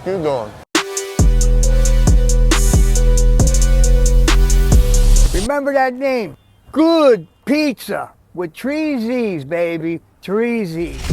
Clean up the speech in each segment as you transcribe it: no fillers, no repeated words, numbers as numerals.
Keep going. Remember that name. Good Pizza with 3 Z's, baby. 3 Z's.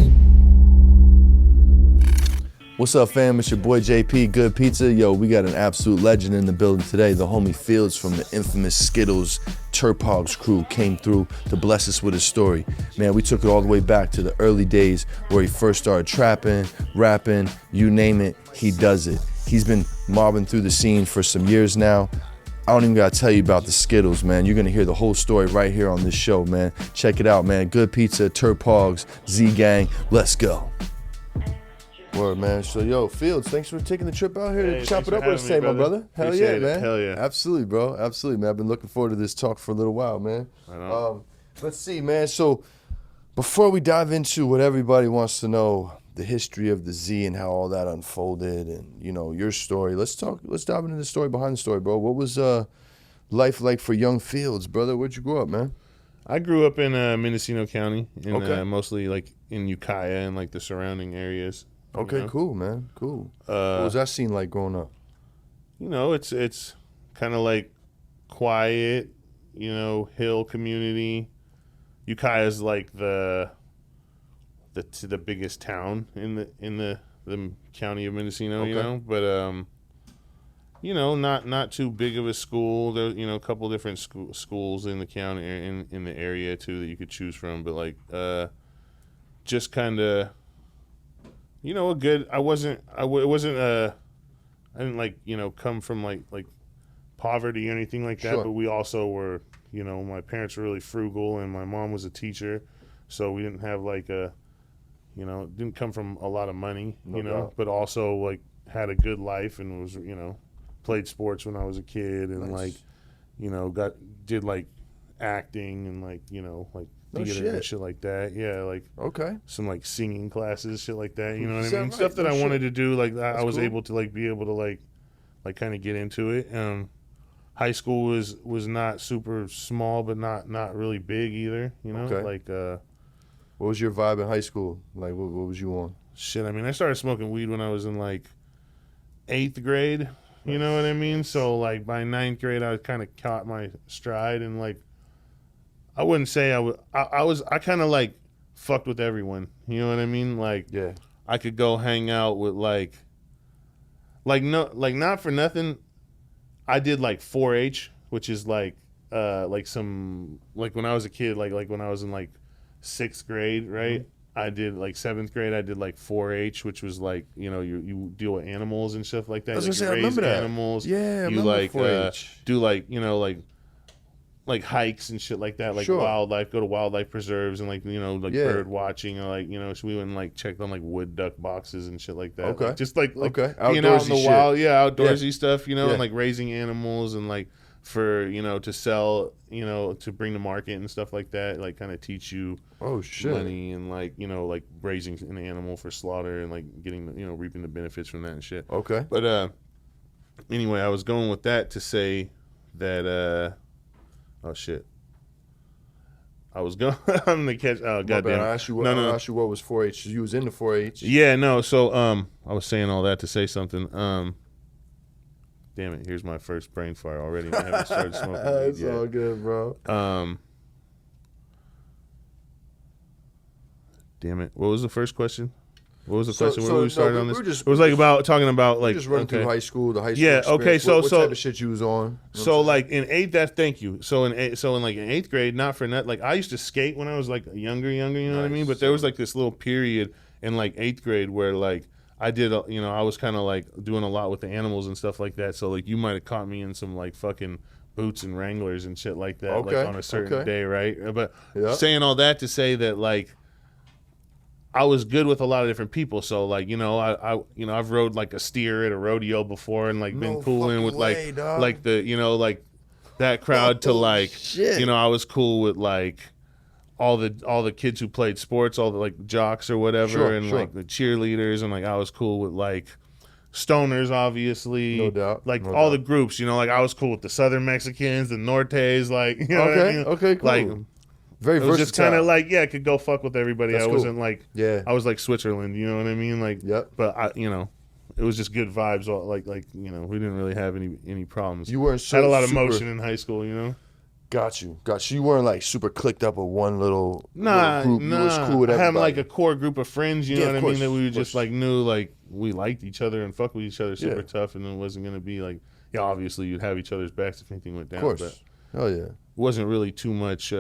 What's up, fam? It's your boy JP, Good Pizza. Yo, we got an absolute legend in the building today. The homie Fieldz from the infamous Zkittlez Terphogz crew came through to bless us with his story. Man, we took it all the way back to the early days where he first started trapping, rapping, you name it, he does it. He's been mobbing through the scene for some years now. I don't even gotta tell you about the Skittles, man. You're gonna hear the whole story right here on this show, man. Check it out, man. Good Pizza, Terphogz, Z-Gang, let's go. Word, man. So, yo, Fieldz, thanks for taking the trip out here to chop it up with us today, my brother. Hell yeah, man. Hell yeah. Absolutely, bro. Absolutely, man. I've been looking forward to this talk for a little while, man. Let's see, man. So, before we dive into what everybody wants to know, the history of the Z and how all that unfolded and, you know, your story, let's dive into the story behind the story, bro. What was life like for young Fieldz, brother? Where'd you grow up, man? I grew up in Mendocino County, Okay. mostly like in Ukiah and like the surrounding areas. Okay, you know? cool, man. Cool. What was that scene like growing up? You know, it's kind of like quiet, you know, hill community. Ukiah is like the biggest town in the county of Mendocino, Okay. you know, but you know, not too big of a school. There, you know, a couple different schools in the county in the area too that you could choose from, but like just kind of, you know, I didn't like, you know, come from like poverty or anything like that, Sure. but we also were, you know, my parents were really frugal and my mom was a teacher, so we didn't have like a, you know, didn't come from a lot of money, you know, doubt. but also like had a good life and was, you know, played sports when I was a kid and Nice. like, you know, did like acting and like, you know, like No theater shit. and shit like that. Yeah, like Okay. some like singing classes, shit like that. You know what Is I that mean? right? Stuff that No I shit. wanted to do. Like I was cool. able to like be able to like kind of get into it. High school was not super small, but not really big either. You know, Okay. like What was your vibe in high school? Like, what was you on? shit. I mean, I started smoking weed when I was in like 8th grade. You know what I mean? So like by 9th grade, I kind of caught my stride and like I wouldn't say I kind of like fucked with everyone. You know what I mean? Like Yeah. I could go hang out with like not for nothing. I did like 4-H, which is like some like when I was a kid, like when I was in like 6th grade, right? Mm-hmm. I did like 7th grade. I did like 4-H, which was like, you know, you deal with animals and stuff like that. I was like gonna say, I you raise remember that. animals. Yeah, I you remember like 4-H. do like, you know, like hikes and shit like that, like Sure. wildlife, go to wildlife preserves and like, you know, like Yeah. bird watching or like, you know, so we went and like checked on like wood duck boxes and shit like that. Okay. Like, just like Okay. being out Outdoorsy in the shit. wild, outdoorsy stuff, you know, Yeah. and like raising animals and like for, you know, to sell, you know, to bring to market and stuff like that, like kind of teach you Oh shit. money and like, you know, like raising an animal for slaughter and like getting, you know, reaping the benefits from that and shit. Okay. But anyway, I was going with that to say that oh shit. I was going I'm gonna catch My bad. goddamn. I asked you what, No. I asked you what was 4-H. You was into 4-H. Yeah, no, so I was saying all that to say something. Damn it, here's my first brain fire already. I haven't started smoking weed It's yet. all good, bro. Damn it. What was the first question? What was the So- question? so, Where were no, we started we- on this? we were just- it was like about talking about like Just run through high school, the high school. Yeah, okay, experience. What so- type of shit you was on? You know So what I'm like in eighth, that thank you. So in 8th grade, not for net. Like I used to skate when I was like younger. You know what I mean? Nice. But there was like this little period in like 8th grade where like I did, you know, I was kind of like doing a lot with the animals and stuff like that. So like you might have caught me in some like fucking boots and Wranglers and shit like that, Okay, like on a certain okay. day, right? But Yeah. saying all that to say that like I was good with a lot of different people. So like, you know, I you know, I've rode like a steer at a rodeo before and like No been cooling fucking with way, like dog. like the, you know, like that crowd to Oh, like, shit. you know, I was cool with like all the kids who played sports, all the like jocks or whatever, Sure, and sure. like the cheerleaders, and like I was cool with like stoners, obviously, No doubt, like no all doubt. the groups, you know, like I was cool with the Southern Mexicans, the Nortes, like, you know what I Okay, mean? okay, cool. Like Very it versatile. was just kind of like, yeah, I could go fuck with everybody. That's I cool. wasn't like, Yeah. I was like Switzerland, you know what I mean? Like, Yep. but I, you know, it was just good vibes. All like you know, we didn't really have any problems. You weren't had a lot of super, motion in high school, you know. Got you. You weren't like super clicked up with one little Nah, group. You was cool with I had everybody. like a core group of friends, you Yeah, know what of I mean, course, that we of just course. like knew like we liked each other and fuck with each other super Yeah. tough, and it wasn't gonna be like, yeah, obviously you'd have each other's backs if anything went down. Of But course. Hell yeah. it wasn't really too much.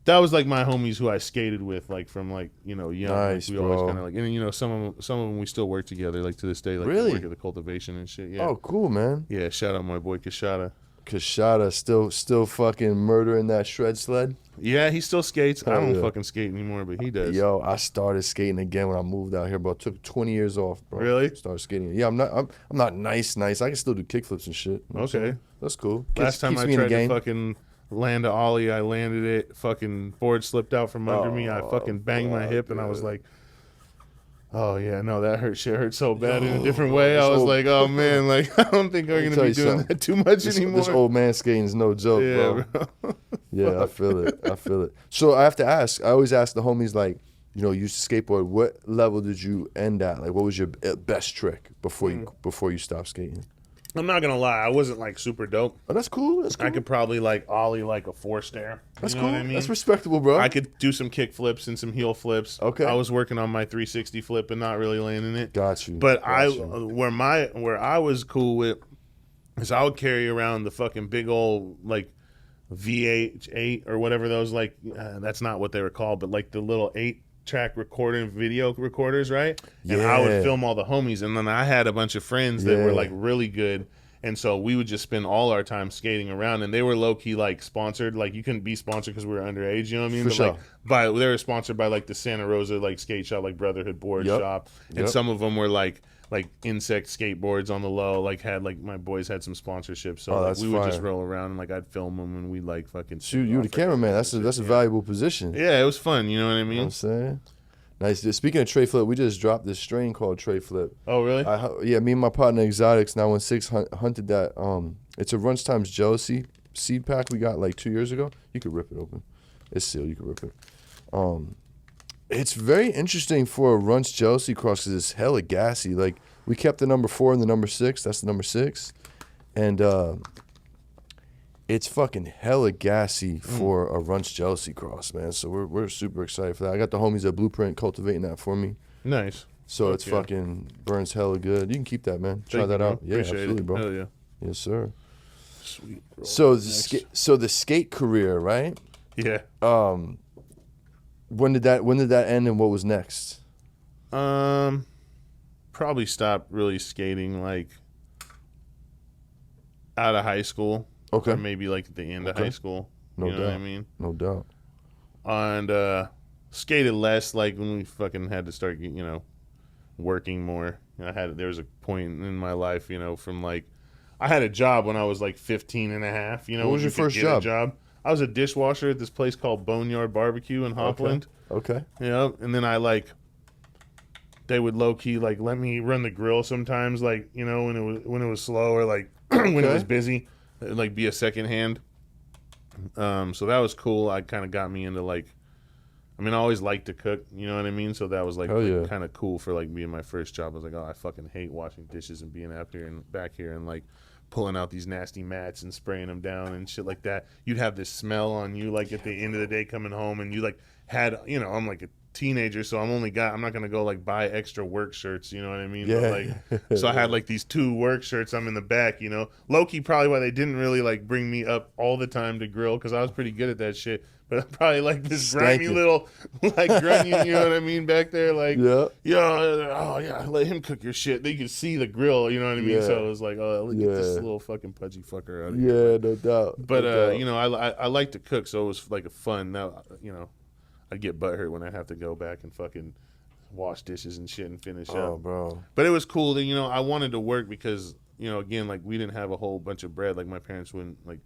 That was like my homies who I skated with, like from like, you know, young. Nice, like, we always bro. kind of like, and you know, some of them we still work together, like to this day, like we Really? work at the cultivation and shit. Yeah. Oh, cool, man. Yeah. Shout out my boy Kashada. Kashada still fucking murdering that shred sled. Yeah, he still skates. I Hell don't yeah. fucking skate anymore, but he does. Yo, I started skating again when I moved out here, bro. Took 20 years off, bro. Really? Started skating. Yeah, I'm not nice. I can still do kickflips and shit. You know what I'm Okay. saying? That's cool. Last time Keeps I me in the tried to game. fucking land a ollie, I landed it. Fucking board slipped out from under me. I fucking banged my hip, and I was like, "Oh yeah, no, that hurt. Shit hurt so bad in a different way." I this was old- like, "Oh man, like I don't think I'm me gonna tell be you doing something. that too much anymore." This old man skating is no joke, yeah, bro. bro. Yeah, I feel it. I feel it. So I have to ask. I always ask the homies, like, you know, you used to skateboard. What level did you end at? Like, what was your best trick before you stopped skating? I'm not gonna lie, I wasn't like super dope. Oh, that's cool. That's cool. I could probably like ollie like a 4-stair. That's you know cool. what I mean? That's respectable, bro. I could do some kick flips and some heel flips. Okay. I was working on my 360 flip and not really landing it. Got you. But Got you. where I was cool with is I would carry around the fucking big old like VH8 or whatever those like that's not what they were called, but like the little 8-track recording video recorders, right? And I would Yeah. film all the homies, and then I had a bunch of friends that were Yeah. like really good. And so we would just spend all our time skating around, and they were low key like sponsored. Like you couldn't be sponsored because we were underage, you know what I mean? For But sure. like they were sponsored by like the Santa Rosa like skate shop, like Brotherhood Board Yep. Shop, and Yep. some of them were like insect skateboards on the low. Like had like my boys had some sponsorships, so Oh, like, that's we would just fire. roll around and like I'd film them and we'd like fucking Shoot, you the cameraman. That's a valuable position. yeah, it was fun. You know what I You know what mean? I'm saying? Nice. Speaking of tray flip, we just dropped this strain called tray flip. Oh really? Yeah, me and my partner Exotics 916 hunted that. It's a Runch Times Jealousy seed pack we got like 2 years ago. You could rip it open. It's sealed. You could rip it. It's very interesting for a Runch Jealousy cross because it's hella gassy. Like we kept the number 4 and the number 6. That's the number 6, and it's fucking hella gassy for a Runch Jealousy cross, man. So we're super excited for that. I got the homies at Blueprint cultivating that for me. Nice. So Fuck it's yeah. fucking burns hella good. You can keep that, man. Try Thank that you, out. bro. Yeah, Appreciate absolutely, it. bro. Hell yeah. Yes, sir. Sweet. Bro. So Nice. the skate career, right? Yeah. When did that end, and what was next? Probably stopped really skating like out of high school. Okay. Or maybe like at the end of Okay. high school. No you know what I doubt. mean? No doubt. And skated less like when we fucking had to start, working more. There was a point in my life, from like, I had a job when I was like 15 and a half, What was when your you could first get a job? I was a dishwasher at this place called Boneyard Barbecue in Hopland. Okay. And then they would low key like let me run the grill sometimes, like when it was slow or like when it Okay. was busy, like be a second hand. So that was cool. I kind of got me into I always liked to cook, you know what I mean? So that was Hell yeah. kind of cool for like being my first job. I was like, oh, I fucking hate washing dishes and being up here and back here and like pulling out these nasty mats and spraying them down and shit like that. You'd have this smell on you like at the end of the day coming home, and you like had, I'm like a teenager, so I'm not gonna go like buy extra work shirts, you know what I mean? Yeah. But, so I had like these 2 work shirts. I'm in the back, low-key probably why they didn't really like bring me up all the time to grill, because I was pretty good at that shit. But I'm probably like this grimy Stanky. little like grunion, you know what I mean, back there, like Yeah. oh yeah, let him cook your shit. They could see the grill, you know what I mean? Yeah. So it was like, oh, look at this Yeah. little fucking pudgy fucker out of here. Yeah, no doubt. But no doubt. I like to cook, so it was like a fun. Now, I'd get butthurt when I have to go back and fucking wash dishes and shit and finish Oh, up. bro. But it was cool that I wanted to work because again, like we didn't have a whole bunch of bread. Like my parents wouldn't like.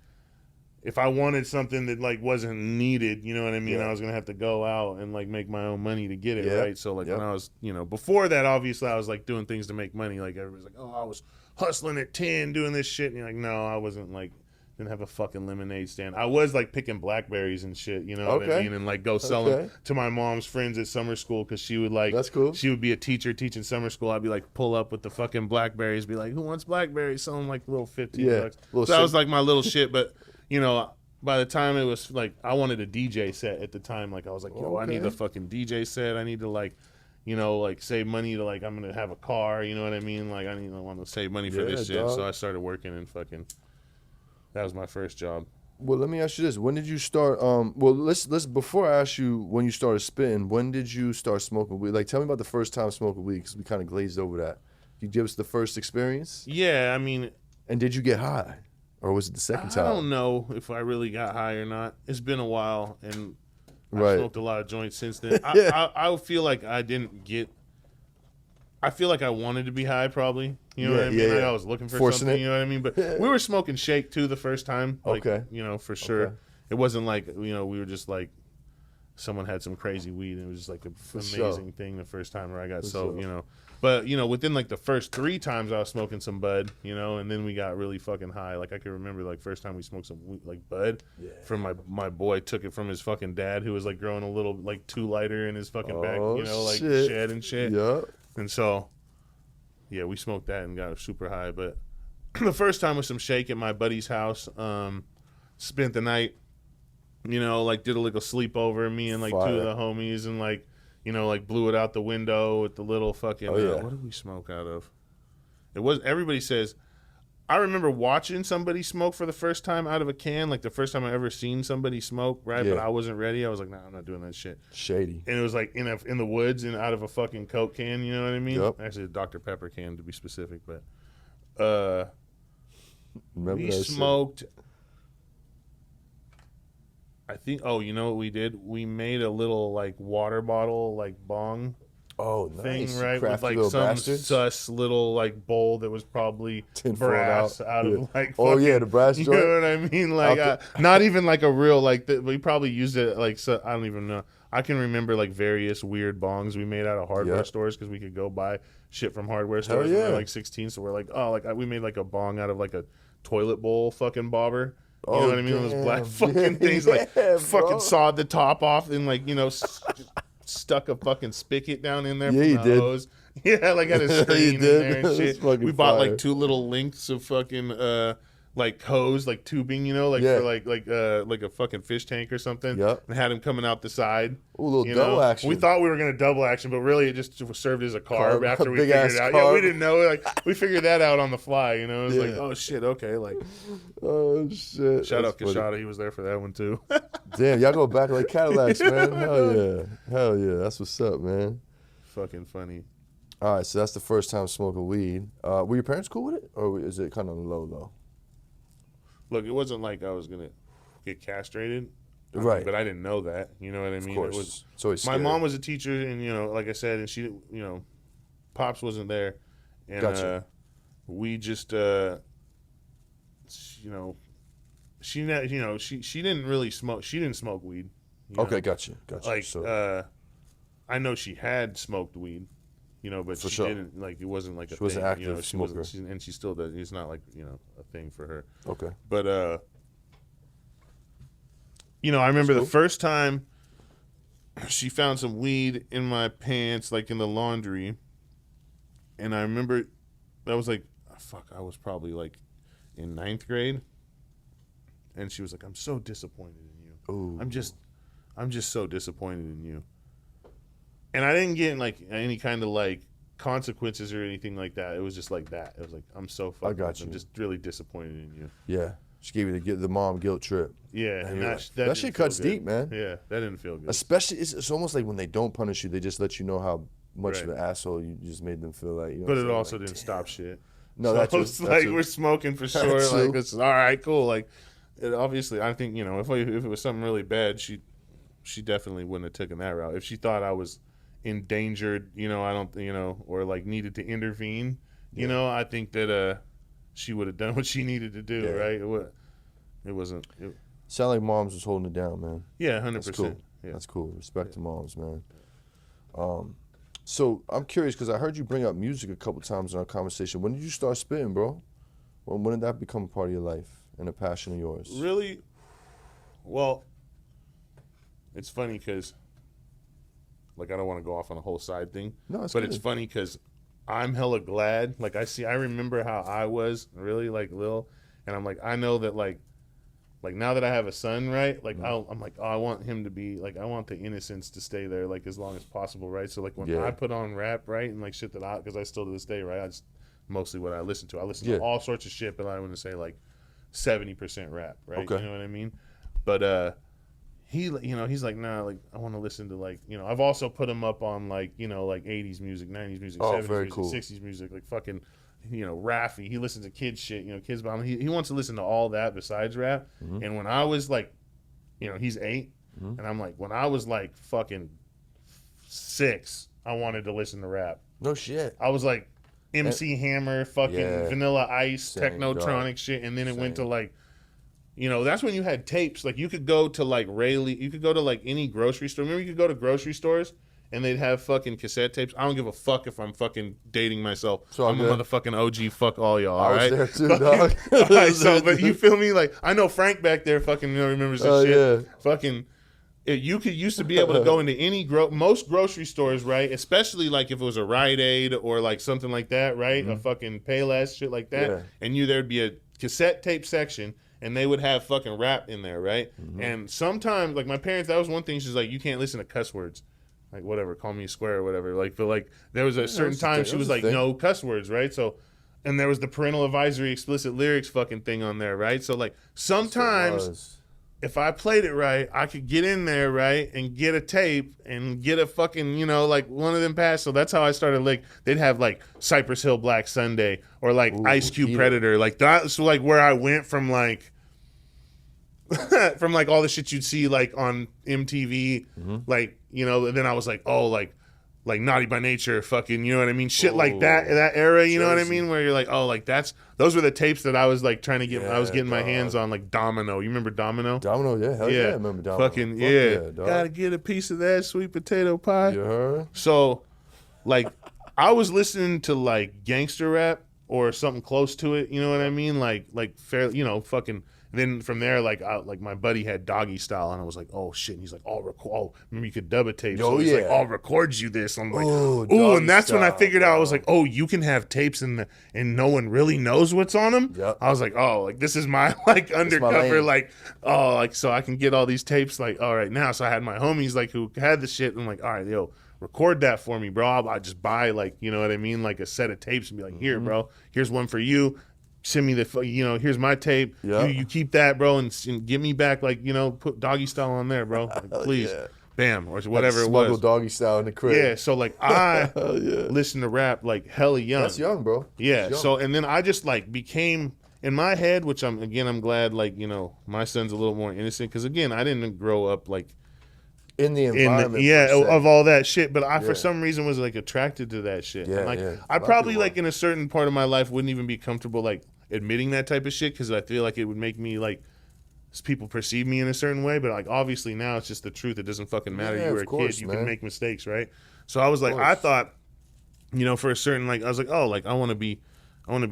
If I wanted something that like wasn't needed, you know what I mean, Yeah. I was gonna have to go out and like make my own money to get it, Yep. right? So like Yep. when I was, before that, obviously I was like doing things to make money. Like everybody's like, oh, I was hustling at 10, doing this shit, and you're like, no, I wasn't like Didn't have a fucking lemonade stand. I was like picking blackberries and shit, you know what I mean? And like go sell them to my mom's friends at summer school because she would like, that's cool. She would be a teacher teaching summer school. I'd be like, pull up with the fucking blackberries, be like, who wants blackberries? Sell them like little 15 bucks. So that was like my little shit. But, you know, by the time it was like, I wanted a DJ set at the time. Like I was like, yo, I need a fucking DJ set. I need to like, you know, like save money to like, I'm going to have a car. You know what I mean? Like I want to save money for this shit. So I started working and fucking. That was my first job. Well, let me ask you this: when did you start? Well, let's before I ask you when you started spitting, when did you start smoking weed? Like, tell me about the first time smoking weed because we kind of glazed over that. Can you give us the first experience? Yeah, I mean. And did you get high, or was it the second time? I don't know if I really got high or not. It's been a while, and I smoked a lot of joints since then. I feel like I didn't get. I feel like I wanted to be high, probably. You know what I mean? Like I was looking for something. You know what I mean? But we were smoking shake too the first time. Like, you know, for sure. It wasn't like, you know, we were just like, someone had some crazy weed and it was just like an amazing thing the first time where I got you know. But, you know, within like the first 3 times I was smoking some bud, you know, and then we got really fucking high. Like I can remember like first time we smoked some like bud from my boy took it from his fucking dad who was like growing a little like 2 lighter in his fucking back, you know, like shed and shit. Yeah. And so, yeah, we smoked that and got super high. But the first time was some shake at my buddy's house. Spent the night, you know, like did a little sleepover, me and like 2 of the homies, and like, you know, like blew it out the window with the little fucking. What did we smoke out of? It was. Everybody says. I remember watching somebody smoke for the first time out of a can, like the first time I ever seen somebody smoke, right? But I wasn't ready. I was like, nah, I'm not doing that shit. Shady. And it was like in the woods and out of a fucking Coke can, you know what I mean? Yep. Actually, a Dr. Pepper can to be specific, but we smoked. I think. Oh, you know what we did? We made a little like water bottle, like bong. Oh, nice. Thing, right? With like some bastards. Sus little like bowl that was probably brass out of like fucking, the brass joint. You know what I mean? Like not even like a real like we probably used it like I don't even know. I can remember like various weird bongs we made out of hardware stores because we could go buy shit from hardware stores when we were like 16. So we're like, we made like a bong out of like a toilet bowl fucking bobber. You know what I mean? Those black fucking things like fucking sawed the top off and like, you know, stuck a fucking spigot down in there from the hose. Yeah, like had a screen in there and shit. We bought like 2 little lengths of fucking like hose, like tubing, you know, like for like a fucking fish tank or something. Yep. And had him coming out the side. Ooh, a little double action. We thought we were gonna double action, but really it just served as a carb after we figured it out. Yeah, we didn't know. Like we figured that out on the fly, you know. It was like, oh shit, okay, like oh shit. Shout out Kashada, he was there for that one too. Damn, y'all go back like Cadillacs, man. Hell yeah. That's what's up, man. Fucking funny. All right, so that's the first time smoking weed. Were your parents cool with it, or is it kind of low though? Look, it wasn't like I was gonna get castrated, right? But I didn't know that. You know what I mean? Of course. It was. My mom was a teacher, and you know, like I said, and she, you know, pops wasn't there, and we just, you know, she didn't really smoke. She didn't smoke weed. Okay, gotcha. Like, so. I know she had smoked weed. You know, but she didn't, like, it wasn't like a thing. She wasn't active, you know, smoker. And she still does. It's not like, you know, a thing for her. Okay. But, you know, I remember the first time she found some weed in my pants, like in the laundry. And I remember that was like, I was probably like in 9th grade. And she was like, I'm so disappointed in you. Ooh. I'm just so disappointed in you. And I didn't get like any kind of like consequences or anything like that. It was just like that. It was like, I'm so fucking. I'm just really disappointed in you. Yeah, she gave you the mom guilt trip. Yeah, and that shit cuts deep, man. Yeah, that didn't feel good. Especially, it's almost like when they don't punish you, they just let you know how much of an asshole you just made them feel like. You know but it also didn't stop shit. No, so that's like we're smoking for sure. Like this is all right, cool. Like, obviously, I think, you know, if it was something really bad, she definitely wouldn't have taken that route. If she thought I was endangered, you know, I don't, you know, or like needed to intervene, you know, I think that she would have done what she needed to do, right? It wasn't. Sound like moms was holding it down, man. Yeah, 100%. That's cool. Yeah. That's cool. Respect to moms, man. So I'm curious because I heard you bring up music a couple times in our conversation. When did you start spitting, bro? When did that become a part of your life? and a passion of yours? Really? Well, it's funny because, like, I don't want to go off on a whole side thing. No, it's but good. it's funny because I'm hella glad. Like, I remember how I was really, like, little. And I'm like, I know that, like now that I have a son, right? Like, I'm like, oh, I want him to be, like, I want the innocence to stay there, like, as long as possible, right? So, like, when I put on rap, right, and, like, shit that because I still to this day, right, mostly what I listen to. I listen to all sorts of shit, but I want to say, like, 70% rap, right? Okay. You know what I mean? But, he's like, nah, like, I want to listen to, like, I've also put him up on, like, like 80s music, 90s music, 70s very music, cool. 60s music, like fucking, Raffy. He listens to kids shit, Kids Bomb. He wants to listen to all that besides rap. And when I was, like, he's 8, and I'm like, when I was, like, fucking 6, I wanted to listen to rap. No shit. I was, like, MC Hammer, fucking Vanilla Ice, Technotronic shit, and then it went to, like, that's when you had tapes. Like, you could go to, like, you could go to, like, any grocery store. Remember, you could go to grocery stores and they'd have fucking cassette tapes. I don't give a fuck if I'm fucking dating myself. So I'm a motherfucking OG. Fuck all y'all, all right? I was there too, dog. But you feel me? Like, I know Frank back there fucking remembers this shit. Yeah. Fucking, you used to be able to go into most grocery stores, right? Especially, like, if it was a Rite Aid or, like, something like that, right? A fucking Payless, shit like that. Yeah. And there'd be a cassette tape section. And they would have fucking rap in there, right? And sometimes, like, my parents, that was one thing. She's like, you can't listen to cuss words. Like, whatever, call me a square or whatever. Like, but, like, there was a certain time she was like, no cuss words, right? So, and there was the parental advisory explicit lyrics fucking thing on there, right? So, like, sometimes if I played it right, I could get in there, right, and get a tape and get a fucking, like, one of them passed. So that's how I started, like, they'd have, like, Cypress Hill Black Sunday or, like, Ice Cube Predator. Like, that's, like, where I went from, like, from, like, all the shit you'd see, like, on MTV, like, and then I was like, oh, like Naughty by Nature, fucking, you know what I mean? Shit like that era, you know what I mean? Where you're like, oh, like, those were the tapes that I was, like, trying to get, I was getting my hands on, like, Domino. You remember Domino? Domino, yeah, hell yeah, I remember Domino. Fucking, gotta get a piece of that sweet potato pie. You heard? So, like, I was listening to, like, gangster rap or something close to it, you know what I mean? Like fair, fucking. Then from there, like, my buddy had Doggy Style, and I was like, oh shit. And he's like, remember you could dub a tape. So he's like, I'll record you this. I'm like, ooh, and that's when I figured out, I was like, oh, you can have tapes and no one really knows what's on them. Yep. I was like, oh, like, this is my, like, undercover, like, oh, like, so I can get all these tapes, like, all right now. So I had my homies, like, who had the shit, and I'm like, all right, yo, record that for me, bro. I just buy, like, you know what I mean, like a set of tapes and be like, here, bro, here's one for you. Send me the, here's my tape. Yeah. You keep that, bro, and give me back, like, put Doggy Style on there, bro. Like, please. Yeah. Bam. Or whatever it was. Smuggle Doggy Style in the crib. Yeah, so, like, I listened to rap, like, hella young. That's young, bro. Yeah, so, and then I just, like, became, in my head, which I'm glad, like, my son's a little more innocent, because, again, I didn't grow up, like, in the environment, of all that shit, but I for some reason was, like, attracted to that shit. Yeah, and, like, I probably, like, in a certain part of my life wouldn't even be comfortable, like, admitting that type of shit, because I feel like it would make me, like, people perceive me in a certain way, but, like, obviously now it's just the truth. It doesn't fucking matter. You were a kid, you can make mistakes, right? So I was like, I thought, for a certain, like, I was like, oh, like, I want to be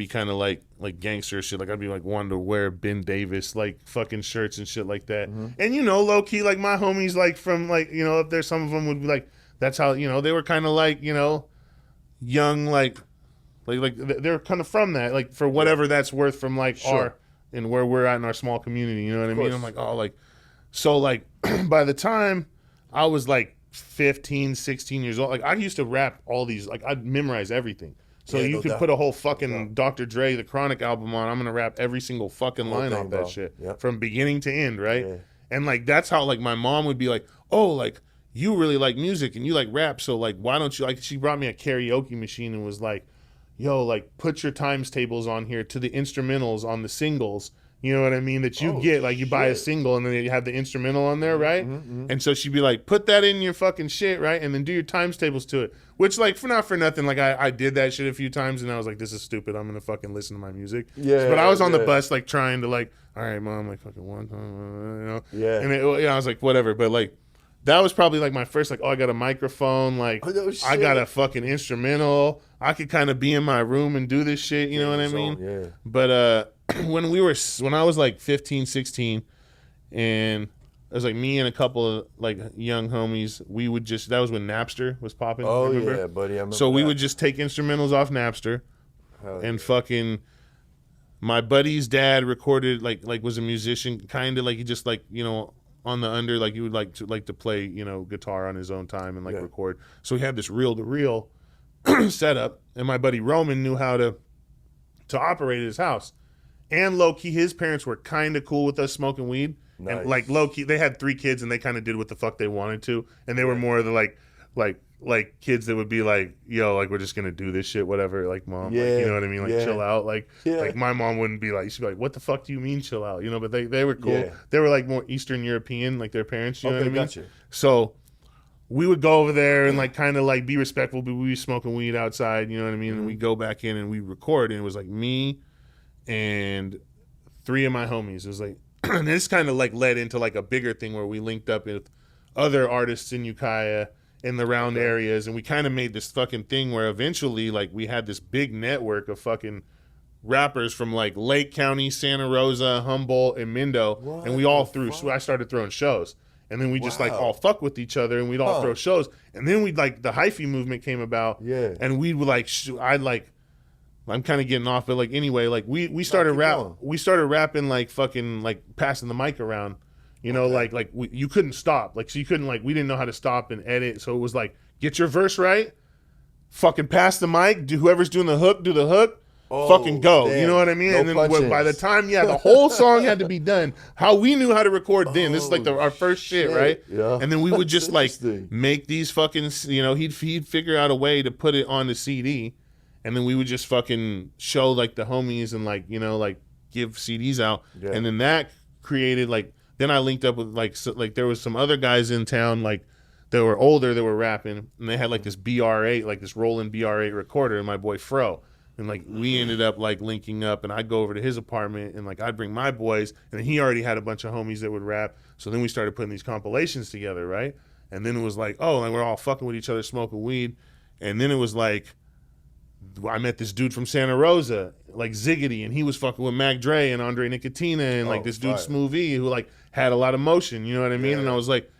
kind of like gangster shit. Like, I'd be like wanting to wear Ben Davis, like, fucking shirts and shit like that. And, low key, like, my homies, like, from, like, up there, some of them would be like, that's how, they were kind of like, young, like they're kind of from that, like, for whatever that's worth, from, like, our, and where we're at in our small community, you know what I mean? I'm like, oh, like, so, like, by the time I was, like, 15, 16 years old, like, I used to rap all these, like, I'd memorize everything. So you could put a whole fucking Dr. Dre, the Chronic album on, I'm going to rap every single fucking line off that shit. Yep. From beginning to end, right? Yeah. And, like, that's how, like, my mom would be like, oh, like, you really like music and you like rap, so, like, why don't you, like, she brought me a karaoke machine and was like, yo, like, put your times tables on here to the instrumentals on the singles, you know what I mean, that you get, like, you buy a single and then you have the instrumental on there, right? And so she'd be like, put that in your fucking shit, right? And then do your times tables to it, which, like, not for nothing, like, I did that shit a few times and I was like, this is stupid, I'm gonna fucking listen to my music. Yeah. But I was on the bus, like, trying to, like, all right, mom, like, fucking one time, Yeah. And I was like, whatever, but, like, that was probably, like, my first, like, oh, I got a microphone, like, I got a fucking instrumental. I could kind of be in my room and do this shit, you know what I mean? Yeah. But when I was like 15, 16, and it was like me and a couple of like young homies, we would just, that was when Napster was popping. Oh, remember? yeah, buddy. I remember So we that. would just take instrumentals off Napster and yeah. fucking, my buddy's dad recorded, like was a musician, kind of like he just like, you know, on the under, like he would like to play, you know, guitar on his own time and like record. So he had this reel-to-reel setup, and my buddy Roman knew how to operate his house. And low-key, his parents were kind of cool with us smoking weed. Nice. And like low-key, they had 3 kids and they kind of did what the fuck they wanted to. And they were more of the like kids that would be like, yo, like we're just gonna do this shit, whatever, like mom, like, you know what I mean, like chill out, like my mom wouldn't be like, she'd be like, what the fuck do you mean chill out, you know? But they were cool. They were like more Eastern European, like their parents, you know what I mean? Gotcha. So we would go over there and like kind of like be respectful, but we were smoking weed outside, you know what I mean? And we go back in and we record, and it was like me and 3 of my homies. It was like, and this kind of like led into like a bigger thing where we linked up with other artists in Ukiah in the round areas, and we kind of made this fucking thing where eventually like we had this big network of fucking rappers from like Lake County, Santa Rosa, Humboldt, and Mendo, and we all threw. So I started throwing shows, and then we just like all fuck with each other, and we'd all throw shows, and then we'd like the hyphy movement came about, and we would like I'm kind of getting off, but like anyway, like we started rapping like fucking like passing the mic around. You know, you couldn't stop. Like, so you couldn't, like, we didn't know how to stop and edit. So it was like, get your verse right, fucking pass the mic, do whoever's doing the hook, do the hook, fucking go. Damn. You know what I mean? No and then by the time, the whole song had to be done. How we knew how to record then. This is like our first shit, right? Yeah. And then we would just like make these fucking, you know, he'd figure out a way to put it on the CD. And then we would just fucking show like the homies and like, you know, like give CDs out. Yeah. And then that created like, then I linked up with like there was some other guys in town like that were older that were rapping, and they had like this BR8, like this Roland BR8 recorder, and my boy Fro, and like we ended up like linking up, and I'd go over to his apartment and like I'd bring my boys, and he already had a bunch of homies that would rap. So then we started putting these compilations together, right? And then it was like, oh, like we're all fucking with each other, smoking weed, and then it was like I met this dude from Santa Rosa, like Zkittlez, and he was fucking with Mac Dre and Andre Nicotina and like this dude Smoothie who like had a lot of motion, you know what I mean? And I was like,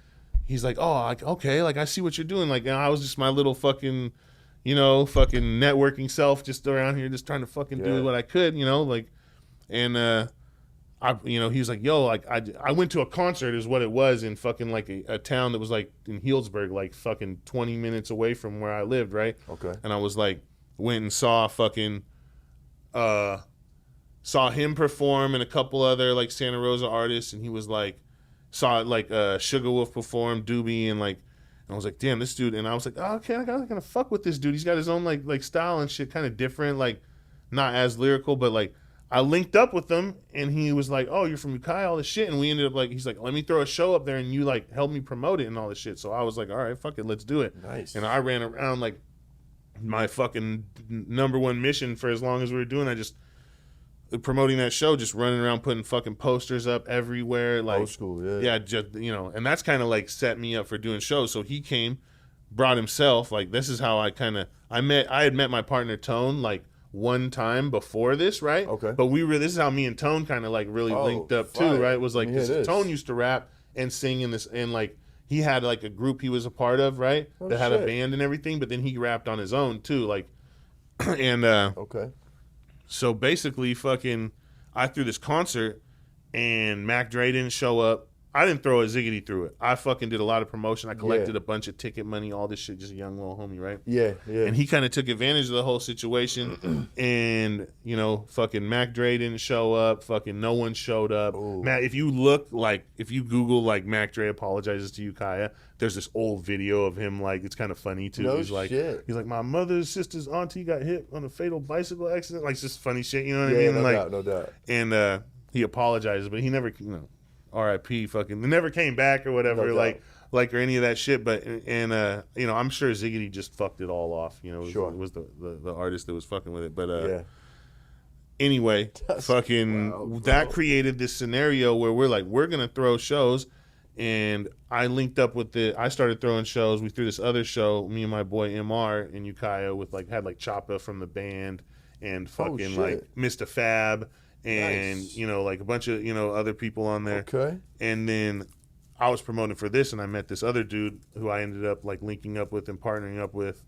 he's like, oh, like, okay, like I see what you're doing. Like, and I was just my little fucking, you know, fucking networking self just around here just trying to fucking do what I could, you know, like, and you know, he was like, yo, like I went to a concert is what it was in fucking like a town that was like in Healdsburg, like fucking 20 minutes away from where I lived, right? Okay. And I was like, went and saw fucking saw him perform and a couple other like Santa Rosa artists, and he was like saw like Sugar Wolf perform, Doobie, and like, and I was like, damn, this dude, and I was like, oh, okay, I'm gonna fuck with this dude. He's got his own like style and shit, kind of different, like not as lyrical, but like I linked up with him, and he was like, oh, you're from Ukiah, all this shit, and we ended up like, he's like, let me throw a show up there, and you like help me promote it and all this shit. So I was like, all right, fuck it, let's do it. Nice. And I ran around like my fucking number one mission for as long as we were doing, I just promoting that show, just running around putting fucking posters up everywhere, like old school, yeah, just, you know, and that's kind of like set me up for doing shows. So he came, brought himself, like this is how I had met my partner Tone like one time before this, right? Okay. But this is how me and Tone kind of like really linked up too, right? It was like Tone used to rap and sing in this, and like he had like a group he was a part of, right? That had a band and everything, but then he rapped on his own too, like, and so basically, fucking, I threw this concert, and Mac Dre didn't show up. I didn't throw a Zkittlez through it. I fucking did a lot of promotion. I collected a bunch of ticket money, all this shit, just a young little homie, right? Yeah, yeah. And he kind of took advantage of the whole situation, and, you know, fucking Mac Dre didn't show up. Fucking no one showed up. Ooh. Matt, if you Google, like, Mac Dre apologizes to Ukiah, there's this old video of him, like, it's kind of funny, too. No he's like, shit. He's like, my mother's sister's auntie got hit on a fatal bicycle accident. Like, it's just funny shit, you know what I mean? No doubt. And he apologizes, but he never, you know, R.I.P. fucking never came back or whatever, no like or any of that shit. But and you know, I'm sure Zkittlez just fucked it all off. You know, it was the artist that was fucking with it. But anyway, that created this scenario where we're gonna throw shows, and I linked up with I started throwing shows. We threw this other show, me and my boy MR in Ukiah with had Choppa from the band and fucking like Mr. Fab. and Nice. you know, like a bunch of, you know, other people on there. Okay. And then I was promoting for this, and I met this other dude who I ended up like linking up with and partnering up with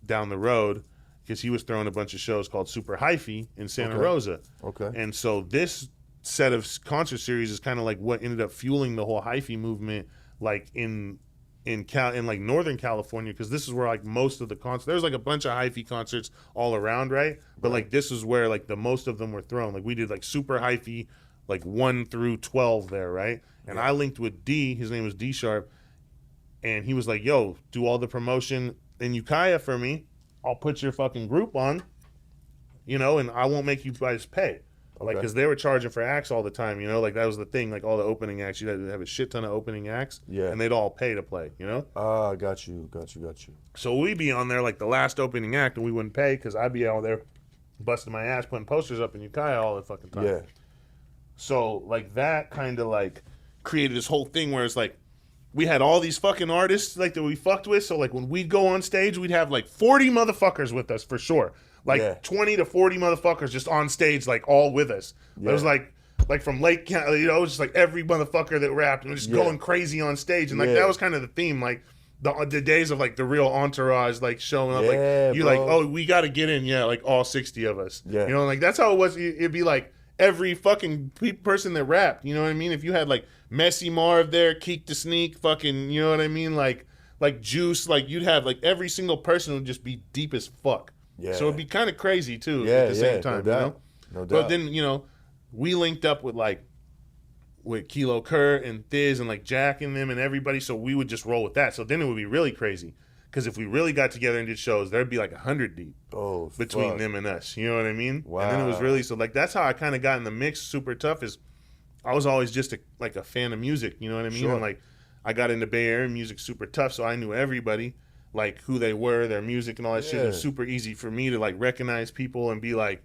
down the road, because he was throwing a bunch of shows called Super Hyphy in Santa Rosa. Okay. And so this set of concert series is kind of like what ended up fueling the whole hyphy movement, like in like Northern California, because this is where like most of the concerts, there's like a bunch of hyphy concerts all around, right? But like this is where like the most of them were thrown. Like we did like Super Hyphy, like 1 through 12 there, right? And I linked with D, his name was D Sharp, and he was like, yo, do all the promotion in Ukiah for me. I'll put your fucking group on, you know, and I won't make you guys pay. Like, because they were charging for acts all the time, you know? Like, that was the thing. Like, all the opening acts, you had to have a shit ton of opening acts. Yeah. And they'd all pay to play, you know? Ah, got you. So we'd be on there, like, the last opening act, and we wouldn't pay because I'd be out there busting my ass, putting posters up in Ukiah all the fucking time. Yeah. So, like, that kind of, like, created this whole thing where it's, like, we had all these fucking artists, like, that we fucked with. So, like, when we'd go on stage, we'd have, like, 40 motherfuckers with us for sure. Like 20 to 40 motherfuckers just on stage, like all with us. It was like from Lake County, you know, it was just like every motherfucker that rapped and just going crazy on stage. And like that was kind of the theme, like the days of like the real entourage, like showing up, like you like, oh, we got to get in, like all 60 of us. You know, like that's how it was. It'd be like every fucking person that rapped. You know what I mean? If you had like Messy Marv there, Keek the Sneak, fucking, you know what I mean? Like Juice, like you'd have like every single person would just be deep as fuck. So it'd be kind of crazy too at the same time, no you know? doubt. No doubt. But then, you know, we linked up with Kilo Kurt and Thiz and like Jack and them and everybody, so we would just roll with that. So then it would be really crazy. Because if we really got together and did shows, there'd be like 100 deep between them and us. You know what I mean? Wow. And then it was really, so like that's how I kind of got in the mix super tough, is I was always just a fan of music, you know what I mean? And like I got into Bay Area music super tough, so I knew everybody, like who they were, their music and all that shit. It was super easy for me to like recognize people and be like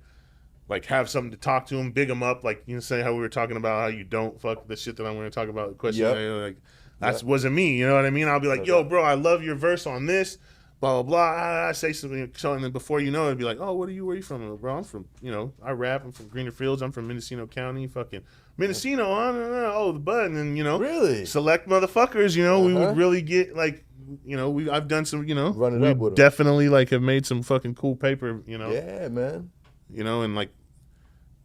have something to talk to them, big them up, like, you know, say how we were talking about how you don't fuck the shit that I'm going to talk about. The question, like that wasn't me, you know what I mean? I'll be like, yo, bro, I love your verse on this, blah blah blah. I say something, and then before you know it, it'd be like, oh, where are you from, bro? I'm from, you know, I rap. I'm from Greener Fields. I'm from Mendocino County, fucking Mendocino. Oh, the bud, and then, you know, really select motherfuckers. You know, we would really get like. You know, I've done some, you know, we definitely like have made some fucking cool paper, you know. Yeah, man. You know, and like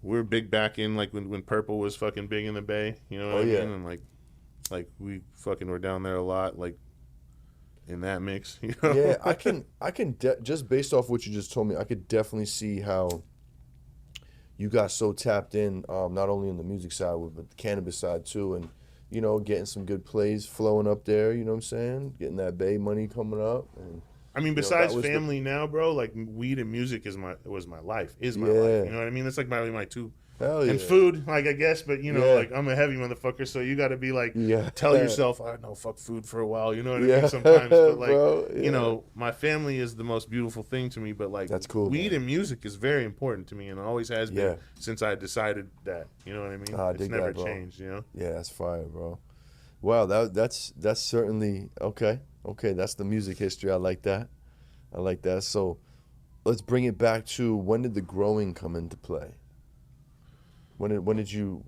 we're big back in like when Purple was fucking big in the Bay, you know what I mean? And like we fucking were down there a lot, like in that mix, you know. Yeah, I can just based off what you just told me, I could definitely see how you got so tapped in, not only in the music side but the cannabis side too, and you know, getting some good plays flowing up there, you know what I'm saying? Getting that Bay money coming up. And, I mean, besides family now, bro, like weed and music was my life, is my life. You know what I mean? That's like my two. Hell yeah. And food, like, I guess, but, you know, like, I'm a heavy motherfucker, so you got to be, like, tell yourself, I know, fuck food for a while, you know what I mean, sometimes, but, like, bro, you know, my family is the most beautiful thing to me, but, like, that's cool, weed and music is very important to me, and always has been since I decided that, you know what I mean? It's never changed, you know? Yeah, that's fire, bro. Wow, that's certainly, okay, that's the music history, I like that. So, let's bring it back to, when did the growing come into play? When did you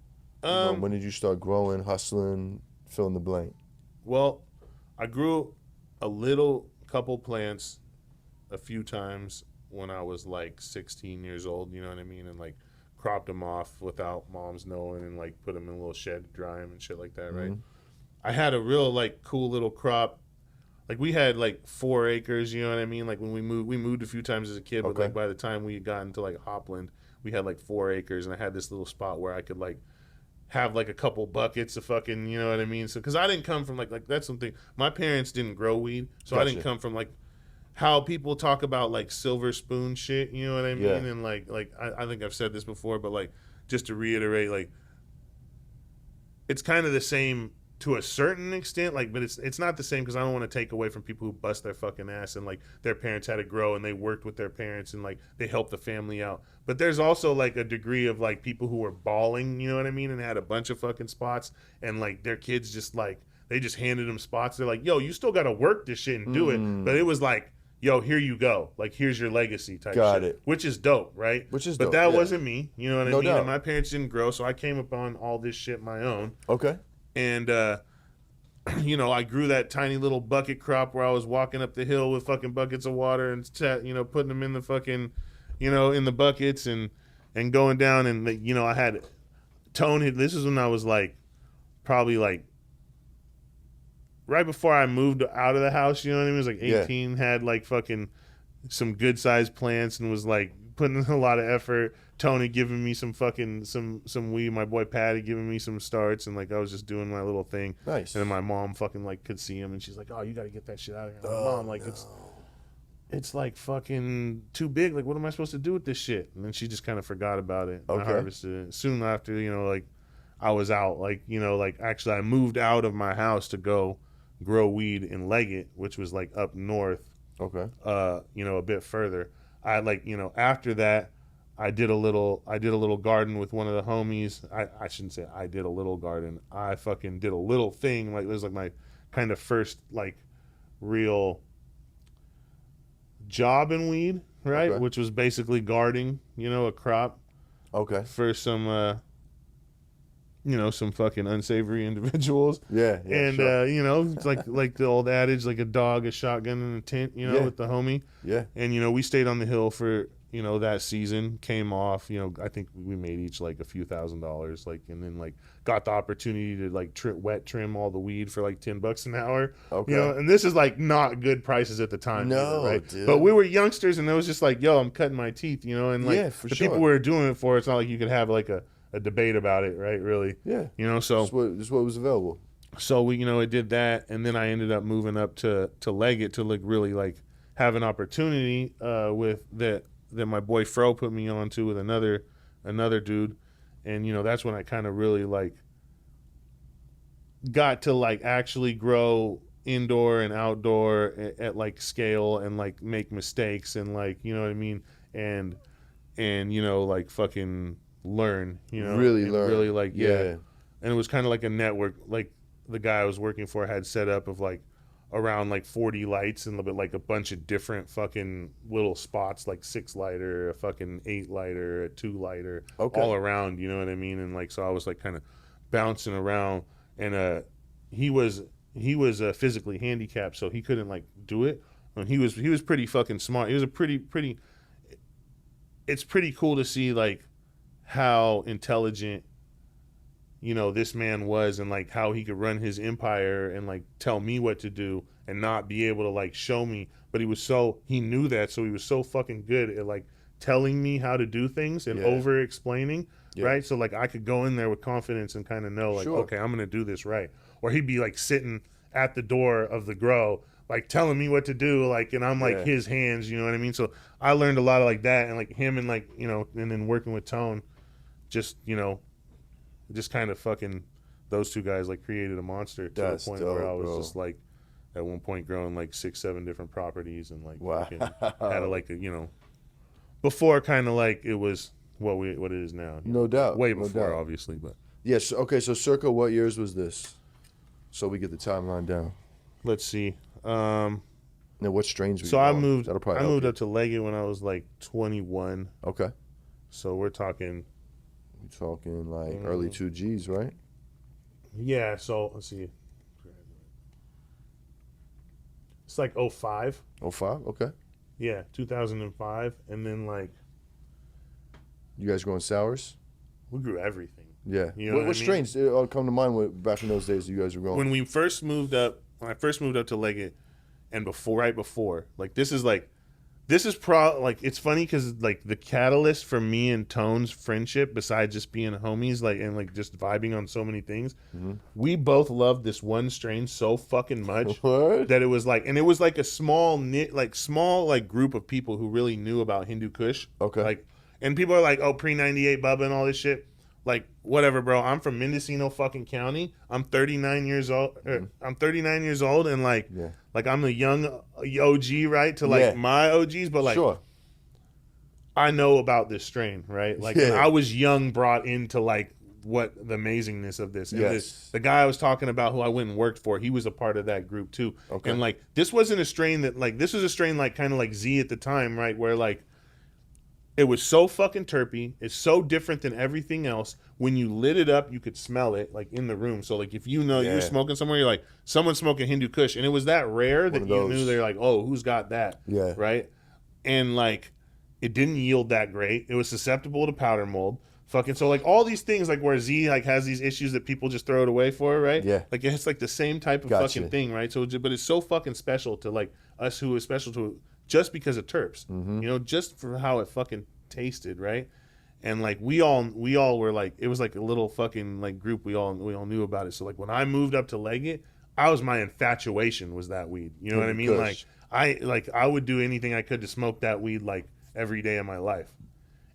start growing, hustling, fill in the blank? Well, I grew a couple plants a few times when I was like 16 years old, you know what I mean? And like cropped them off without mom's knowing and like put them in a little shed to dry them and shit like that, right? I had a real like cool little crop. Like we had like 4 acres, you know what I mean? Like when we moved a few times as a kid, but like by the time we got into like Hopland, we had like 4 acres, and I had this little spot where I could like have like a couple buckets of fucking, you know what I mean? So, cause I didn't come from like that's something, my parents didn't grow weed. So I didn't come from like how people talk about like silver spoon shit, you know what I mean? Yeah. And like I think I've said this before, but like just to reiterate, like it's kind of the same to a certain extent, like, but it's not the same, because I don't want to take away from people who bust their fucking ass and like their parents had to grow and they worked with their parents and like they helped the family out. But there's also like a degree of like people who were balling, you know what I mean, and had a bunch of fucking spots, and like their kids just like they just handed them spots. They're like, yo, you still got to work this shit and do it. But it was like yo, here you go. Like, here's your legacy type Got shit. it. Which is dope, right? Which is but dope, that yeah. wasn't me. You know what I No mean? doubt. And my parents didn't grow, so I came upon all this shit my own. Okay. And, you know, I grew that tiny little bucket crop where I was walking up the hill with fucking buckets of water and, you know, putting them in the fucking, you know, in the buckets and going down. And, you know, I had this is when I was like, probably like, right before I moved out of the house, you know what I mean? It was like 18, had like fucking some good sized plants and was like putting in a lot of effort. Tony giving me some fucking some weed. My boy Patty giving me some starts, and like I was just doing my little thing. Nice. And then my mom fucking like could see him, and she's like, "Oh, you got to get that shit out of here." I'm like, Mom, like it's like fucking too big. Like, what am I supposed to do with this shit? And then she just kind of forgot about it. Okay. I harvested it soon after. You know, like I was out. Like, you know, like actually I moved out of my house to go grow weed in Leggett, which was like up north. Okay. You know, a bit further. I like, you know, after that, I did a little garden with one of the homies. I shouldn't say I did a little garden. I fucking did a little thing. Like, it was like my kind of first like real job in weed, right? Okay. Which was basically guarding, you know, a crop Okay. for some you know, some fucking unsavory individuals. Yeah. And sure. you know, it's like the old adage, like a dog, a shotgun, and a tent, you know, Yeah. with the homie. Yeah. And you know, we stayed on the hill for, you know, that season, came off, you know, I think we made each like a few $1,000s, like, and then like got the opportunity to like wet trim all the weed for like $10 an hour. Okay. You know, and this is like not good prices at the time. No, either, right? dude. But we were youngsters, and it was just like, yo, I'm cutting my teeth, you know, and like Yeah, for the sure. people we were doing it for, it's not like you could have like a debate about it, right? Really. Yeah. You know, so This is what was available. so we, you know, it did that, and then I ended up moving up to Leggett to like really like have an opportunity with that my boy Fro put me on to with another dude, and you know, that's when I kind of really like got to like actually grow indoor and outdoor at like scale and like make mistakes and like, you know what I mean, and you know, like fucking learn, you know, Really and learn. really like Yeah. And it was kind of like a network, like the guy I was working for had set up of like around like 40 lights and like a bunch of different fucking little spots, like 6 lighter, a fucking 8 lighter, a 2 lighter, Okay. all around, you know what I mean? And like, so I was like kind of bouncing around, and he was physically handicapped, so he couldn't like do it. And he was pretty fucking smart. He was a pretty. It's pretty cool to see like how intelligent, you know, this man was, and like how he could run his empire and like tell me what to do and not be able to like show me. But he knew that, so he was so fucking good at like telling me how to do things and Yeah. over explaining, Yeah. right? So like I could go in there with confidence and kind of know like, Sure. okay, I'm gonna do this right. Or he'd be like sitting at the door of the grow, like telling me what to do, like, and I'm like Yeah. his hands, you know what I mean? So I learned a lot of like that, and like him, and like, you know, and then working with Tone, just, you know, just kind of fucking, those two guys like created a monster to That's the point dope, where I was bro. just like at one point growing like 6-7 different properties, and like Wow. fucking had a, like a, you know, before kind of like it was what it is now. you No know. doubt. Way No before, doubt. obviously, but Yes. Okay. So circa what years was this? So we get the timeline down. let's see. Now, what strains were So you I growing? moved. That'll probably I help moved you. up to Leggett when I was like 21. Okay. So we're talking. We're talking like early 2Gs, right? Yeah. So let's see. It's like 05. 05. Okay. Yeah, 2005, and then like You guys growing sours? we grew everything. Yeah. You know what what I mean? strains come to mind back in those days you guys were growing? When I first moved up to Leggett, and right before, like this is it's funny because like the catalyst for me and Tone's friendship, besides just being homies, like, and like just vibing on so many things, we both loved this one strain so fucking much What? that it was like, and it was like a small group of people who really knew about Hindu Kush. Okay. Like, and people are like, oh, pre-98 Bubba and all this shit. Like, whatever, bro. I'm from Mendocino fucking county. I'm 39 years old. And like, Yeah. like I'm a young OG, right? To like Yeah. my OGs, but like Sure. I know about this strain, right? Like, Yeah. and I was young, brought into like what the amazingness of this. And Yes. the guy I was talking about who I went and worked for, he was a part of that group too. Okay. And like this wasn't a strain that like this was a strain like kind of like Z at the time, right? Where like it was so fucking terpy. It's so different than everything else. When you lit it up, you could smell it like in the room. So like if you know you're smoking somewhere, you're like someone's smoking Hindu Kush, and it was that rare that you knew they're like, oh, who's got that? Yeah. Right. And like it didn't yield that great. It was susceptible to powder mold. Fucking so like all these things like where Z like has these issues that people just throw it away for, right? Yeah. Like it's like the same type of fucking thing, right? So but it's so fucking special to like us who is special to it just because of terps, you know, just for how it fucking tasted, right? And like we all were like it was like a little fucking like group we all knew about it. So like when I moved up to Leggett, my infatuation was that weed. You know what I mean? Like I would do anything I could to smoke that weed like every day of my life.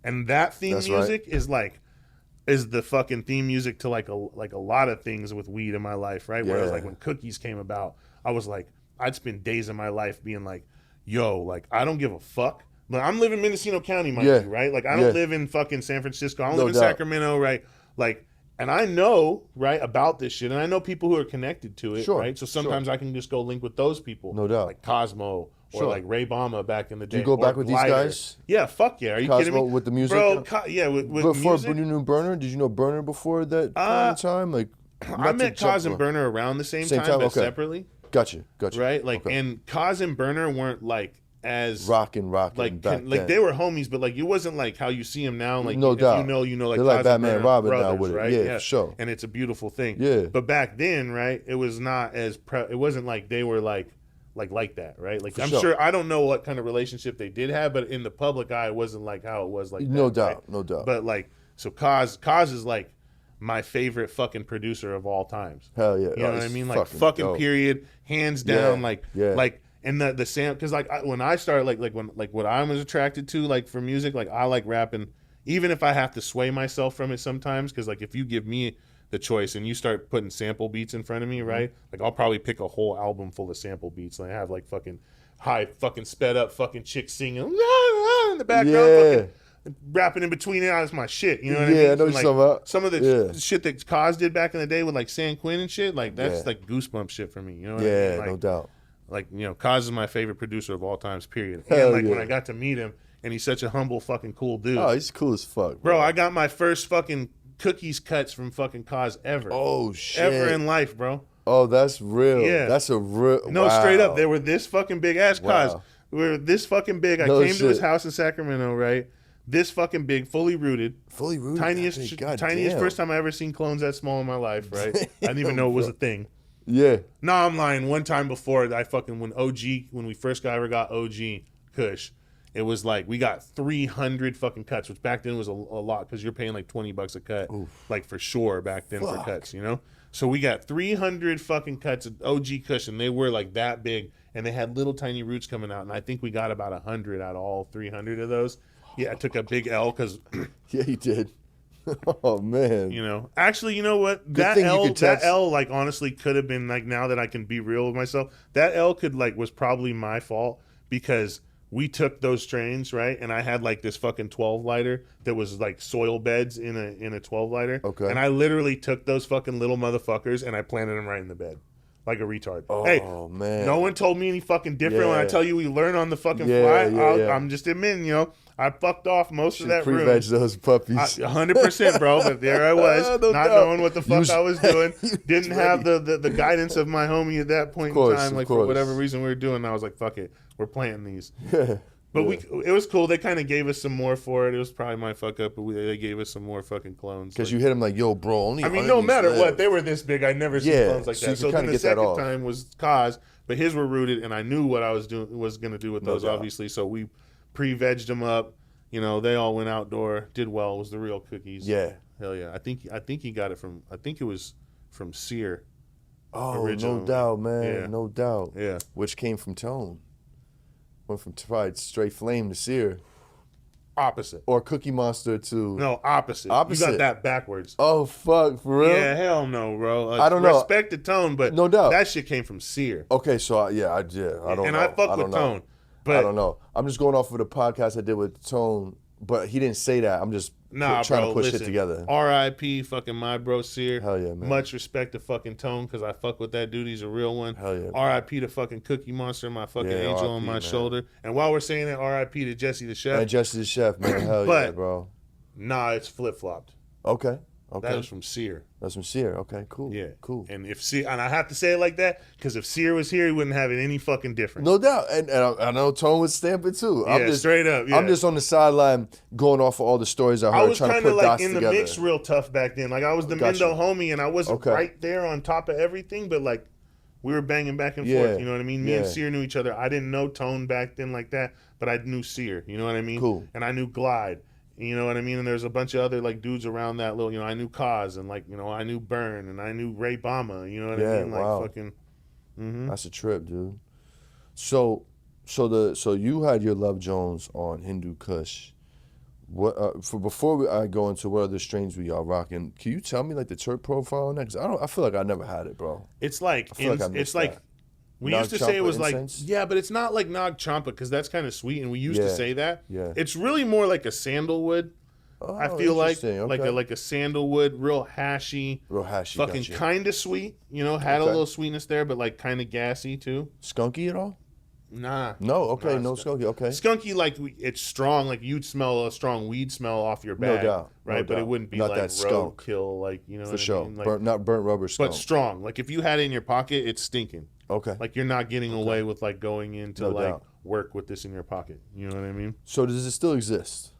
And that theme music is the fucking theme music to like a lot of things with weed in my life, right? Whereas like when cookies came about, I was like, I'd spend days of my life being like, yo, like I don't give a fuck. But I'm living in Mendocino County, mind you, right? Like I don't live in fucking San Francisco. I don't live in Sacramento, right? Like, and I know, right, about this shit, and I know people who are connected to it, right? So sometimes I can just go link with those people, no doubt, like Cosmo or like Ray Bama back in the day. Do you go back with these guys? Yeah, fuck yeah. Are you Cosmo kidding me? with the music, bro? Yeah, with before music. You knew Burner? Did you know Burner before that time? Like I met Cos and Burner around the same time, but separately. Gotcha. Right, like, and Cos and Burner weren't like as rocking like back like then. they were homies, but like it wasn't like how you see them now. Like no doubt, you know, like they're like Cos Batman and Robin brothers, now with it, right? yeah, for sure. And it's a beautiful thing. Yeah, but back then, right, it was not as it wasn't like they were like that, right? Like I'm sure I don't know what kind of relationship they did have, but in the public eye, it wasn't like how it was like. No that, doubt, right? no doubt. But like so, Cos is like my favorite fucking producer of all times. Hell yeah, you know what I mean? Like fucking period, hands down. Like. And the sound, because like when I started like what I was attracted to like for music, like I like rapping, even if I have to sway myself from it sometimes, because like if you give me the choice and you start putting sample beats in front of me, right? Like I'll probably pick a whole album full of sample beats. Like I have like fucking high fucking sped up fucking chicks singing in the background, fucking rapping in between it. That's my shit. You know what I mean? I know what you're talking about. Some of the shit that Cos did back in the day with like San Quinn and shit, like that's like goosebump shit for me. You know what I mean? Like, no doubt. Like, you know, Cos is my favorite producer of all times, period. And like when I got to meet him, and he's such a humble fucking cool dude. Oh, he's cool as fuck. Bro, I got my first fucking cookies cuts from fucking Cos ever. Oh, shit. Ever in life, bro. Oh, that's real. Yeah. That's a real. No, straight up. They were this fucking big ass Cos. We were this fucking big. I came to his house in Sacramento, right? This fucking big, fully rooted. Tiniest first time I ever seen clones that small in my life, right? I didn't even know it was a thing. Yeah. No, I'm lying. One time before, when we first ever got OG Kush, it was like we got 300 fucking cuts, which back then was a lot because you're paying like $20 a cut, like for sure back then for cuts, you know. So we got 300 fucking cuts of OG Kush, and they were like that big, and they had little tiny roots coming out, and I think we got about 100 out of all 300 of those. Yeah, I took a big L because. Yeah, you did. Oh man! You know, actually, you know what? That L, like honestly, could have been like. Now that I can be real with myself, that L was probably my fault because we took those strains, right? And I had like this fucking 12 lighter that was like soil beds in a 12 lighter. Okay. And I literally took those fucking little motherfuckers and I planted them right in the bed. Like a retard. Oh, hey, man. No one told me any fucking different when I tell you we learn on the fucking fly. I'm just admitting, you know, I fucked off most of that room. Pre-veg those puppies. 100%, bro. But there I was, knowing what the fuck I was doing. Didn't have the guidance of my homie at that point in time. Like for whatever reason we were doing, I was like, fuck it, we're planting these. But it was cool. They kind of gave us some more for it. It was probably my fuck up, but they gave us some more fucking clones. Because you hit them like, yo, bro, only. I mean, no matter what, they were this big. I never seen clones like that. So then the second time was Cos, but his were rooted, and I knew what I was going to do with those, obviously. So we pre-vegged them up. You know, they all went outdoor, did well. It was the real cookies. Yeah, hell yeah. I think he got it from. I think it was from Sear. Oh, originally. no doubt, man. No doubt. Yeah, which came from Tone. Went from straight flame to Sear. Opposite. Or Cookie Monster to... No, opposite. You got that backwards. Oh, fuck, for real? Yeah, hell no, bro. I don't know. Respect the Tone, but no doubt. That shit came from Sear. Okay, so I don't know. And I fuck with Tone. But I don't know. I'm just going off of the podcast I did with Tone But he didn't say that. I'm just Nah, trying bro, to push listen, it together. R.I.P. fucking my bro Sear. Hell yeah, man. Much respect to fucking Tone, because I fuck with that dude. He's a real one. Hell yeah. R.I.P. to fucking Cookie Monster, my fucking angel on my man. shoulder. And while we're saying that, R.I.P. to Jesse the Chef. And Jesse the Chef, man. Hell But- yeah, bro. Nah, it's flip-flopped. Okay. That was from Sear. That's from Sear. Okay, cool. Yeah. Cool. And if Sear, and I have to say it like that, because if Sear was here, he wouldn't have it any fucking different. No doubt. And I know Tone would stamp it too. Yeah, I'm just, straight up. Yeah. I'm just on the sideline going off of all the stories I heard, I was trying to kind put of like dots in the together. mix real tough back then. Like I was the Gotcha. Mendo homie, and I wasn't Okay. right there on top of everything, but like we were banging back and Yeah. forth. You know what I mean? Me and Yeah. Sear knew each other. I didn't know Tone back then like that, but I knew Sear. You know what I mean? Cool. And I knew Glide. You know what I mean? And there's a bunch of other like dudes around that little. You know, I knew Kaz, and like I knew Burn, and I knew Ray Bama. You know what I mean? Like wow. fucking. Mm-hmm. That's a trip, dude. So you had your Love Jones on Hindu Kush. What I go into what other strains we are rocking? Can you tell me like the terp profile on that? 'Cause I feel like I never had it, bro. It's like I feel like I it's missed like that. we Nag used to say it was Champa like incense? yeah, but it's not like Nag Champa because that's kind of sweet, and we used to Yeah. say that. Yeah. It's really more like a sandalwood. Oh, I feel like interesting. Okay. like a sandalwood, real hashy, real hashy. fucking gotcha. kind of sweet. You know, had a Okay. little sweetness there, but like kind of gassy too. Skunky at all? Nah, No. Okay. Nah, No it's skunky. Okay. skunky like it's strong. Like you'd smell a strong weed smell off your bag, doubt, no right? But it doubt. wouldn't be Not like that skunk. roadkill, like you know, For what sure. I mean? Like, Not burnt rubber skunk. but strong. Like if you had it in your pocket, it's stinking. Okay. Like you're not getting away with like going into No like doubt. work with this in your pocket. You know what I mean? So does it still exist?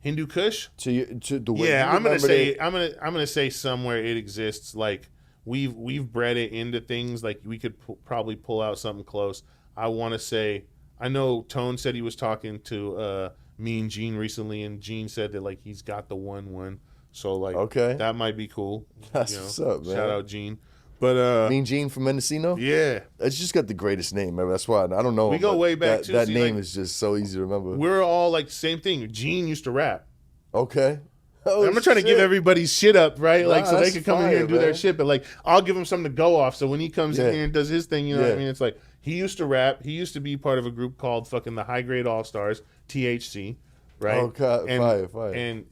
Hindu Kush? To the way Yeah, you I'm gonna remembered say it? I'm gonna say somewhere it exists. Like we've bred it into things. Like we could probably pull out something close. I want to say I know Tone said he was talking to me and Gene recently, and Gene said that like he's got the one. So like Okay. that might be cool. That's what's up, man. Shout out Gene. But Mean Gene from Mendocino? yeah, It's just got the greatest name, man. That's why I don't know. We him, go but way back, that, too. That See, name like, is just so easy to remember. we're all like the same thing. Gene used to rap. Okay. Oh, I'm not trying to give everybody's shit up, right? Like, Nah, so they that's can come in here and do fire, their man. shit, but like, I'll give him something to go off. So when he comes Yeah. in here and does his thing, you know what Yeah. I mean? It's like, he used to rap. He used to be part of a group called fucking the High Grade All Stars, THC, right? Oh, God, fire. And,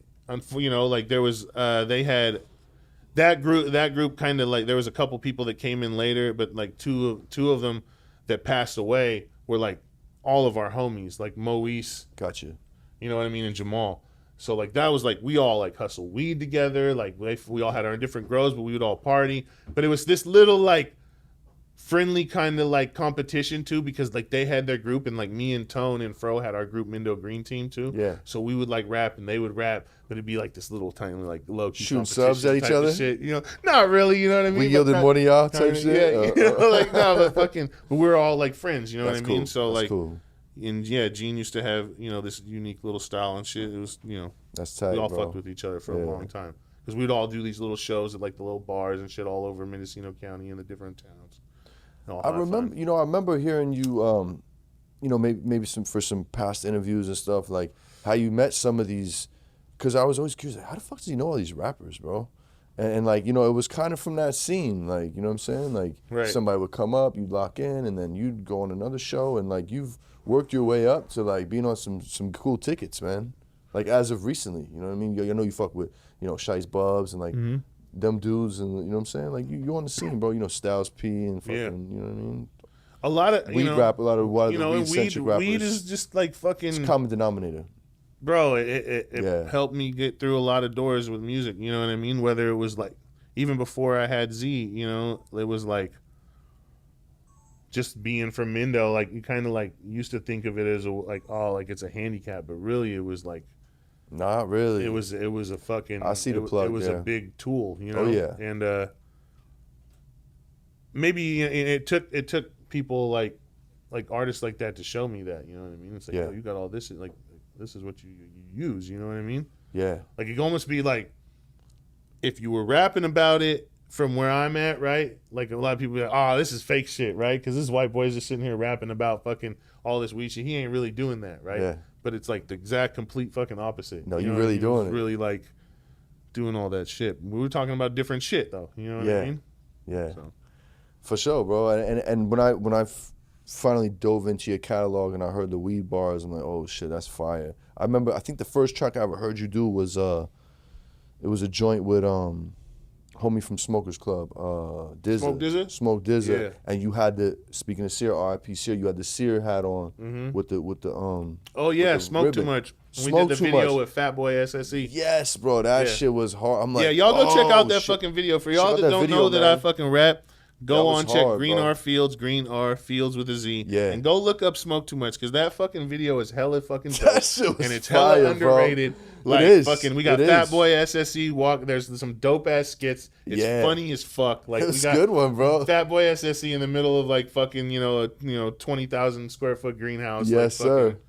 you know, like, there was, they had that group kind of like, there was a couple people that came in later, but like two of them that passed away were like all of our homies, like Moise, Gotcha. you know what I mean, and Jamal. So like that was like we all like hustle weed together. Like we all had our different grows, but we would all party. But it was this little like friendly kind of like competition too, because like they had their group, and like me and Tone and Fro had our group Mendo Green Team too. Yeah. So we would like rap and they would rap, but it'd be like this little tiny like low key Shooting subs at each type of other? shit, you know? Not really, you know what I mean? We But yielded not- more than y'all type kinda, shit? Yeah, you know, like no, but we're all like friends, you know That's what I mean? cool. So That's like. cool. And yeah, Gene used to have, you know, this unique little style and shit. It was, you know, That's tight, we all bro. fucked with each other for Yeah. a long time. Because we'd all do these little shows at like the little bars and shit all over Mendocino County and the different towns. And all I have remember, fun. you know, I remember hearing you, you know, maybe some past interviews and stuff, like how you met some of these, because I was always curious, like, how the fuck does he know all these rappers, bro? And like, you know, it was kind of from that scene, like, you know what I'm saying? Like, Right. somebody would come up, you'd lock in, and then you'd go on another show, and like, you've worked your way up to like being on some cool tickets, man. Like, as of recently, you know what I mean? I know you fuck with, you know, Shice Bubs and like them dudes, and you know what I'm saying? Like, you on the scene, bro. You know, Styles P and fucking, Yeah. you know what I mean? A lot of, Weed rap, a lot of you know, and weed-centric rappers. weed is just like fucking, It's common denominator. bro, it Yeah. helped me get through a lot of doors with music, you know what I mean? Whether it was like, even before I had Z, you know, it was like, just being from Mendo, like you kind of like used to think of it as a like, oh, like it's a handicap, but really it was like, Not really. it was a fucking, I see the plug, it was yeah. a big tool, you know? Oh, yeah. And maybe it took people like artists like that to show me that, you know what I mean? It's like, Yeah. oh, you got all this, like this is what you use, you know what I mean? Yeah. Like it could almost be like if you were rapping about it from where I'm at, right? Like a lot of people be like, oh, this is fake shit, right? Because this white boy's just sitting here rapping about fucking all this weed shit. He ain't really doing that, right? Yeah. But it's like the exact complete fucking opposite. No, you you know what really I mean? doing He's it. really like doing all that shit. We were talking about different shit though. You know what Yeah. I mean? Yeah. So. For sure, bro. And when I finally dove into your catalog and I heard the weed bars. I'm like, oh shit, that's fire. I remember, I think the first track I ever heard you do was it was a joint with homie from Smokers Club, DZA. Smoke DZA? Smoke DZA. Yeah. And you had the, speaking of Sear, RIP Sear, you had the Sear hat on with the Oh yeah, with the Smoke Too ribbon. Much. We Smoke did the Too video Much. with Fat Boy SSE. Yes, bro, that Yeah. shit was hard. I'm like, Yeah, y'all go check out that shit. fucking video. For Check y'all out that that don't video, know that man. I fucking rap, That go was on, check hard, Green bro. R Fields, Green R Fields with a Z. Yeah. And go look up Smoke Too Much, because that fucking video is hella fucking dope. That shit was and it's hella fire, bro. underrated. Like, It is. fucking, we got It Fat is. Boy SSE walk. There's some dope ass skits. It's Yeah. funny as fuck. Like, It's we a got good one, bro. Fat Boy SSE in the middle of like fucking, a 20,000 square foot greenhouse. Yes, like, sir. fucking-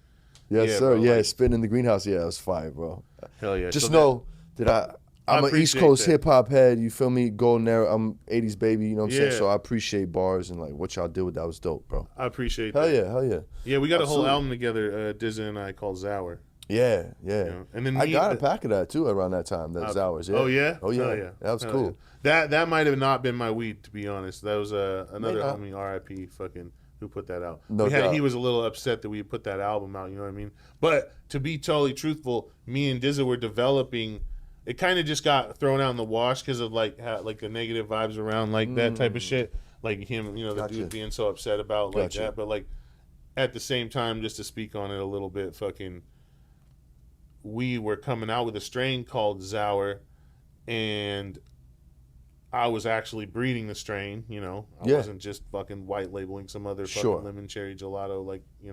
Yes, Yeah, sir. bro, Yeah, like- spitting in the greenhouse. Yeah, it was fire, bro. Hell yeah. Just So know that I'm an East appreciate Coast that. hip hop head. You feel me? Golden era. I'm 80s baby. You know what I'm saying? Yeah. So I appreciate bars and like what y'all did with that was dope, bro. I appreciate Hell that. yeah, hell yeah. Yeah, we got a whole Absolutely. album together, DZA and I, called Zour. Yeah, yeah. know, and then I me- got a pack of that too around that time. That's ours. Yeah. Oh yeah. Oh yeah. Hell yeah. That was Hell cool. yeah. That might have not been my weed, to be honest. That was another not. homie, RIP, fucking, who put that out. No doubt. He was a little upset that we put that album out. You know what I mean? But to be totally truthful, me and DZA were developing. It kind of just got thrown out in the wash because of like the negative vibes around like that type of shit. Like him, the Gotcha. dude being so upset about like Gotcha. that. But like at the same time, just to speak on it a little bit, fucking, we were coming out with a strain called Zour, and I was actually breeding the strain. I Yeah. wasn't just fucking white labeling some other fucking Sure. lemon cherry gelato, like it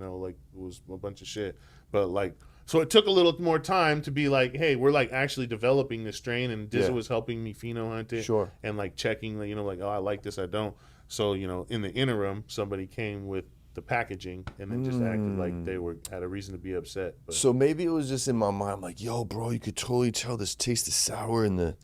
was a bunch of shit. But like, so it took a little more time to be like, hey, we're like actually developing this strain, and DZA Yeah. was helping me pheno hunt it, Sure. and like checking, like, oh, I like this, I don't. So in the interim, somebody came with the packaging, and then just acted like they had a reason to be upset. But So maybe it was just in my mind, I'm like, yo, bro, you could totally tell this taste of sour and the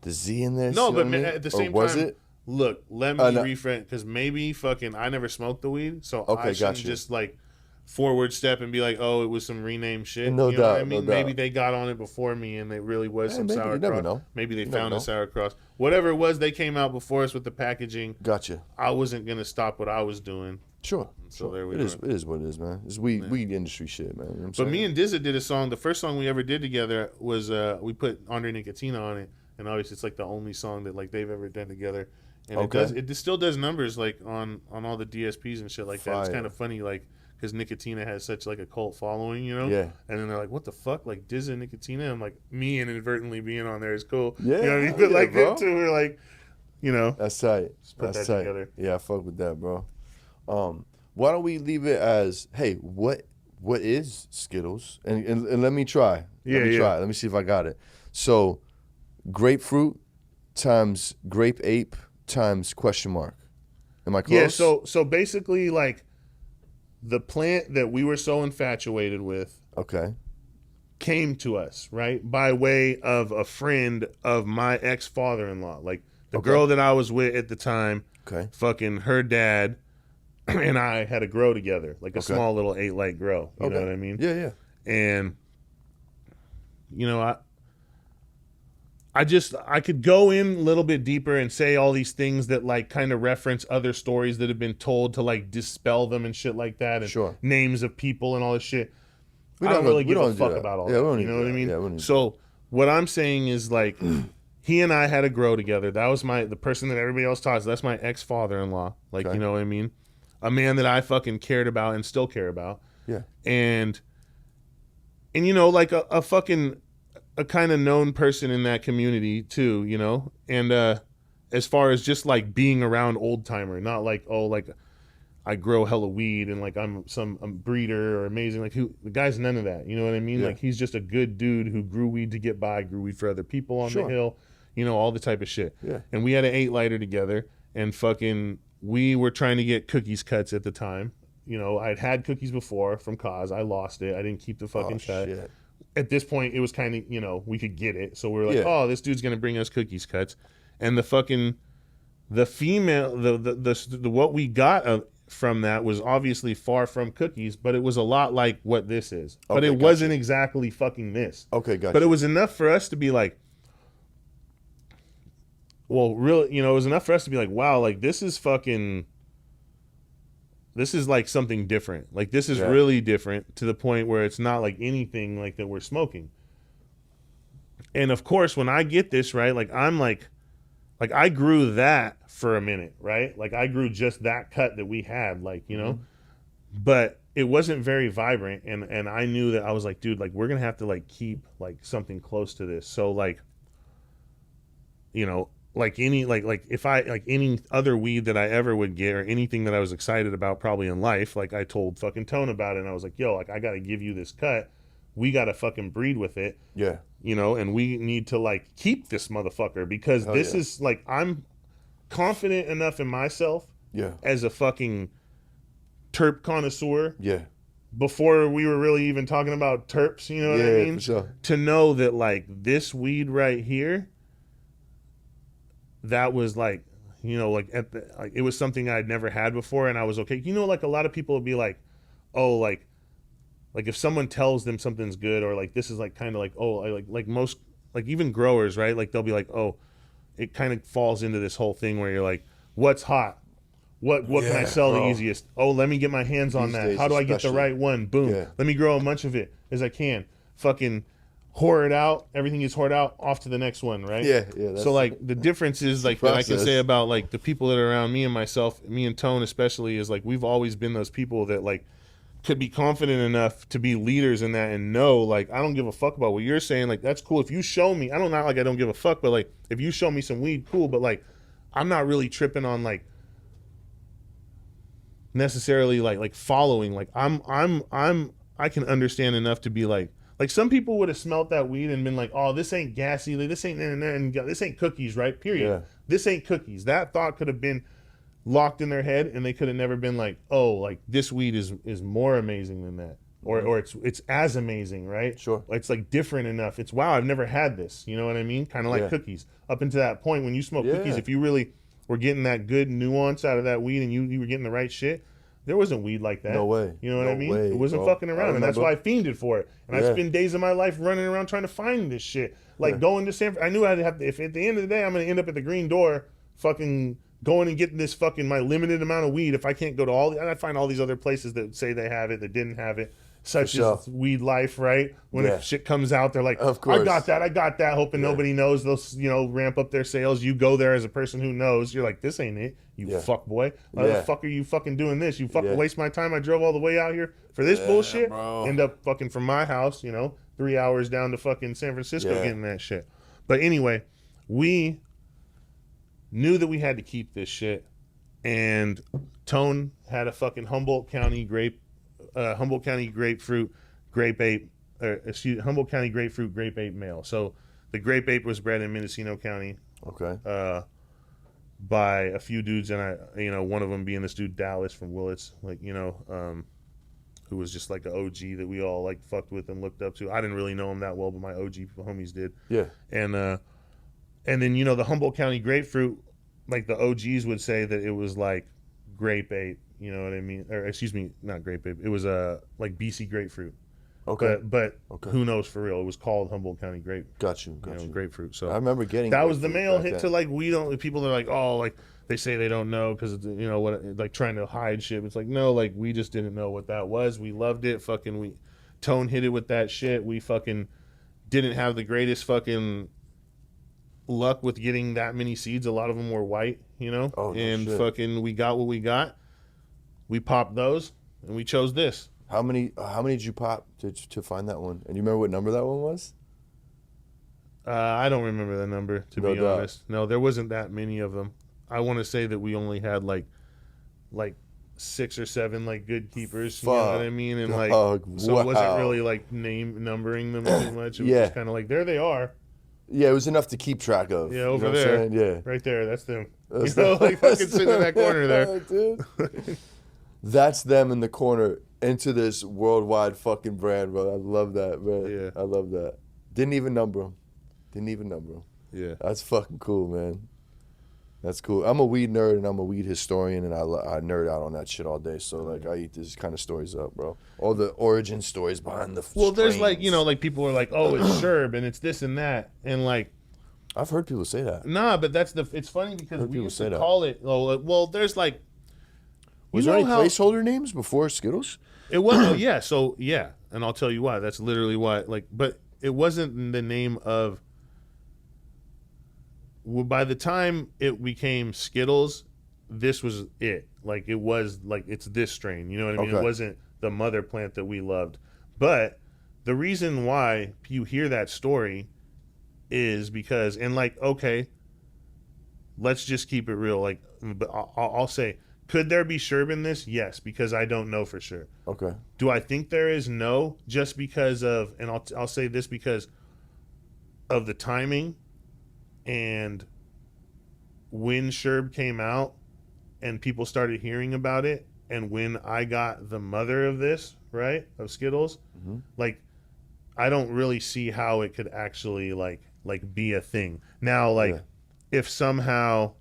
Z in this. no, you know but what I mean? at the Or same was time, it? look, let me no. reframe, because maybe fucking I never smoked the weed, so Okay, I shouldn't gotcha. just like forward step and be like, oh, it was some renamed shit. No you know what I doubt, no mean? Maybe doubt. they got on it before me, and it really was Hey, some maybe, you never sauerkraut. know. Maybe they You never found a know. sauerkraut. Whatever it was, they came out before us with the packaging. Gotcha. I wasn't gonna stop what I was doing. Sure. So sure. there we It go. is. It is what it is, man. It's weed industry shit, man. You know what I'm But saying? me and DZA did a song. The first song we ever did together was we put Andre Nicotina on it, and obviously it's like the only song that like they've ever done together. And Okay. it still does numbers like on all the DSPs and shit like that. It's Fire. kind of funny, like, because Nicotina has such like a cult following, Yeah. And then they're like, what the fuck, like DZA and Nicotina? I'm like, me inadvertently being on there is cool. Yeah, you know what I mean? hell But yeah, like bro. them two were like, That's tight. put That's that tight. together. Yeah, I fuck with that, bro. Why don't we leave it as, hey, what is Skittles? And let me try. Let me try. Let me see if I got it. So, grapefruit times grape ape times question mark. Am I close? Yeah. So basically, like, the plant that we were so infatuated with Okay. came to us, right, by way of a friend of my ex-father-in-law. Like, the Okay. girl that I was with at the time, Okay. fucking her dad and I had a grow together, like a Okay. small little 8-light grow. You know what I mean? Yeah, yeah. And, I could go in a little bit deeper and say all these things that like kind of reference other stories that have been told to like dispel them and shit like that, and Sure. names of people and all this shit. We I don't don't really we give a don't do fuck that. about all Yeah, we that. don't You need know what I that. mean? Yeah, we don't need So what I'm saying is like he and I had a grow together. That was the person that everybody else talks. That's my ex-father-in-law. Like, Okay. you know what I mean? A man that I fucking cared about and still care about. Yeah. And like a fucking a kind of known person in that community too, and as far as just like being around old timer, not like, oh, like I grow hella weed and like I'm some breeder or amazing, like the guy's none of that, you know what I mean? Yeah. Like he's just a good dude who grew weed to get by, grew weed for other people on Sure. the hill, all the type of shit. Yeah. And we had an 8-lighter together, and fucking we were trying to get cookies cuts at the time. I'd had cookies before from Cause. I lost it. I didn't keep the fucking cut. Shit. At this point, it was kind of, we could get it. So we were like, Yeah. oh, this dude's going to bring us cookies cuts. And the female, the what we got from that was obviously far from cookies, but it was a lot like what this is. But Okay, it gotcha. wasn't exactly fucking this. Okay, gotcha. But it was enough for us to be like, well, really, it was enough for us to be like, wow, like this is fucking, this is like something different. Like this is Yeah. really different to the point where it's not like anything like that we're smoking. And of course, when I get this, right, like I'm like I grew that for a minute, right? Like I grew just that cut that we had, like, you know, but it wasn't very vibrant. And I knew that I was like, dude, like we're going to have to like keep like something close to this. So like, you know, like any, like if I, like any other weed that I ever would get or anything that I was excited about probably in life, like I told fucking Tone about it and I was like, yo, like I got to give you this cut. We got to fucking breed with it. Yeah. You know, and we need to like keep this motherfucker because this is like, I'm confident enough in myself as a fucking terp connoisseur. Yeah. Before we were really even talking about terps, you know what I mean? For sure. To know that like this weed right here, that was like, you know, like like it was something I'd never had before and I was okay. You know, like a lot of people would be like, oh, like if someone tells them something's good or like this is like kind of like, oh, like most, like even growers, right? Like they'll be like, oh, it kind of falls into this whole thing where you're like, what's hot? What can I sell the easiest? Oh, let me get my hands on that. How do I get the right one? Boom. Yeah. Let me grow as much of it as I can. Fucking whore it out. Everything is whored out. Off to the next one, right? Yeah. So like the difference is like that I can say about like the people that are around me and myself, me and Tone especially, is like we've always been those people that like could be confident enough to be leaders in that and know like I don't give a fuck about what you're saying. Like that's cool. If you show me, I don't not like I don't give a fuck, but like if you show me some weed, cool. But like I'm not really tripping on like necessarily like following. Like I can understand enough to be like some people would have smelt that weed and been like, oh, this ain't gassy, like, this ain't and this ain't cookies, right? Period. Yeah. This ain't cookies. That thought could have been locked in their head and they could have never been like, oh, like this weed is more amazing than that. Or it's as amazing, right? Sure. It's like different enough. It's wow, I've never had this. You know what I mean? Kind of like cookies. Up until that point when you smoke cookies, if you really were getting that good nuance out of that weed and you were getting the right shit, there wasn't weed like that. No way. You know what I mean? Way, it wasn't fucking around. And that's why I fiended for it. And I spent days of my life running around trying to find this shit. Like going to San Francisco. I knew I'd have to, if at the end of the day I'm going to end up at the green door fucking going and getting this fucking my limited amount of weed. If I can't go to all, I'd find all these other places that say they have it, that didn't have it. Such as Weed Life, right? When if shit comes out, they're like, of course. I got that, hoping nobody knows. They'll, you know, ramp up their sales. You go there as a person who knows. You're like, this ain't it, you fuck boy. Why the fuck are you fucking doing this? You fucking waste my time. I drove all the way out here for this bullshit. Bro. End up fucking from my house, you know, 3 hours down to fucking San Francisco getting that shit. But anyway, we knew that we had to keep this shit. And Tone had a fucking Humboldt County grapefruit grape ape, Humboldt County grapefruit grape ape male. So the grape ape was bred in Mendocino County. Okay. By a few dudes, and one of them being this dude Dallas from Willits, who was just like an OG that we all like fucked with and looked up to. I didn't really know him that well, but my OG homies did. Yeah. And then the Humboldt County grapefruit, like the OGs would say that it was like grape ape. You know what I mean? Or excuse me, not grape ape. It was like BC grapefruit. Okay. But who knows for real? It was called Humboldt County grape. Got you. Grapefruit. So I remember getting that was the male hit to like we don't. People are like, oh, like they say they don't know because what, like trying to hide shit. It's like no, like we just didn't know what that was. We loved it. Fucking Tone hit it with that shit. We fucking didn't have the greatest fucking luck with getting that many seeds. A lot of them were white, fucking we got what we got. We popped those, and we chose this. How many did you pop to find that one? And you remember what number that one was? I don't remember the number, to be honest. No, there wasn't that many of them. I want to say that we only had like 6 or 7 like good keepers. Fuck. You know what I mean? And like, so it wasn't really like numbering them too much. It was just kind of like there they are. Yeah, it was enough to keep track of. Yeah, over there. Yeah, right there. That's them. Like fucking sitting in that corner there, dude. That's them in the corner into this worldwide fucking brand, bro. I love that, man. Yeah. I love that. Didn't even number them. Yeah. That's fucking cool, man. That's cool. I'm a weed nerd and I'm a weed historian and I nerd out on that shit all day. So, like, I eat these kind of stories up, bro. All the origin stories behind the strains. There's like, like people are like, oh, it's Sherb and it's this and that. And like, I've heard people say that. Nah, but it's funny because we used to call it, well, there's like, Was there any placeholder names before Skittles? It was, yeah. So yeah, and I'll tell you why. That's literally why. Like, but it wasn't the name of. Well, by the time it became Skittles, this was it. Like it was like it's this strain. You know what I mean? Okay. It wasn't the mother plant that we loved. But the reason why you hear that story is because, and like, okay, let's just keep it real. Like, but I'll say, could there be sherb in this? Yes, because I don't know for sure. Okay. Do I think there is? No, just because of, and I'll say this because of the timing and when sherb came out and people started hearing about it, and when I got the mother of this, right, of Skittles, like, I don't really see how it could actually like be a thing. Now, like, if somehow,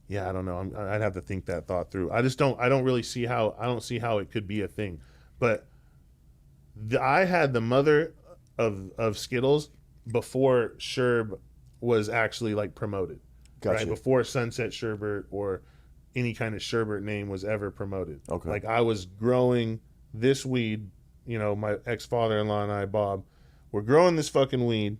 yeah, I don't know. I'd have to think that thought through. I don't really see how. I don't see how it could be a thing. But I had the mother of Skittles before Sherb was actually like promoted. Gotcha. Right? Before Sunset Sherbert or any kind of sherbet name was ever promoted. Okay. Like, I was growing this weed. You know, my ex-father-in-law and I, Bob, were growing this fucking weed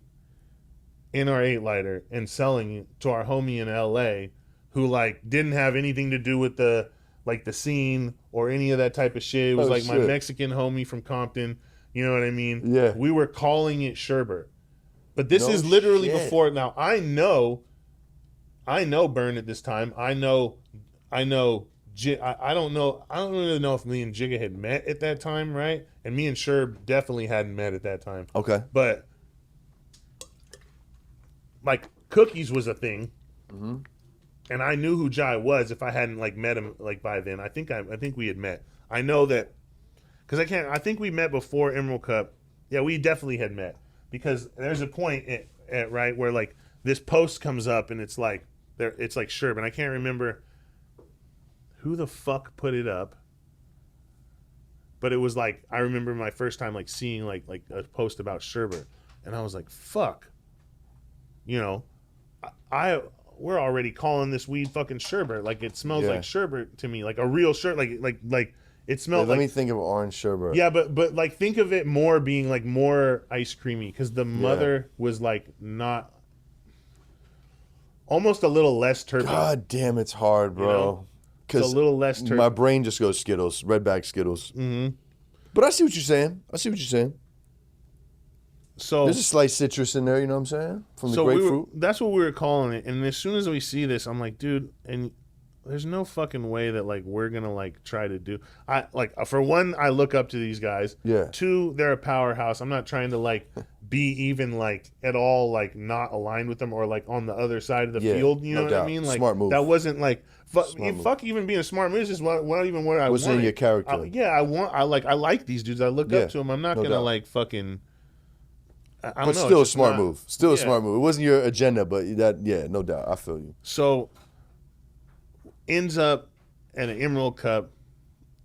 in our 8-lighter and selling it to our homie in LA, who like didn't have anything to do with the scene or any of that type of shit. It was my Mexican homie from Compton. You know what I mean? Yeah. We were calling it sherbet. But this is literally before. Now I know Burn at this time. I don't know. I don't really know if me and Jigga had met at that time, right? And me and Sherb definitely hadn't met at that time. Okay. But like, Cookies was a thing, and I knew who Jai was if I hadn't like met him like by then. I think we had met. I know that because I think we met before Emerald Cup. Yeah, we definitely had met, because there's a point at right where like this post comes up and it's like Sherb, and I can't remember who the fuck put it up, but it was like, I remember my first time like seeing like a post about sherbet, and I was like, fuck, you know, we're already calling this weed fucking sherbet. Like, it smells like sherbet to me, like a real sherbet. Like it smells. Let me think of orange sherbet. Yeah, but like, think of it more being like more ice creamy, because the mother was like not, almost a little less terpy. God damn, it's hard, bro. You know? It's a little less terpy. My brain just goes Skittles, redback Skittles. But I see what you're saying. So there's a slight citrus in there, you know what I'm saying? From the grapefruit. That's what we were calling it. And as soon as we see this, I'm like, dude, and there's no fucking way that like we're gonna like try to do. I like, for one, I look up to these guys. Yeah. Two, they're a powerhouse. I'm not trying to like be even like at all like not aligned with them or like on the other side of the field. You know what I mean? Like, smart move. That wasn't like fuck even being a smart move. It's just not even what I was in your character. I like these dudes. I look up to them. I'm not gonna like fucking. I don't know. Still a smart move. Still a smart move. It wasn't your agenda, but no doubt. I feel you. So, ends up at an Emerald Cup,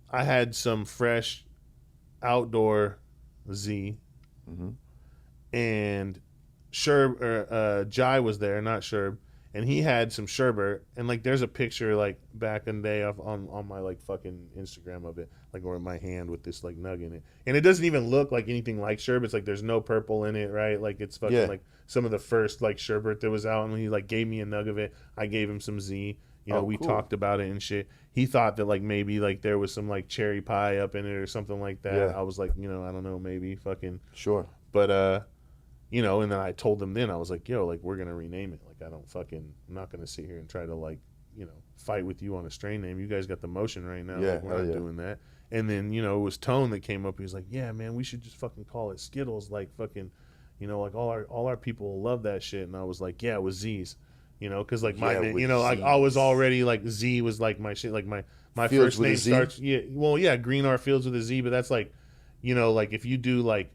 I had some fresh outdoor Z, and Jai was there, not Sherb, and he had some sherbet, and like there's a picture like back in the day on my like fucking Instagram of it, like, or in my hand with this like nug in it, and it doesn't even look like anything like sherbet. It's like there's no purple in it, right? Like, it's fucking like some of the first like sherbet that was out, and he like gave me a nug of it. I gave him some Z. You know, we talked about it and shit. He thought that like maybe like there was some like cherry pie up in it or something like that. Yeah. I was like, you know, I don't know, maybe fucking sure. But you know, and then I told them then, I was like, yo, like, we're gonna rename it. Like, I'm not gonna sit here and try to like, you know, fight with you on a strain name. You guys got the motion right now. Yeah, like, we're not doing that. And then, you know, it was Tone that came up. He was like, yeah, man, we should just fucking call it Skittles. Like, fucking, you know, like all our people love that shit. And I was like, yeah, it was Z's. You know, because like you know, like I was already like Z was like my shit. Like my first name starts. Yeah, well, yeah, Green R Fieldz with a Z, but that's like, you know, like if you do like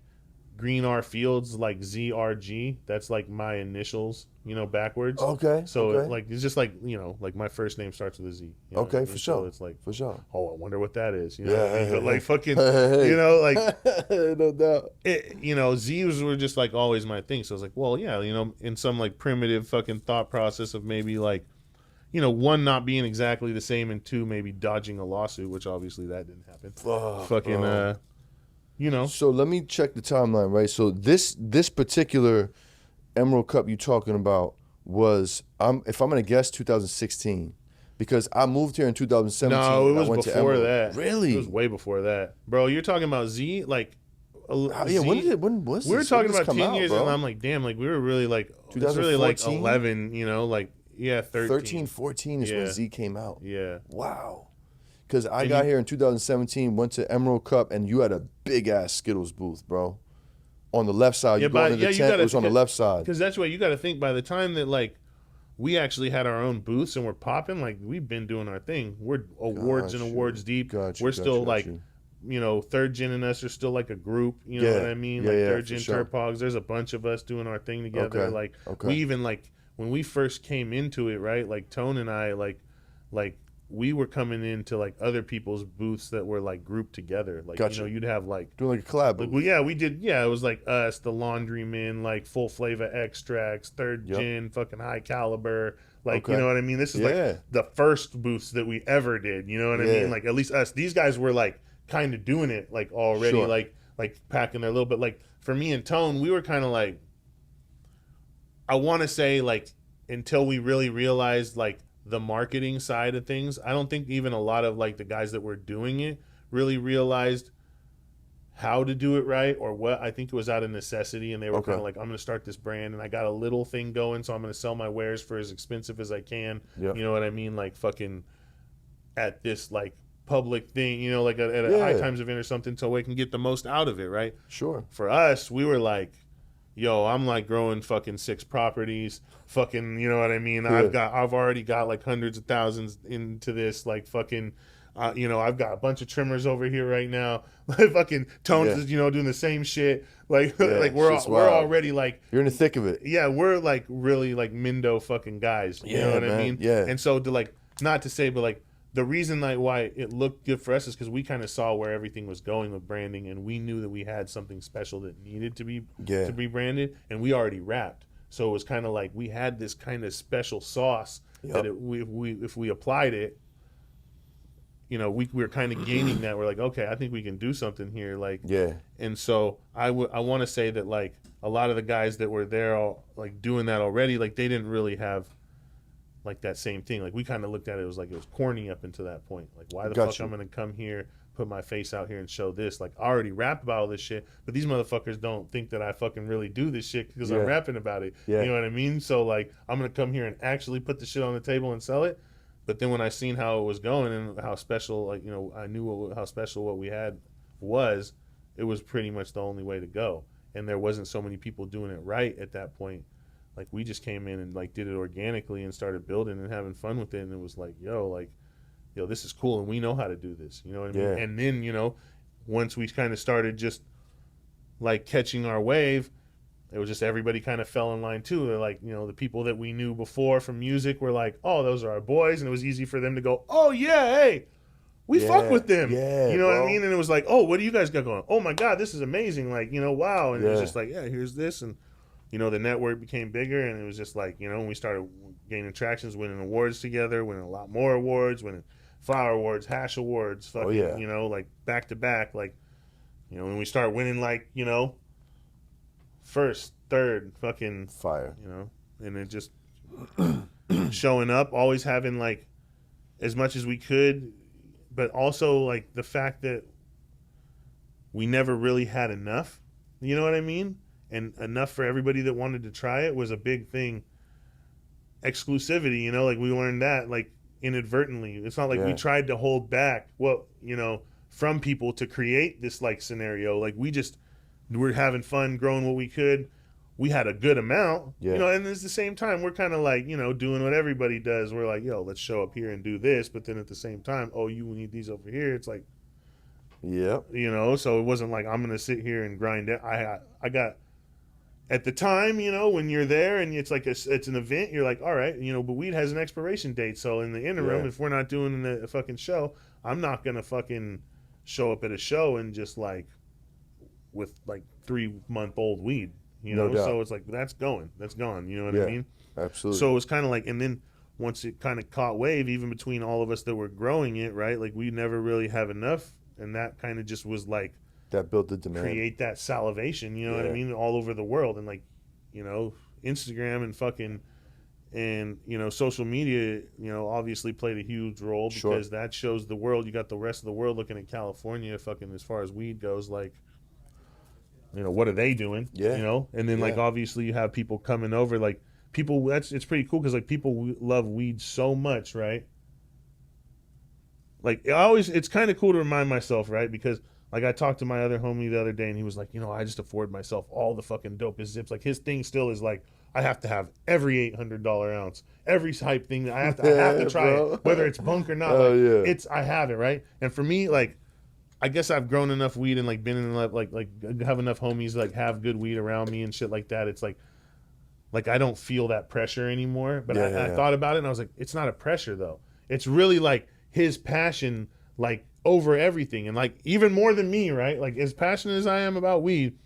Green R Fieldz like ZRG, that's like my initials, you know, backwards. Okay. So like it's just like, you know, like my first name starts with a Z. You know? Okay, for sure. So it's like, for sure. Oh, I wonder what that is. You know, Yeah, what I mean? But like fucking, hey. you know, like no doubt. you know, Z's were just like always my thing. So I was like, well, yeah, you know, in some like primitive fucking thought process of maybe like, you know, one, not being exactly the same, and two, maybe dodging a lawsuit, which obviously that didn't happen. You know. So let me check the timeline, right? So this particular Emerald Cup you talking about was, if I'm gonna guess, 2016, because I moved here in 2017. No, it was I went before to that. Really? It was way before that, bro. You're talking about Z, like. Z, when was this? We were talking about 10 out, years, bro? and I'm like, damn, like we were really like, it's really like 11, you know, like 13, 14 is when Z came out. Yeah. Wow. Because I got here in 2017, went to Emerald Cup, and you had a big ass Skittles booth, bro. On the left side, you go into the tent. It was on the left side. Because that's what you got to think. By the time that like we actually had our own booths and we're popping, like we've been doing our thing. We're awards and awards deep. We're still like. You know, third gen and us are still like a group. You know what I mean? Like third gen Terphogz. There's a bunch of us doing our thing together. Like we even like when we first came into it, right? Like Tone and I, like we were coming into like other people's booths that were like grouped together. Like you know, you'd have like doing like a collab booth. Like, we did. Yeah, it was like us, the Laundrymen, like Full Flavor Extracts, third gen, fucking High Caliber. Like you know what I mean? This is like the first booths that we ever did. You know what I mean? Like at least us. These guys were like kind of doing it like already, like packing their little bit. Like for me and Tone, we were kind of like, I want to say like until we really realized like the marketing side of things, I don't think even a lot of like the guys that were doing it really realized how to do it right or what. I think it was out of necessity, and they were kind of like, I'm going to start this brand and I got a little thing going, so I'm going to sell my wares for as expensive as I can. You know what I mean? Like fucking at this like public thing, you know, like at a high times event or something, so we can get the most out of it, right? Sure. For us, we were like, yo, I'm like growing fucking 6 properties, fucking, you know what I mean? I've already got like hundreds of thousands into this, like fucking, you know, I've got a bunch of trimmers over here right now. Like fucking Tones is, you know, doing the same shit. Like, like we're already like, you're in the thick of it. Yeah, we're like really like Mendo fucking guys. You know what I mean? Yeah. And so to like, not to say, but like, the reason like why it looked good for us is because we kind of saw where everything was going with branding, and we knew that we had something special that needed to be branded, and we already wrapped. So it was kind of like we had this kind of special sauce that if we applied it, you know, we were kind of gaining that. We're like, okay, I think we can do something here. Like, and so I want to say that like a lot of the guys that were there all like doing that already, like they didn't really have like that same thing. Like we kind of looked at it, it was like it was corny up until that point. Like why the fuck I'm gonna come here, put my face out here and show this? Like I already rap about all this shit, but these motherfuckers don't think that I fucking really do this shit because I'm rapping about it. You know what I mean? So like I'm gonna come here and actually put the shit on the table and sell it. But then when I seen how it was going and how special, like, you know, I knew how special what we had was, it was pretty much the only way to go. And there wasn't so many people doing it right at that point. Like we just came in and like did it organically and started building and having fun with it, and it was like, yo, this is cool and we know how to do this, you know what I mean? And then, you know, once we kind of started just like catching our wave, it was just everybody kind of fell in line too. They're like, you know, the people that we knew before from music were like, oh, those are our boys, and it was easy for them to go, oh yeah, hey, we fuck with them. You know what I mean? And it was like, oh, what do you guys got going? Oh my God, this is amazing. Like, you know, wow. And it was just like, yeah, here's this. And you know, the network became bigger, and it was just like, you know, we started gaining tractions, winning awards together, winning a lot more awards, winning flower awards, hash awards, fucking, you know, like back to back, like, you know, when we start winning, like, you know, first, third, fucking fire, you know, and it just showing up, always having like as much as we could, but also like the fact that we never really had enough, you know what I mean? And enough for everybody that wanted to try it was a big thing. Exclusivity, you know, like we learned that like inadvertently. It's not like we tried to hold back you know, from people to create this like scenario. Like we were having fun, growing what we could. We had a good amount, you know, and at the same time, we're kind of like, you know, doing what everybody does. We're like, yo, let's show up here and do this. But then at the same time, oh, you need these over here. It's like, you know, so it wasn't like I'm going to sit here and grind it. I got, at the time, you know, when you're there and it's like it's an event, you're like, all right, you know, but weed has an expiration date. So in the interim, if we're not doing the fucking show, I'm not going to fucking show up at a show and just like with like 3-month-old weed, you know? So it's like, that's gone, you know what I mean? Absolutely. So it was kind of like, and then once it kind of caught wave, even between all of us that were growing it, right? Like we never really have enough, and that kind of just was like that built the demand. Create that salivation, you know what I mean, all over the world, and like, you know, Instagram and fucking and you know social media, you know, obviously played a huge role because that shows the world. You got the rest of the world looking at California, fucking as far as weed goes, like. You know, what are they doing? Yeah. You know, and then like obviously you have people coming over, like people. It's pretty cool because like people love weed so much, right? Like it's kind of cool to remind myself, right? Because like I talked to my other homie the other day, and he was like, you know, I just afford myself all the fucking dopest zips. Like his thing still is like, I have to have every $800 ounce, every hype thing. I have to try it, whether it's bunk or not. I have it, right? And for me, like. I guess I've grown enough weed and like been in like have enough homies like have good weed around me and shit like that. It's like I don't feel that pressure anymore. But I thought about it and I was like, it's not a pressure though. It's really like his passion like over everything, and like even more than me, right? Like as passionate as I am about weed,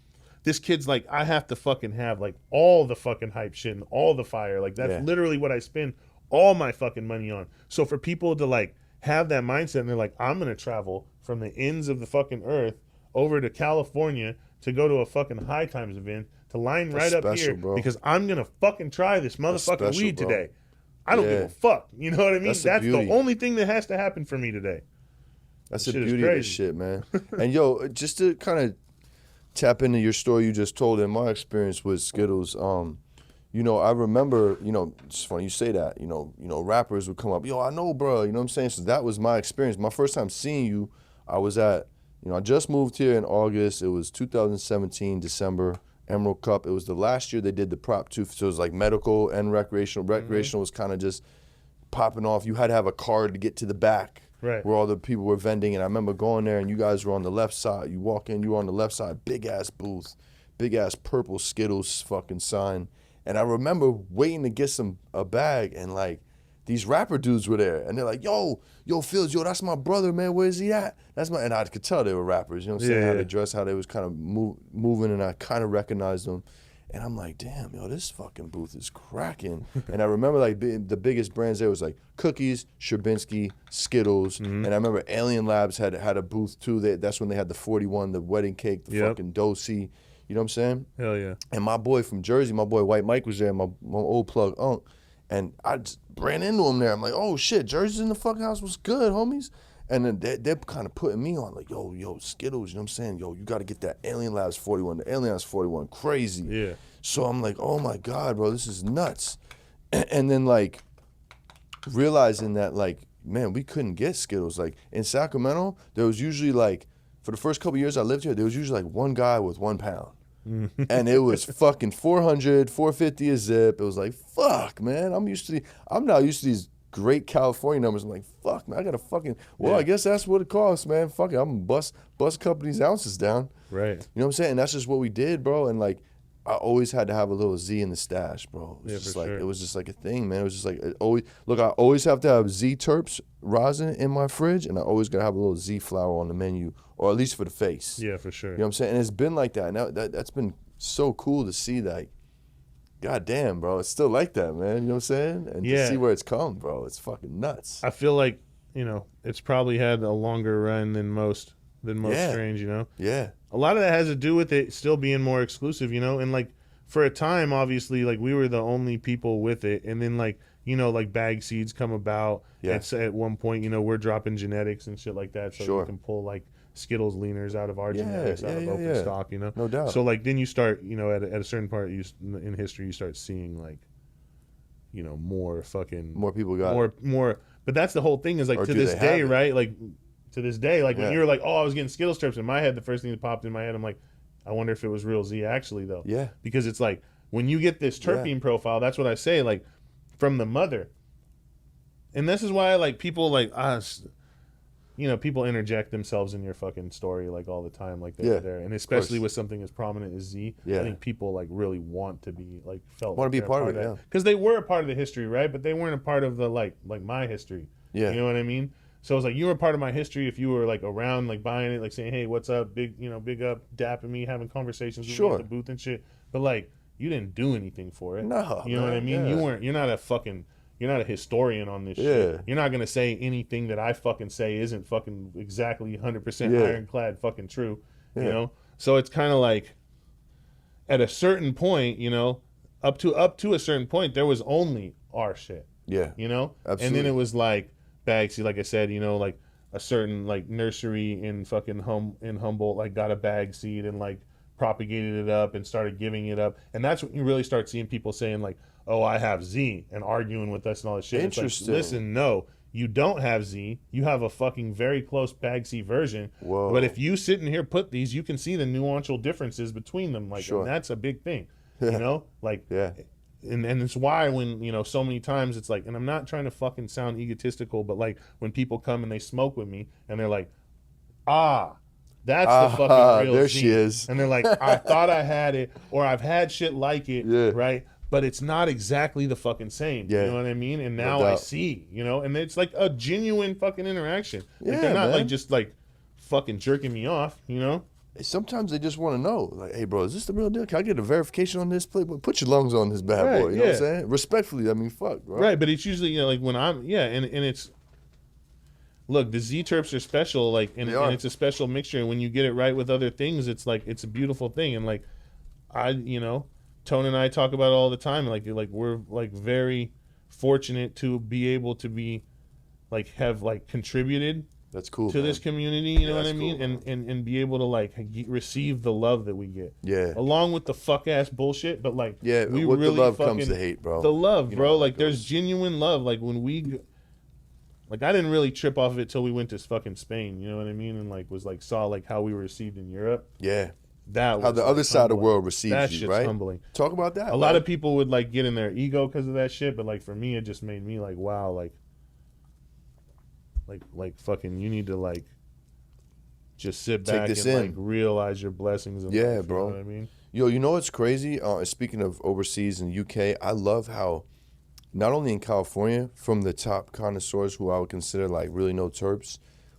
this kid's like, I have to fucking have like all the fucking hype shit and all the fire. Like that's literally what I spend all my fucking money on. So for people to like have that mindset and they're like, I'm gonna travel from the ends of the fucking earth over to California to go to a fucking High Times event to line right up here because I'm gonna fucking try this motherfucking weed today. I don't give a fuck. You know what I mean? That's the only thing that has to happen for me today. That's the beauty of this shit, man. And yo, just to kind of tap into your story you just told and my experience with Skittles, you know, I remember, you know, it's funny you say that, you know, rappers would come up, yo, I know, bro, you know what I'm saying? So that was my experience. My first time seeing you, I was at, you know, I just moved here in August. It was 2017, December, Emerald Cup. It was the last year they did the Prop 2, so it was like medical and recreational. Recreational was kind of just popping off. You had to have a card to get to the back where all the people were vending. And I remember going there and you guys were on the left side. You walk in, you were on the left side, big-ass booth, big-ass purple Skittles fucking sign. And I remember waiting to get a bag, and like these rapper dudes were there, and they're like, yo, Fieldz, yo, that's my brother, man. Where's he at? And I could tell they were rappers, you know what I'm saying? How they dressed, how they was kind of moving, and I kind of recognized them. And I'm like, damn, yo, this fucking booth is cracking. And I remember like the biggest brands there was like Cookies, Sherbinski, Skittles, and I remember Alien Labs had a booth too. That's when they had the 41, the wedding cake, the fucking Dosey. You know what I'm saying? Hell yeah. And my boy from Jersey, my boy White Mike was there, my old plug Unc. And I just ran into him there. I'm like, oh shit, Jersey's in the fucking house. What's good, homies? And then they're kind of putting me on like, yo, Skittles, you know what I'm saying? Yo, you got to get that Alien Labs 41. The Alien Labs 41, crazy. Yeah. So I'm like, oh my God, bro, this is nuts. And then like realizing that like, man, we couldn't get Skittles. Like in Sacramento, there was usually like, for the first couple years I lived here, there was usually like one guy with 1 pound. And it was fucking 400, 450 a zip. It was like, fuck, man. I'm now used to these great California numbers. I'm like, fuck, man, I gotta fucking, I guess that's what it costs, man. Fuck it, I'm gonna bust a couple of these ounces down. Right. You know what I'm saying? And that's just what we did, bro. And like, I always had to have a little Z in the stash, bro. It was just like, it was just like a thing, man. It was just like, I always have to have Z terps rosin in my fridge, and I always gotta have a little Z flower on the menu, or at least for the face. Yeah, for sure. You know what I'm saying? And it's been like that. Now that's been so cool to see that. God damn, bro, it's still like that, man. You know what I'm saying? And to see where it's come, bro, it's fucking nuts. I feel like, you know, it's probably had a longer run than most strains, you know? Yeah. A lot of that has to do with it still being more exclusive, you know? And like for a time, obviously, like we were the only people with it. And then like, you know, like bag seeds come about. Yeah. At one point, you know, we're dropping genetics and shit like that. So you can pull like Skittles leaners out of our genetics, out of open stock, you know? No doubt. So like then you start, you know, at a certain part in history, you start seeing like, you know, more people got more. But that's the whole thing is like to this day, right? Like to this day, like when you were like, oh, I was getting Skittles strips in my head, the first thing that popped in my head, I'm like, I wonder if it was real Z actually though. Yeah. Because it's like when you get this terpene profile, that's what I say, like from the mother. And this is why like people like us, you know, people interject themselves in your fucking story like all the time, like they're there, and especially with something as prominent as Z. I think people like really want to be like want to be a part of it, because they were a part of the history, right? But they weren't a part of the like my history. Yeah, you know what I mean? So it's like you were part of my history if you were like around, like buying it, like saying, "Hey, what's up?" Big up, dapping me, having conversations with me at the booth and shit. But like you didn't do anything for it. No, you know what I mean? You're not a fucking. a historian on this shit. You're not gonna say anything that I fucking say isn't fucking exactly 100% ironclad fucking true. You know, so it's kind of like at a certain point, you know, up to a certain point, there was only our shit. Yeah. You know, absolutely. And then it was like bags. Like I said, you know, like a certain like nursery in fucking Humboldt like got a bag seed and like propagated it up and started giving it up, and that's when you really start seeing people saying like, oh, I have Z, and arguing with us and all this shit. Interesting. It's like, listen, no, you don't have Z. You have a fucking very close bag C version. Whoa. But if you sit in here put these, you can see the nuancial differences between them. Like, and that's a big thing. You know, like, and it's why when, you know, so many times it's like, and I'm not trying to fucking sound egotistical, but like when people come and they smoke with me and they're like, that's the fucking real there Z. she is. And they're like, I thought I had it, or I've had shit like it, right? But it's not exactly the fucking same. You know what I mean? And now I see, you know, and it's like a genuine fucking interaction. Like they're not like just like fucking jerking me off, you know? Sometimes they just want to know, like, hey, bro, is this the real deal? Can I get a verification on this? Put your lungs on this bad boy. You know what I'm saying? Respectfully, I mean, fuck, bro. Right, but it's usually, you know, like when I'm, and it's, look, the Z terps are special, like, and it's a special mixture. And when you get it right with other things, it's like, it's a beautiful thing. And like, you know, Tone and I talk about it all the time. Like we're like very fortunate to be able to be, like, have like contributed. That's cool to this community, you know what I mean, cool, and be able to like receive the love that we get. Along with the fuck ass bullshit, but like we with really the love fucking, comes the hate, bro. The love, you bro. know, like there's genuine love. Like when we, like I didn't really trip off of it till we went to fucking Spain. You know what I mean? And like was like saw like how we were received in Europe. That was how the other side of the world receives that you, shit's right? Humbling. Talk about that. A lot of people would like get in their ego because of that shit, but like for me, it just made me like, wow, like fucking, you need to like just sit back and like realize your blessings. In life, bro. You know what I mean? Yo, you know what's crazy? Speaking of overseas in the UK, I love how not only in California, from the top connoisseurs who I would consider like really no terps,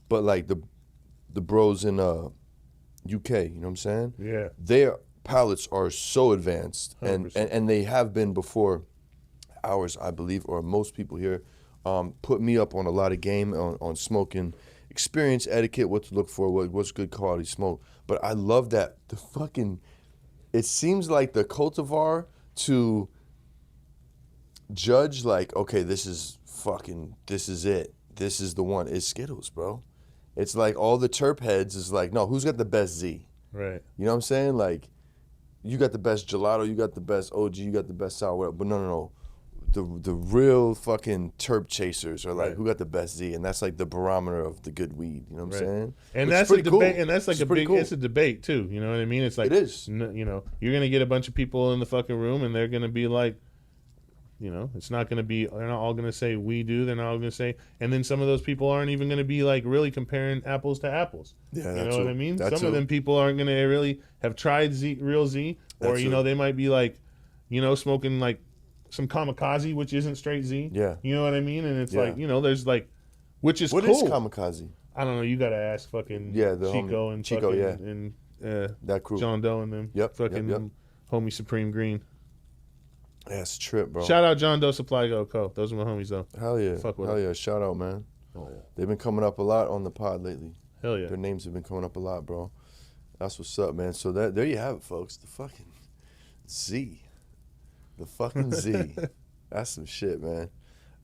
but like the bros in UK, you know what I'm saying? Yeah. Their palates are so advanced, and they have been before ours, I believe, or most people here put me up on a lot of game on smoking experience, etiquette, what to look for, what's good quality smoke. But I love that the fucking, it seems like the cultivar to judge like, okay, this is it. This is the one. It's Skittles, bro. It's like all the terp heads is like, no, who's got the best Z? Right. You know what I'm saying? Like, you got the best gelato, you got the best OG, you got the best sour, whatever. But no. The real fucking terp chasers are like, who got the best Z? And that's like the barometer of the good weed. You know what I'm saying? And that's a debate. And that's like a big, it's a debate too. You know what I mean? It's like, it is. You know, you're going to get a bunch of people in the fucking room and they're going to be like, you know, it's not going to be, they're not all going to say we do. They're not all going to say, and then some of those people aren't even going to be like really comparing apples to apples. Yeah, you know what I mean? Some of them people aren't going to really have tried real Z, or, you know, they might be like, you know, smoking like some kamikaze, which isn't straight Z. Yeah. You know what I mean? And it's like, you know, there's like, which is what cool. What is kamikaze? I don't know. You got to ask fucking the Chico homie. and Chico, fucking, and that crew. John Doe and them. Fucking homie Supreme Green. Yeah, it's a trip, bro. Shout out John Doe Supply Co. Those are my homies, though. Hell yeah. Fuck with Hell them. yeah. Shout out, man. Oh, yeah. They've been coming up a lot on the pod lately. Hell yeah. Their names have been coming up a lot, bro. That's what's up, man. So there you have it, folks. The fucking Z. The fucking Z. That's some shit, man.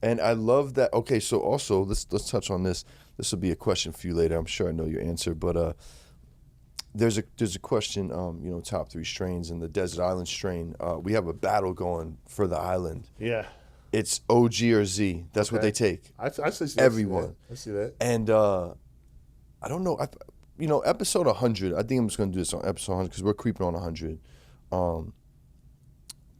And I love that. Okay, so also, let's touch on this. This will be a question for you later. I'm sure I know your answer, but there's a question, you know, top 3 strains and the Desert Island strain. We have a battle going for the island. Yeah. It's OG or Z. That's what they take. I see everyone. I see that. And I don't know. You know, episode 100. I think I'm just gonna do this on episode 100 because we're creeping on 100.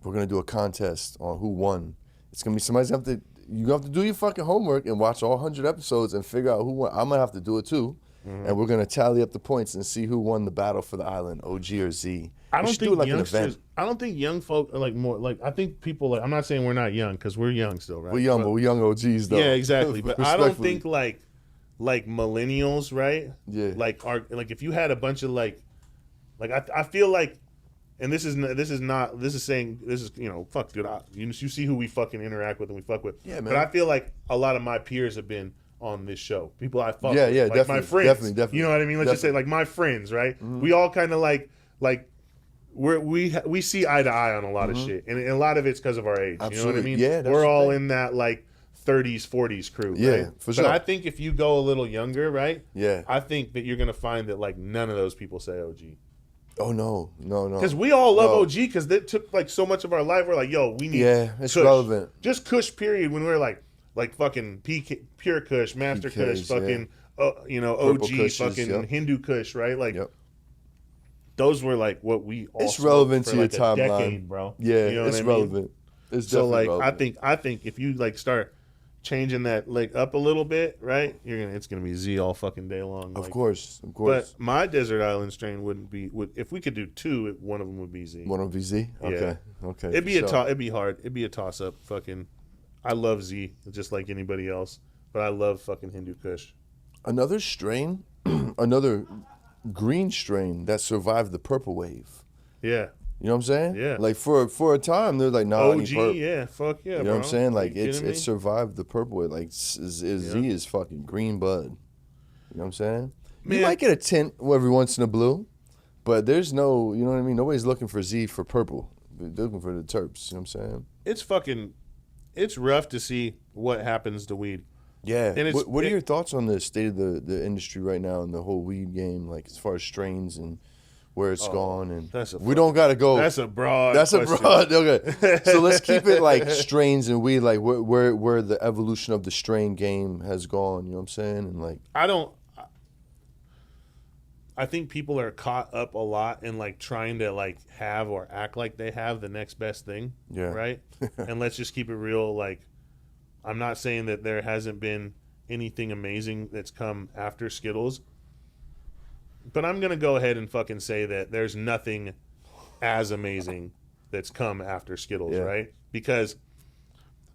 We're gonna do a contest on who won. It's gonna be somebody's have to. You have to do your fucking homework and watch all 100 episodes and figure out who won. I'm gonna have to do it too. And we're gonna tally up the points and see who won the battle for the island, OG or Z. I don't think like youngsters. I don't think young folk are like more like. I think people like. I'm not saying we're not young because we're young still, right? We're young, but we're young OGs though. Yeah, exactly. But I don't think like millennials, right? Yeah. Like are like if you had a bunch of like I feel like and this is saying, you know, fuck, dude, you see who we fucking interact with and we fuck with. Yeah, man. But I feel like a lot of my peers have been on this show. People I fuck Yeah, with. yeah, like definitely, my friends. definitely. You know what I mean? Let's just say like my friends, right? We all kind of like we see eye to eye on a lot of shit, and a lot of it's because of our age. Absolutely. You know what I mean? Yeah, that's we're the all thing. in that like 30s, 40s crew. Yeah, right? for sure. But I think if you go a little younger, right? Yeah. I think that you're gonna find that like none of those people say OG. Oh no. Because we all love No. OG because they took like so much of our life. We're like, yo, we need It's Kush. relevant. Just Kush, period. When we're like fucking Pure Kush, Master PKs, Kush, fucking you know, Purple OG, Kushes, fucking yep. Hindu Kush, right? Like Yep. those were like what we all It's smoked relevant for to your like a timeline, decade, bro. Yeah, You know it's what I mean? relevant. It's So definitely like relevant. I think if you like start changing that like up a little bit, right? It's gonna be Z all fucking day long. Of like, course. But my desert island strain would if we could do two, one of them would be Z. One of VZ? Okay. Okay. It'd be for sure. it'd be hard. It'd be a toss up. Fucking, I love Z just like anybody else, but I love fucking Hindu Kush. Another strain, another green strain that survived the purple wave. Yeah. You know what I'm saying? Yeah. Like for a time, they're like, nah, I need OG, purple. yeah, fuck yeah, You know bro. what I'm saying? Like You kidding me? it survived the purple wave. Like Z is fucking green bud. You know what I'm saying? Man. You might get a tint every once in a blue, but there's no, you know what I mean? Nobody's looking for Z for purple. They're looking for the terps. You know what I'm saying? It's rough to see what happens to weed. Yeah. And What are your thoughts on the state of the industry right now and the whole weed game, like as far as strains and where it's gone? And we don't got to go. That's a broad. That's question. a broad. Okay, so let's keep it like strains and weed, like where the evolution of the strain game has gone. You know what I'm saying? And like, I think people are caught up a lot in like trying to like have or act like they have the next best thing. Yeah. Right. And let's just keep it real. Like, I'm not saying that there hasn't been anything amazing that's come after Skittles, but I'm gonna go ahead and fucking say that there's nothing as amazing that's come after Skittles, right? Because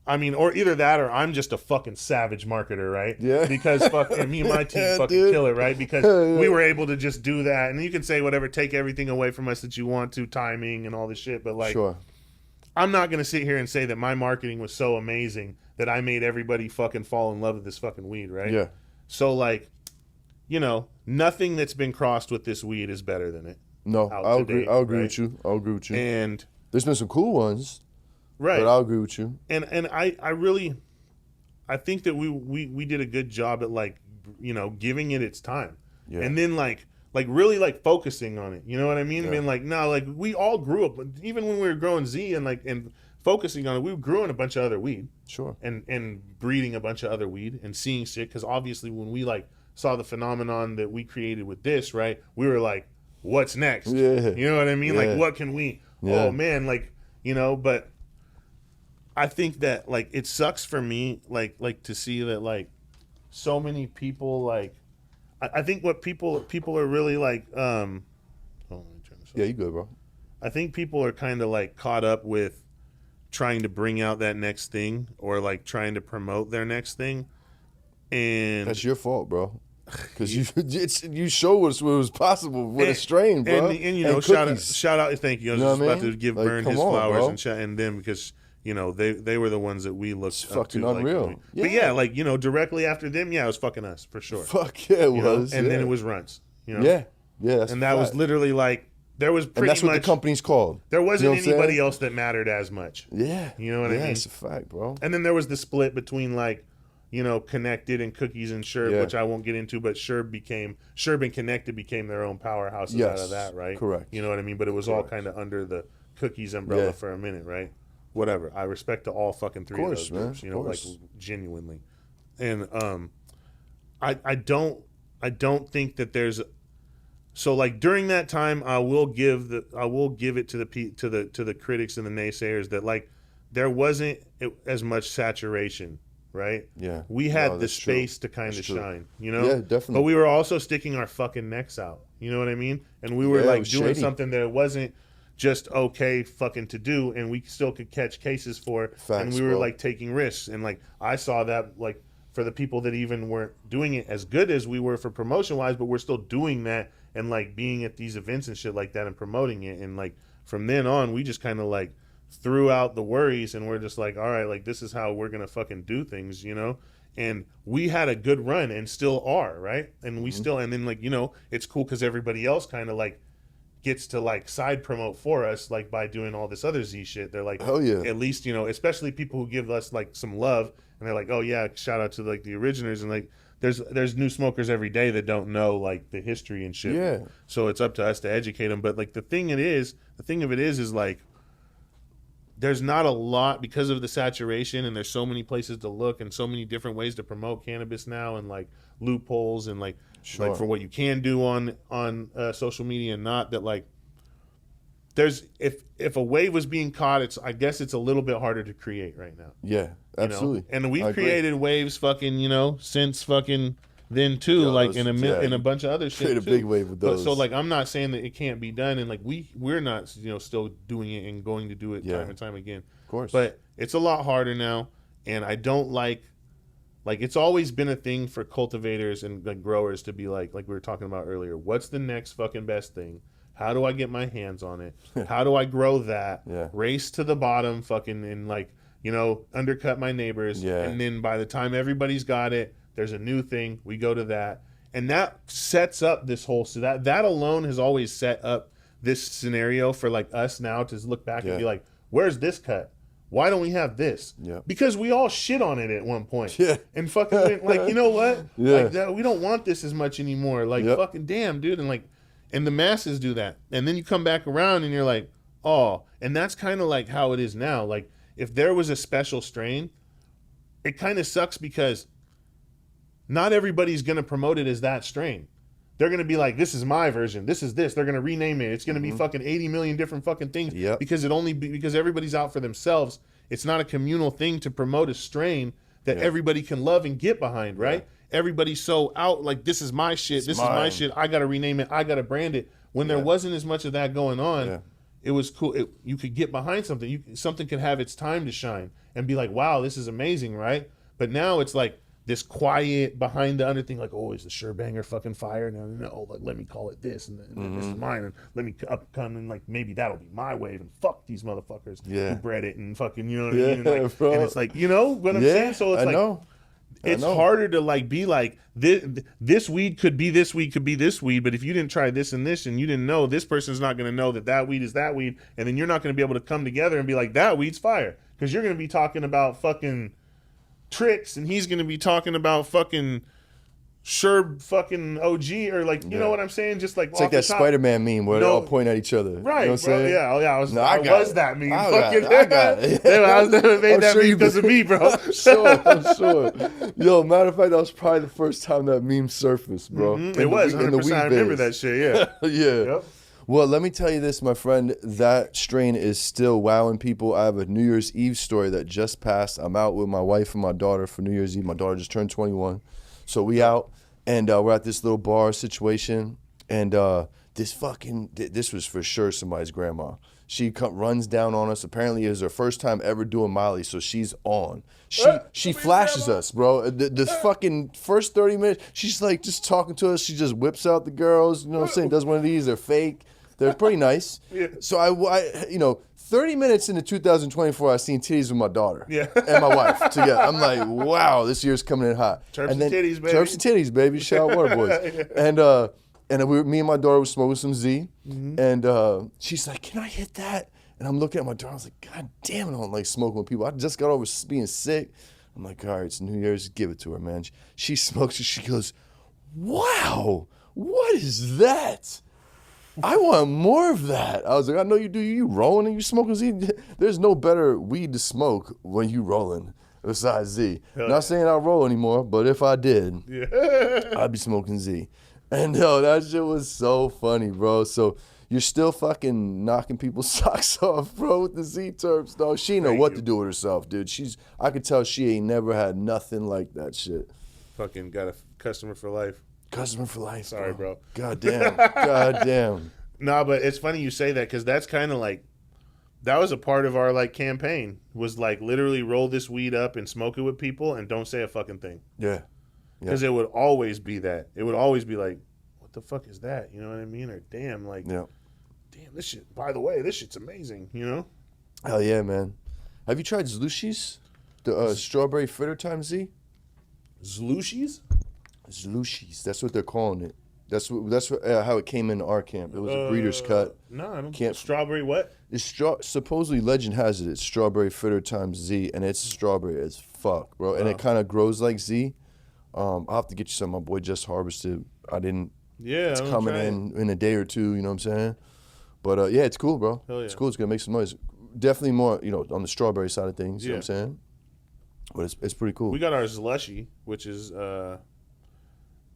I mean, or either that, or I'm just a fucking savage marketer, right? Yeah. Because fucking me and my team fucking dude. kill it, right? Because we were able to just do that, and you can say whatever, take everything away from us that you want to, timing and all this shit, but like, sure. I'm not gonna sit here and say that my marketing was so amazing that I made everybody fucking fall in love with this fucking weed, right? Yeah. So like, you know, nothing that's been crossed with this weed is better than it. No, out I'll to agree. date, I'll agree right? with you. I'll agree with you. And There's been some cool ones, right, but I'll agree with you. and I really, I think that we did a good job at like, you know, giving it its time, Yeah. and then like really like focusing on it. You know what I mean? Yeah. Being like, no, like we all grew up, even when we were growing Z and focusing on it, we were growing a bunch of other weed Sure. and breeding a bunch of other weed and seeing shit. Because obviously, when we like saw the phenomenon that we created with this, right, we were like, what's next? Yeah. You know what I mean? Yeah. Like, what can we? Yeah. Oh man, like, you know, but I think that like it sucks for me like to see that like so many people like I think what people are really like let me turn this off. Yeah, you good, bro. I think people are kind of like caught up with trying to bring out that next thing or like trying to promote their next thing, and That's your fault, bro. Because you showed us what was possible with a strain, bro. and you know, cookies. shout out, thank you. I was You know just what I about mean? to give Like, Burn come his on, flowers bro. and them because you know they were the ones that we looked It's up fucking to. unreal. Like, but Yeah. yeah, like you know, directly after them, yeah, it was fucking us for sure. Fuck yeah, it You know? was. And then yeah. it was Runts. You know? Yeah, yeah. That's And that was fact. literally like there was pretty and that's what much the company's called. there wasn't You know what I'm anybody saying? else that mattered as much. Yeah, You know what I yeah, mean? it's a fact, bro. And then there was the split between like, you know, Connected and Cookies and Sherb, Yeah. which I won't get into, but Sherb and Connected became their own powerhouses out Yes, of that, right? correct. You know what I mean? But it was all Correct. kind of under the Cookies umbrella Yeah. for a minute, right? Whatever. I respect to all fucking three of course, those man, groups, you of know, like course. genuinely. And I don't think that there's so like during that time I will give it to the critics and the naysayers that like there wasn't as much saturation, right? Yeah. We had No, the that's true. space to kind of That's true. shine, you know? Yeah, definitely. But we were also sticking our fucking necks out. You know what I mean? And we were Yeah, it like was doing shady. something that wasn't just okay fucking to do, and we still could catch cases for it. And Facts, we were bro. like taking risks. And like I saw that like for the people that even weren't doing it as good as we were for promotion wise, but we're still doing that and like being at these events and shit like that and promoting it and like from then on, we just kind of like threw out the worries, and we're just like, all right, like this is how we're gonna fucking do things, you know. And we had a good run and still are, right? And we still, and then like, you know, it's cool because everybody else kind of like gets to like side promote for us, like by doing all this other Z shit. They're like, hell yeah, at least, you know, especially people who give us like some love, and they're like, oh yeah, shout out to like the originators, and like there's new smokers every day that don't know like the history and shit. Yeah. So it's up to us to educate them. But like the thing of it is like, there's not a lot because of the saturation, and there's so many places to look and so many different ways to promote cannabis now, and like loopholes and like Sure. like for what you can do on social media and not, that like there's if a wave was being caught, I guess it's a little bit harder to create right now. Yeah, absolutely. You know? And we've created waves fucking, you know, since fucking then too, like in a bunch of other shit. Create a big wave with those. But, so like I'm not saying that it can't be done, and like we're not, you know, still doing it and going to do it time and time again. Of course. But it's a lot harder now, and I don't like it's always been a thing for cultivators and like growers to be like we were talking about earlier, what's the next fucking best thing? How do I get my hands on it? How do I grow that? Yeah. Race to the bottom fucking, and like, you know, undercut my neighbors. Yeah. And then by the time everybody's got it, there's a new thing. We go to that. And that sets up this whole, so that alone has always set up this scenario for like us now to look back and be like, where's this cut? Why don't we have this? Yeah. Because we all shit on it at one point. Yeah. And fucking like, you know what? Yeah. Like that, we don't want this as much anymore. Like fucking damn, dude. And like, and the masses do that. And then you come back around and you're like, oh, and that's kind of like how it is now. Like if there was a special strain, it kind of sucks because not everybody's going to promote it as that strain. They're going to be like, this is my version. This is this. They're going to rename it. It's going to be fucking 80 million different fucking things. Yep. Because because everybody's out for themselves. It's not a communal thing to promote a strain that everybody can love and get behind, right? Yeah. Everybody's so out like, this is my shit. This is my shit. I got to rename it. I got to brand it. When there wasn't as much of that going on, it was cool. You could get behind something. Something could have its time to shine and be like, wow, this is amazing, right? But now it's like, this quiet behind the under thing, like, oh, is the Sherbanger fucking fire? No, like, let me call it this, and then this is mine, and let me come and like maybe that'll be my wave, and fuck these motherfuckers who bred it, and fucking, you know what I mean? And, like, and it's like, you know what I'm saying? So it's like, it's harder to like be like this weed could be this weed, could be this weed, but if you didn't try this and this, and you didn't know, this person's not going to know that weed is that weed, and then you're not going to be able to come together and be like, that weed's fire, because you're going to be talking about fucking tricks, and he's going to be talking about fucking fucking OG, or like, you know what I'm saying? Just like, it's like that Spider-Man meme where they all point at each other. Right, you know what I'm saying? Yeah, I was that meme. I got it. I was never made that meme because of me, bro. I'm sure. Yo, matter of fact, that was probably the first time that meme surfaced, bro. It was 100%. I remember that shit, yeah. Yeah. Yep. Well, let me tell you this, my friend. That strain is still wowing people. I have a New Year's Eve story that just passed. I'm out with my wife and my daughter for New Year's Eve. My daughter just turned 21. So we out, and we're at this little bar situation, and this was for sure somebody's grandma. She runs down on us. Apparently, it was her first time ever doing Molly, so she's on. She flashes us, bro. The fucking first 30 minutes, she's like just talking to us. She just whips out the girls, you know what I'm saying? Does one of these. They're fake. They're pretty nice. Yeah. So I 30 minutes into 2024, I seen titties with my daughter and my wife together. I'm like, wow, this year's coming in hot. Terps and titties, baby. Terps and titties, baby. Shout out Water Boys. And me and my daughter were smoking some Z, and she's like, "Can I hit that?" And I'm looking at my daughter. I was like, "God damn it, I don't like smoking with people. I just got over being sick." I'm like, "All right, it's New Year's. Give it to her, man." She smokes it. She goes, "Wow, what is that? I want more of that." I was like, "I know you do. You rolling and you smoking Z. There's no better weed to smoke when you rolling besides Z. Not saying I roll anymore, but if I did, I'd be smoking Z." And yo, that shit was so funny, bro. So you're still fucking knocking people's socks off, bro, with the Z terps, though. She know what to do with herself, dude. I could tell she ain't never had nothing like that shit. Fucking got a customer for life. Customer for life. Sorry, bro. God damn. God damn. Nah, but it's funny you say that, because that's kind of like, that was a part of our like campaign, was like literally roll this weed up and smoke it with people and don't say a fucking thing. Yeah. Because it would always be that. It would always be like, what the fuck is that? You know what I mean? Or damn, damn, this shit. By the way, this shit's amazing. You know. Hell yeah, man. Have you tried Zlushi's? The strawberry fritter times Z? Zlushi's? Zlushi's. That's what they're calling it. That's how it came into our camp. It was a breeder's cut. No, I don't. Can't. Strawberry what? It's supposedly legend has it. It's strawberry fritter times Z, and it's strawberry as fuck, bro. And it kind of grows like Z. I'll have to get you some. My boy just harvested. I didn't. Yeah, It's coming in a day or two. You know what I'm saying? But yeah, it's cool, bro. Hell yeah. It's cool. It's gonna make some noise. Definitely more, on the strawberry side of things. You know what I'm saying? But it's pretty cool. We got our Slushy, which is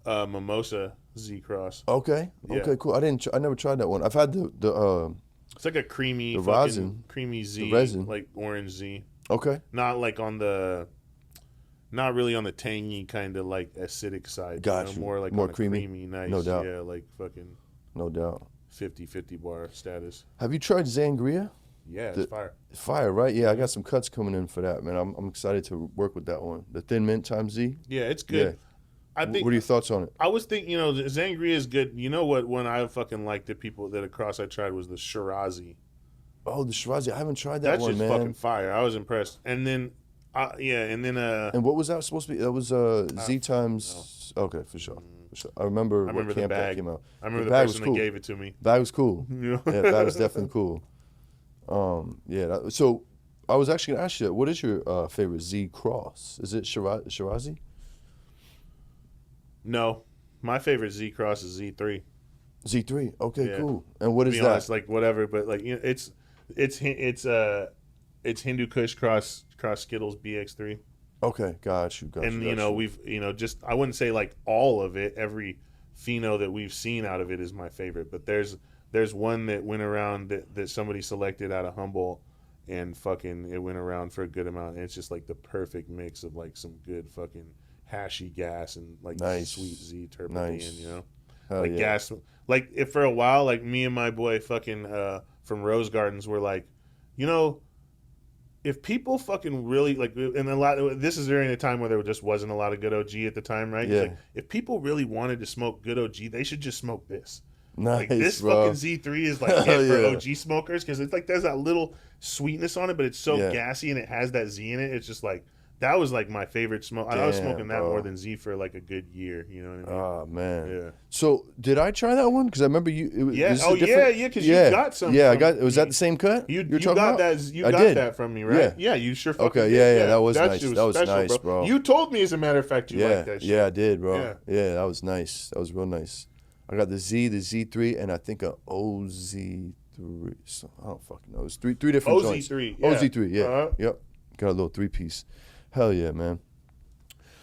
mimosa Z cross. Okay. Yeah. Okay. Cool. I never tried that one. I've had the It's like a creamy, the fucking resin. creamy Z, The resin. like orange Z. Okay. Not like not really on the tangy kind of like acidic side. Got you. More like More on the creamy. nice. No doubt. Yeah, like fucking No doubt. 50-50 bar status. Have you tried Sangria? Yeah, it's fire. Fire, right? Yeah, I got some cuts coming in for that, man. I'm excited to work with that one. The Thin Mint times Z. Yeah, it's good. Yeah. I think. What are your thoughts on it? I was thinking, the Sangria is good. You know what one I fucking liked that across I tried was the Shirazi. Oh, the Shirazi. I haven't tried that That's one, just man. fucking fire. I was impressed. And then, And what was that supposed to be? That was Z times. No. Okay, for sure. I remember what the camp that bag. came out. I remember the bag person was cool. that gave it to me. Bag was cool. Yeah. Yeah, that was definitely cool. So I was actually gonna ask you, what is your favorite Z cross? Is it Shirazi? No, my favorite Z cross is Z3. Z3. Okay, Yeah. cool. And what To is be that? honest, like whatever, but like it's Hindu Kush cross Skittles BX3. Okay, got you. And we've just I wouldn't say like all of it. Every pheno that we've seen out of it is my favorite, but there's one that went around that somebody selected out of Humboldt, and fucking it went around for a good amount. And it's just like the perfect mix of like some good fucking hashy gas and like sweet Z terpy, Nice. Hell like yeah. gas. Like if for a while, like me and my boy fucking from Rose Gardens were like, if people fucking really like, and this is during a time where there just wasn't a lot of good OG at the time, right? Yeah. Like, if people really wanted to smoke good OG, they should just smoke this. Nice, Like this bro. fucking Z3 is like hit for yeah. OG smokers because it's like there's that little sweetness on it, but it's so Yeah. gassy and it has that Z in it. It's just like that was like my favorite smoke. I was Damn, smoking that bro. more than Z for like a good year. You know what I mean? Oh man. Yeah. So did I try that one? Because I remember you. It was, Yeah. this is Oh a different- yeah. Because you got some. Yeah, I from- got. Was that the same cut? You talking got about? that. You I got did. that from me, right? Yeah. You sure fucking Okay, did. yeah, that was nice. shit That was special, nice, bro. You told me, as a matter of fact, you liked that shit. Yeah, I did, bro. Yeah. Yeah, that was nice. That was real nice. I got the Z, the Z3, and I think a OZ3. So I don't fucking know. It's three different joints. OZ3. Yeah. OZ3, yeah. Uh-huh. Yep. Got a little 3-piece. Hell yeah, man.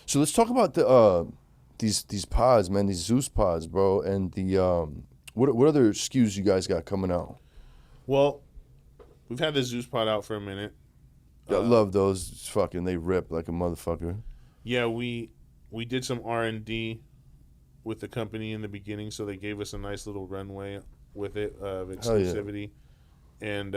So let's talk about the these pods, man. These Zeus pods, bro, and the what other SKUs you guys got coming out? Well, we've had the Zeus pod out for a minute. I love those. It's fucking, they rip like a motherfucker. Yeah, we did some R&D with the company in the beginning, so they gave us a nice little runway with it of exclusivity. And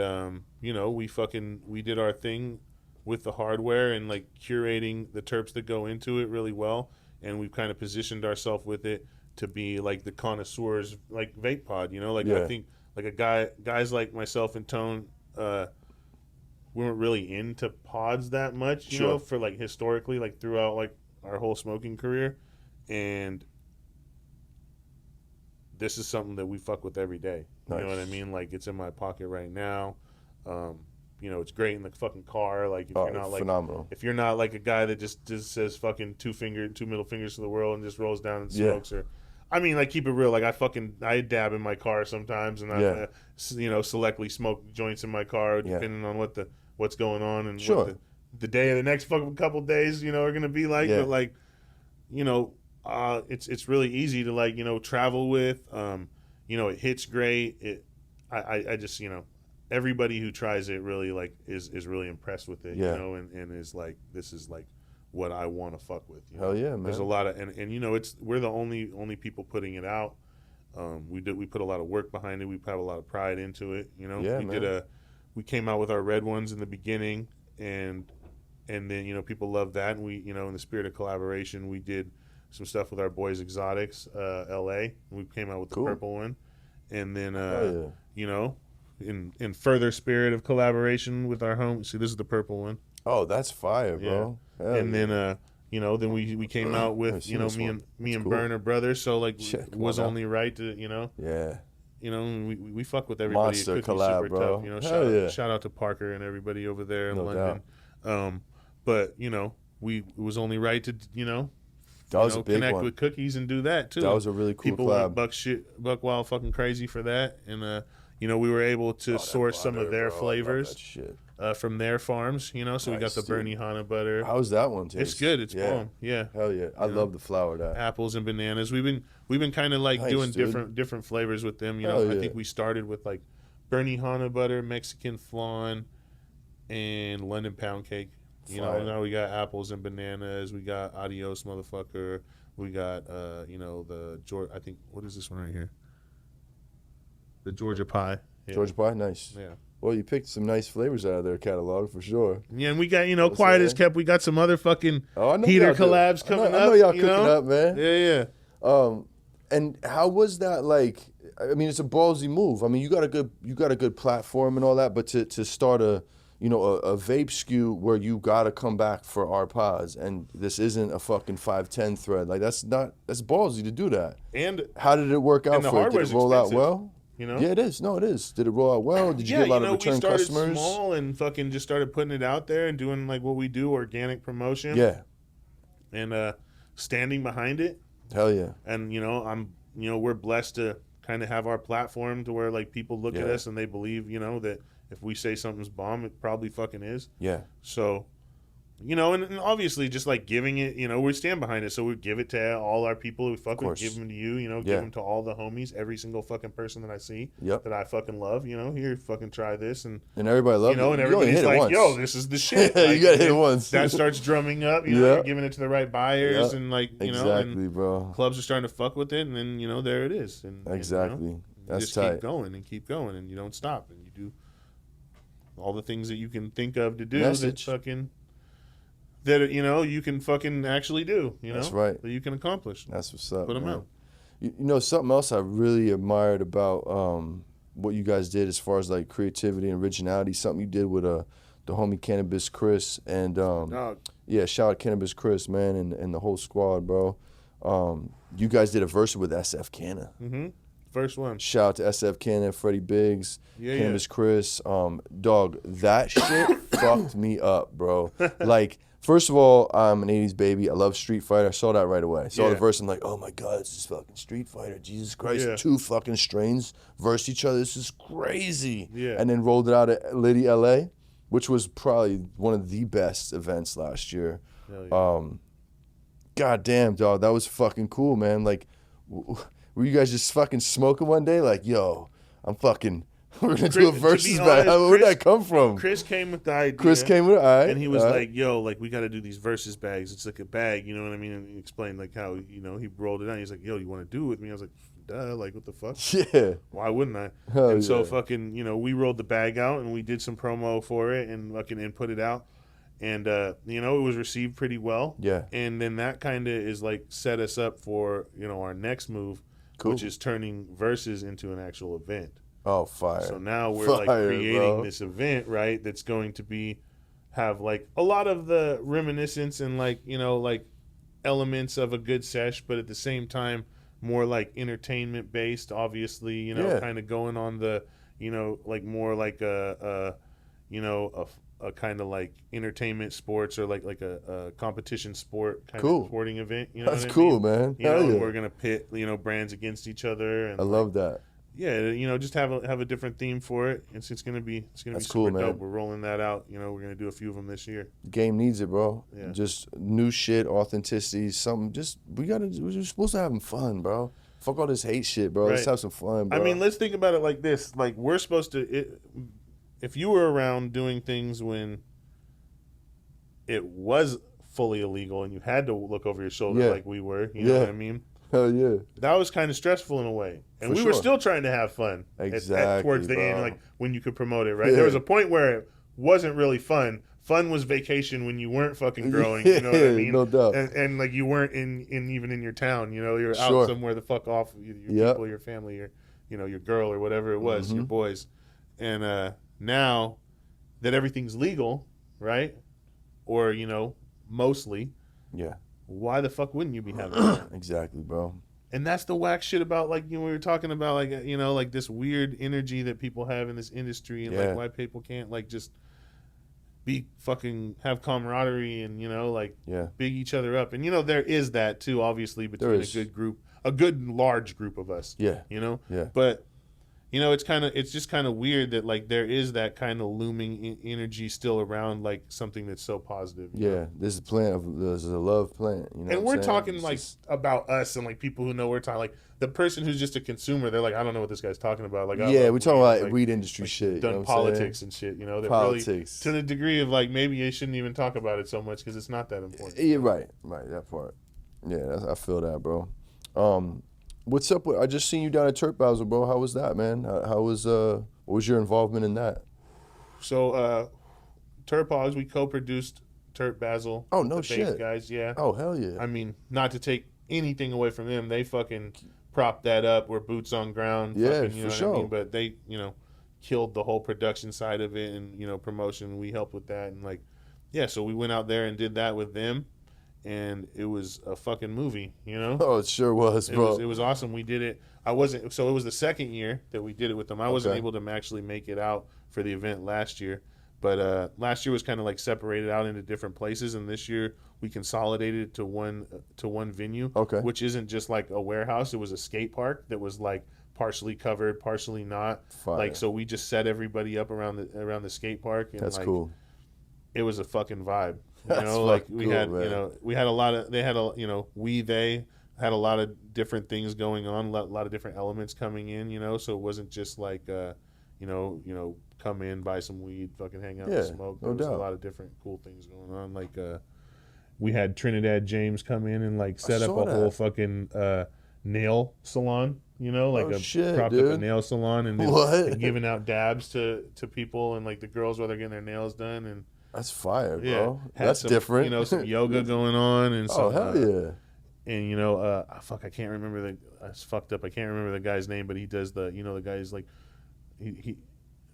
we did our thing with the hardware and like curating the terps that go into it really well, and we've kind of positioned ourselves with it to be like the connoisseurs like vape pod, I think like guys like myself and Tone we weren't really into pods that much, you know, for like historically, like throughout like our whole smoking career, and this is something that we fuck with every day. You know what I mean? Like it's in my pocket right now. It's great in the fucking car. Like if you're not like phenomenal. If you're not like a guy that just says fucking two middle fingers to the world and just rolls down and smokes, or I mean, like keep it real. Like I dab in my car sometimes, and I selectively smoke joints in my car depending on what's going on and what the day of the next fucking couple days are gonna be like. But like it's really easy to like travel with. It hits great. I just everybody who tries it really like is really impressed with it. And is like, this is like what I want to fuck with. Hell yeah, man. There's a lot of and we're the only people putting it out. We put a lot of work behind it. We put a lot of pride into it. We came out with our red ones in the beginning, and then people love that, and we in the spirit of collaboration we did some stuff with our boys Exotics LA. We came out with the purple one, and then you know, in further spirit of collaboration with our home. See, this is the purple one. Oh, that's fire, bro. Hell And yeah. then you know, then we came out with, you know, me and cool. Burn are brothers, so like Shit, come was on now. only right to, you know. Yeah. You know, we fuck with everybody. Monster at Cookie collab, Super bro. Tough, you know, Hell shout out to Parker and everybody over there in No London. But you know, it was only right to, you know, That was a big connect one. with Cookies and do that too. That was a really cool People collab. went buck wild fucking crazy for that, and you know, we were able to source some of their flavors from their farms. You know, so we got the Bernie Hanna butter. How's that one taste? It's good. It's bomb. Yeah. Hell yeah. I love the flower of that. Apples and bananas. We've been kind of like Nice, doing dude. different flavors with them. You Hell know, I yeah. think we started with like Bernie Hanna butter, Mexican flan, and London pound cake. You Fire. know, now we got apples and bananas. We got Adios motherfucker. We got you know, the Georgia. I think, what is this one right here? The Georgia pie. Yeah. Georgia pie, nice. Yeah. Well, you picked some nice flavors out of their catalog for sure. Yeah, and we got, you know, What's quiet that? as kept. We got some other fucking Oh, I know heater y'all do. collabs coming up. I know y'all you cooking know? up, man. Yeah, yeah. And how was that like? I mean, it's a ballsy move. I mean, you got a good platform and all that, but to start a vape SKU where you gotta come back for our pods, and this isn't a fucking 510 thread. Like that's ballsy to do that. And How did it work out and the for you? Did hardware's it roll out expensive, well? you know? Yeah, it is. No, it is. Did it roll out well? Did you get a lot of return we started customers? small and fucking just started putting it out there and doing like what we do, organic promotion. Yeah. And standing behind it. Hell yeah. And we're blessed to kind of have our platform to where like people look at Yeah. us and they believe, you know, that if we say something's bomb, it probably fucking is. Yeah. So, you know, and obviously just like giving it, you know, we stand behind it. So we give it to all our people who fuck with, give them to you, you know, give them to all the homies, every single fucking person that I see that I fucking love, you know, here, fucking try this. And everybody loves it. You know, and everybody's like, yo, this is the shit. Like, you gotta hit it and once. That starts drumming up, you know, you're giving it to the right buyers and like, you know, exactly, bro. Clubs are starting to fuck with it. And then, you know, there it is. And, exactly. You know, that's just tight. keep going and you don't stop and you do all the things that you can think of to do that you know you can fucking actually do, you know. That's right. That you can accomplish. That's what's up. Put them man. out. You know, something else I really admired about what you guys did as far as like creativity and originality, something you did with the homie Cannabis Chris and yeah, shout out Cannabis Chris, man, and the whole squad, bro. You guys did a verse with SF Canna. Mm-hmm. First one. Shout out to SF Canna, Freddie Biggs, Cannabis Chris. Dog, that shit fucked me up, bro. Like, first of all, I'm an 80s baby. I love Street Fighter. I saw that right away. I saw the verse. I'm like, oh my God, it's just fucking Street Fighter. Jesus Christ. Yeah. Two fucking strains verse each other. This is crazy. Yeah. And then rolled it out at Liddy LA, which was probably one of the best events last year. Yeah. God damn, dog. That was fucking cool, man. Like, were you guys just fucking smoking one day? Like, yo, we're gonna do a versus battle. Where'd that come from? Chris came with the idea. And he was like, yo, like, we got to do these versus bags. It's like a bag, you know what I mean? And he explained, like, how, you know, he rolled it out. He's like, yo, you want to do it with me? I was like, duh, like, what the fuck? Yeah. Why wouldn't I? Hell So yeah. fucking, you know, we rolled the bag out and we did some promo for it and fucking put it out. And, you know, it was received pretty well. Yeah. And then that kind of is like set us up for, you know, our next move, which is turning versus into an actual event. Oh, fire. So now we're like creating this event, right? That's going to have like a lot of the reminiscence and like, you know, like elements of a good sesh, but at the same time, more like entertainment based, obviously, you know, kind of going on the, you know, like more like a kind of like entertainment sports or like a competition sport kind of sporting event. You know, that's what I cool, mean? man. You know, we're gonna pit, you know, brands against each other. And I love that. Yeah, you know, just have a different theme for it. It's gonna be That's super cool, dope. man. We're rolling that out. You know, we're gonna do a few of them this year. The game needs it, bro. Yeah. Just new shit, authenticity, something. We're supposed to have fun, bro. Fuck all this hate shit, bro. Right. Let's have some fun, bro. I mean, let's think about it like this. Like, we're supposed to... if you were around doing things when it was fully illegal and you had to look over your shoulder like we were, you know what I mean? Hell yeah. That was kind of stressful in a way. And For we were sure. still trying to have fun. Exactly, towards the bro. end, like, when you could promote it, right? Yeah. There was a point where it wasn't really fun. Fun was vacation when you weren't fucking growing, you know what I mean? No doubt. And like, you weren't even in your town, you know? You're Sure. out somewhere the fuck off, your people, your family, your girl or whatever it was, your boys. And now that everything's legal, right? Or, mostly. Yeah. Why the fuck wouldn't you be having that? Exactly, bro. And that's the whack shit about, like, we were talking about, like, like this weird energy that people have in this industry, and like why people can't, like, just be fucking have camaraderie and, like, big each other up. And, there is that too, obviously, between a good large group of us. Yeah. Yeah. But, it's just kind of weird that, like, there is that kind of looming energy still around, like, something that's so positive. Yeah, this is there's a love plant. And we're talking, like, about us and, like, people who know we're talking, like, the person who's just a consumer, they're like, I don't know what this guy's talking about. Like, we're talking about like, weed industry shit. Done politics and shit, They're politics. Really, to the degree of, like, maybe you shouldn't even talk about it so much because it's not that important. Yeah, right, that part. Yeah, I feel that, bro. What's up with? I just seen you down at Terphogz, bro. How was that, man? What was your involvement in that? So, Terphogz, we co-produced Terphogz. Oh, no shit, guys. Yeah. Oh, hell yeah. I mean, not to take anything away from them, they fucking propped that up. We're boots on ground. Yeah, fucking, for sure. I mean? But they, killed the whole production side of it and promotion. We helped with that and like, yeah. So we went out there and did that with them. And it was a fucking movie, Oh, it sure was, bro. It was awesome. We did it. It was the second year that we did it with them. I wasn't able to actually make it out for the event last year. But last year was kind of like separated out into different places. And this year we consolidated it to one venue, which isn't just like a warehouse. It was a skate park that was like partially covered, partially not. Fire. Like, so we just set everybody up around the skate park. And that's like, cool. It was a fucking vibe. That's like we cool, had, man. We had a lot of, they had they had a lot of different things going on, a lot of different elements coming in, so it wasn't just like, come in, buy some weed, fucking hang out and smoke. There was a lot of different cool things going on. Like, we had Trinidad James come in and like set up a whole fucking nail salon, propped up a nail salon and giving out dabs to people and like the girls while they're getting their nails done. And that's fire, bro. That's some, different. Some yoga going on and some, hell yeah. And I can't remember it's fucked up. I can't remember the guy's name, but he does the the guy's like he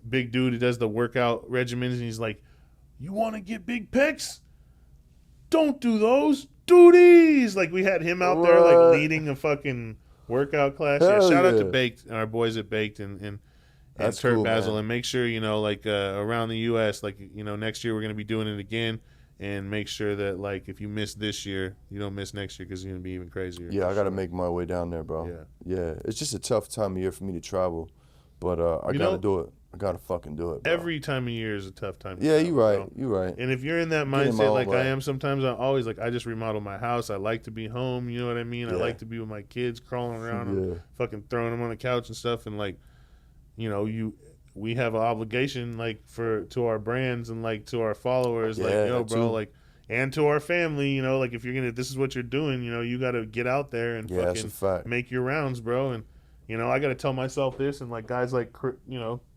big dude who does the workout regimens, and he's like, you want to get big pecs? Don't do those. Do these. Like, we had him out there like leading a fucking workout class. Shout out to Baked, our boys at Baked and Terphogz, cool, and make sure around the U.S. like next year we're gonna be doing it again, and make sure that like if you miss this year, you don't miss next year because it's gonna be even crazier. Yeah, I gotta make my way down there, bro. Yeah, it's just a tough time of year for me to travel, but I gotta do it. I gotta fucking do it, bro. Every time of year is a tough time. Yeah, you're right. You're right. And if you're in that mindset like I am sometimes, I always like, I just remodel my house. I like to be home. You know what I mean? I like to be with my kids, crawling around and fucking throwing them on the couch and stuff. And like, we have an obligation like to our brands and like to our followers, like, bro, like, and to our family, like if this is what you're doing, you got to get out there and fucking make your rounds, bro. And, I got to tell myself this, and like guys like,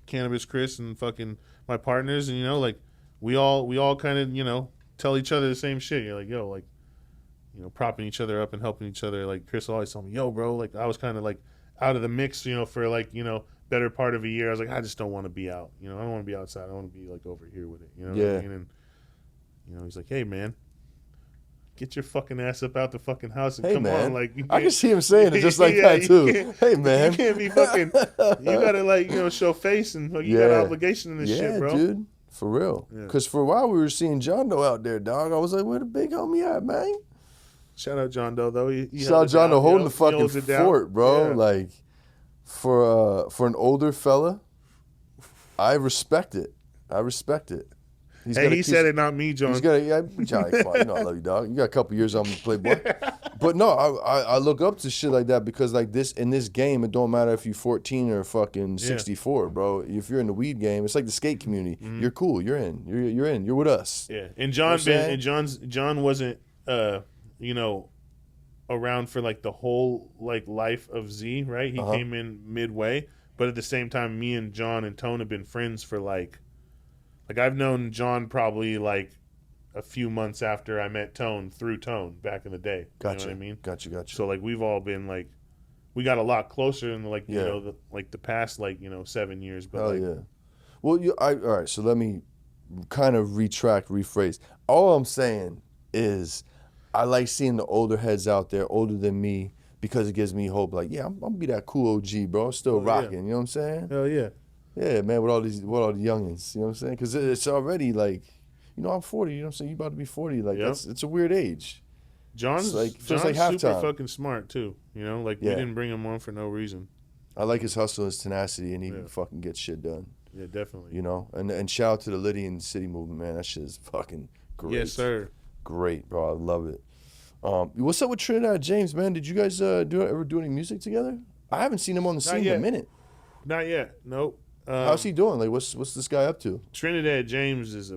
Cannabis Chris and fucking my partners, and like we all kind of tell each other the same shit. You're like, yo, like, propping each other up and helping each other. Like Chris always told me, yo, bro, like I was kind of like out of the mix, for like better part of a year. I was like, I just don't want to be out. I don't want to be outside. I want to be like over here with it. What I mean? And he's like, hey man, get your fucking ass up out the fucking house and come on. Like, I can see him saying it just like that too. Hey man, you can't be fucking. You gotta like show face and you got an obligation in this shit, bro. Dude, for real. Because for a while we were seeing John Doe out there, dog. I was like, where the big homie at, man? Shout out John Doe though. Shout out John Doe holding the fucking fort, bro. Yeah. Like for an older fella, I respect it. He said it, not me, John. Johnny, I love you, dog. You got a couple years on the Playboy. But no, I look up to shit like that because like in this game, it don't matter if you're 14 or fucking 64, bro. If you're in the weed game, it's like the skate community. Mm-hmm. You're cool. You're in. You're in. You're with us. Yeah. And John wasn't around for like the whole like life of Z, right? He came in midway, but at the same time, me and John and Tone have been friends for like I've known John probably like a few months after I met Tone through Tone back in the day. Gotcha. You know what I mean? Gotcha. So like we've all been like we got a lot closer in like, you Yeah. know, the past, like, you know, 7 years. But Hell like, yeah. Well, all right, so let me kind of rephrase. All I'm saying is I like seeing the older heads out there, older than me, because it gives me hope. Like, yeah, I'm gonna be that cool OG, bro. I'm still rocking, you know what I'm saying? Hell yeah. Yeah, man, with all the youngins, you know what I'm saying? Because it's already like, you know, I'm 40, you know what I'm saying? You about to be 40, like, Yep. it's a weird age. John's feels like super halftime. fucking smart too. You know, like we Yeah. didn't bring him on for no reason. I like his hustle, his tenacity, and he Yeah. fucking gets shit done. Yeah, definitely. You know, and shout out to the Lydian City movement, man. That shit is fucking great. Yes, sir. Great, bro. I love it. What's up with Trinidad James, man? Did you guys ever do any music together? I haven't seen him on the scene in yet. a minute. Not yet. Nope. How's he doing? Like, what's this guy up to? Trinidad James is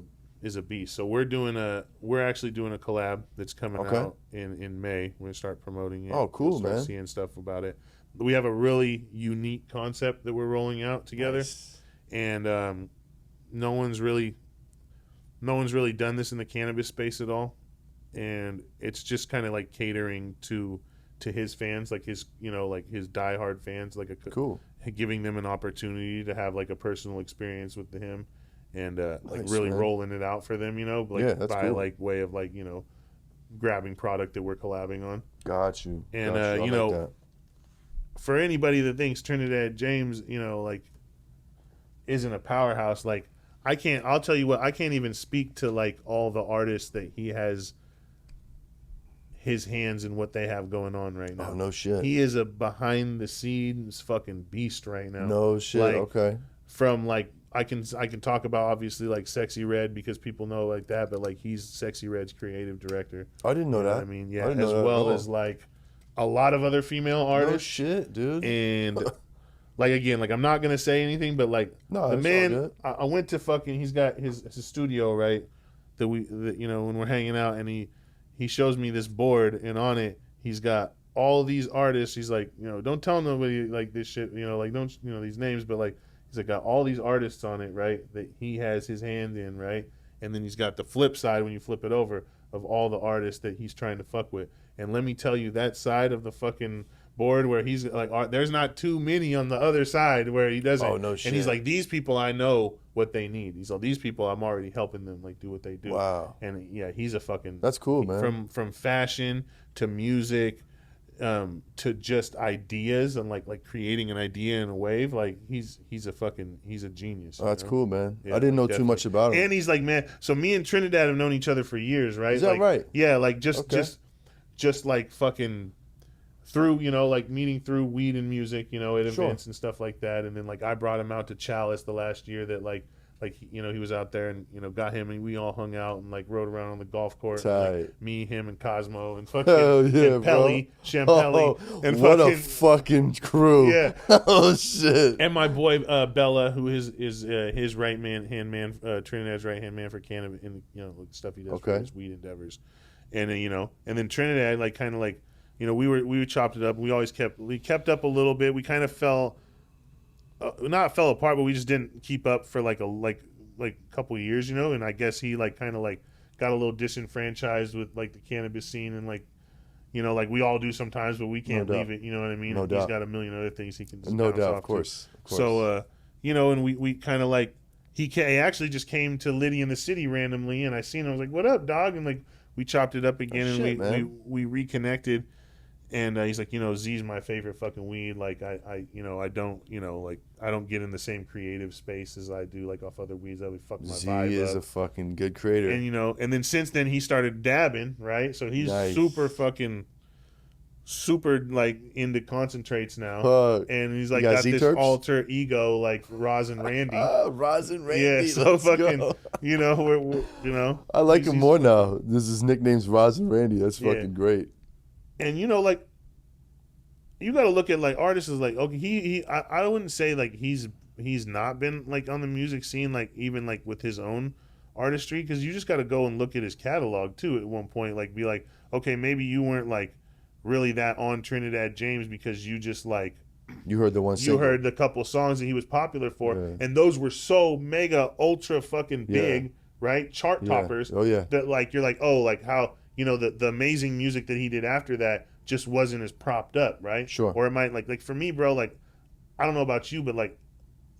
a beast. So we're actually doing a collab that's coming Okay. out in May. We're gonna start promoting it. Oh, cool, You'll start man. Seeing stuff about it. We have a really unique concept that we're rolling out together, Nice. and no one's really done this in the cannabis space at all, and it's just kind of like catering to his fans, like his, you know, like his diehard fans, like Cool. giving them an opportunity to have like a personal experience with him, and like Nice, really man. rolling it out for them, you know, like Yeah, that's by cool. like way of like, you know, grabbing product that we're collabing on. Got you. And, Got I you like know, that. For anybody that thinks Trinidad James, you know, like isn't a powerhouse, like I'll tell you what, I can't even speak to like all the artists that he has his hands in what they have going on right now. Oh, no shit. He is a behind the scenes fucking beast right now. No shit. Like, Okay. From like I can talk about obviously like Sexy Red because people know like that, but like he's Sexy Red's creative director. I didn't know You know that. what I mean, I yeah, didn't know as that at well all. as like a lot of other female No artists. shit, dude. And like again, like I'm not gonna say anything, but like No, the it's all man, good. I went to fucking. He's got his studio right that you know, when we're hanging out, and he shows me this board, and on it he's got all these artists. He's like, you know, don't tell nobody like this shit, you know, like don't, you know, these names, but like he's like got all these artists on it, right, that he has his hand in, right, and then he's got the flip side when you flip it over of all the artists that he's trying to fuck with. And let me tell you, that side of the fucking board where he's like, there's not too many on the other side where he doesn't. Oh, no shit. And he's like, these people, I know what they need. He's like, these people, I'm already helping them like do what they do. Wow. And yeah, he's a fucking. That's cool, man. From fashion to music, to just ideas and like creating an idea in a wave. Like he's a genius. Oh, that's you know? cool, man. Yeah, I didn't know too definitely. much about him. And he's like, man, so me and Trinidad have known each other for years, right? Is that like, right? Yeah, like just like fucking through, you know, like meeting through weed and music, you know, at Sure. events and stuff like that. And then like I brought him out to Chalice the last year that like you know, he was out there and, you know, got him and we all hung out and like rode around on the golf course. And, like, Tight. me, him, and Cosmo and fucking Hell yeah, and Pelly, bro. Champelli, Oh, and what fucking a fucking crew. Yeah. Oh shit. and my boy Bella, who is his right hand man, Trinidad's right hand man for cannabis and, you know, the stuff he does for Okay. his weed endeavors, and then, you know, and then Trinidad like kind of like, you know, we chopped it up. We kept up a little bit. We kind of not fell apart, but we just didn't keep up for like a couple of years, you know. And I guess he like kind of like got a little disenfranchised with like the cannabis scene and like, you know, like we all do sometimes, but we can't No doubt. leave it. You know what I mean? No He's doubt. got a million other things he can just No bounce doubt, off of to. course. So, you know, and we kind of like, he actually just came to Liddy in the city randomly, and I seen him. I was like, "What up, dog?" And like we chopped it up again, Oh, and shit, man. we reconnected. And he's like, you know, Z's my favorite fucking weed. Like I you know, I don't, you know, like I don't get in the same creative space as I do like off other weeds. That would fuck my Z vibe is up. a fucking good creator. And you know, and then since then he started dabbing, right? So he's Nice. super like into concentrates now. Fuck. And he's like You got got this Z-terps? alter ego like Roz and Randy. Rosin Randy. Yeah, so let's fucking, go. you know, we're you know. I like he's- him more now. His nickname's Rosin Randy. That's Yeah. fucking great. And you know, like, you got to look at like artists as like, okay, I wouldn't say like he's not been like on the music scene, like even like with his own artistry, because you just got to go and look at his catalog too at one point, like be like, okay, maybe you weren't like really that on Trinidad James because you just like, You heard the one you single. heard the couple songs that he was popular for, Yeah. and those were so mega ultra fucking Yeah. big, right? Chart Yeah. toppers. Oh, yeah. That like you're like, oh, like how, you know, the amazing music that he did after that just wasn't as propped up, right? Sure. Or it might like for me, bro, like I don't know about you, but like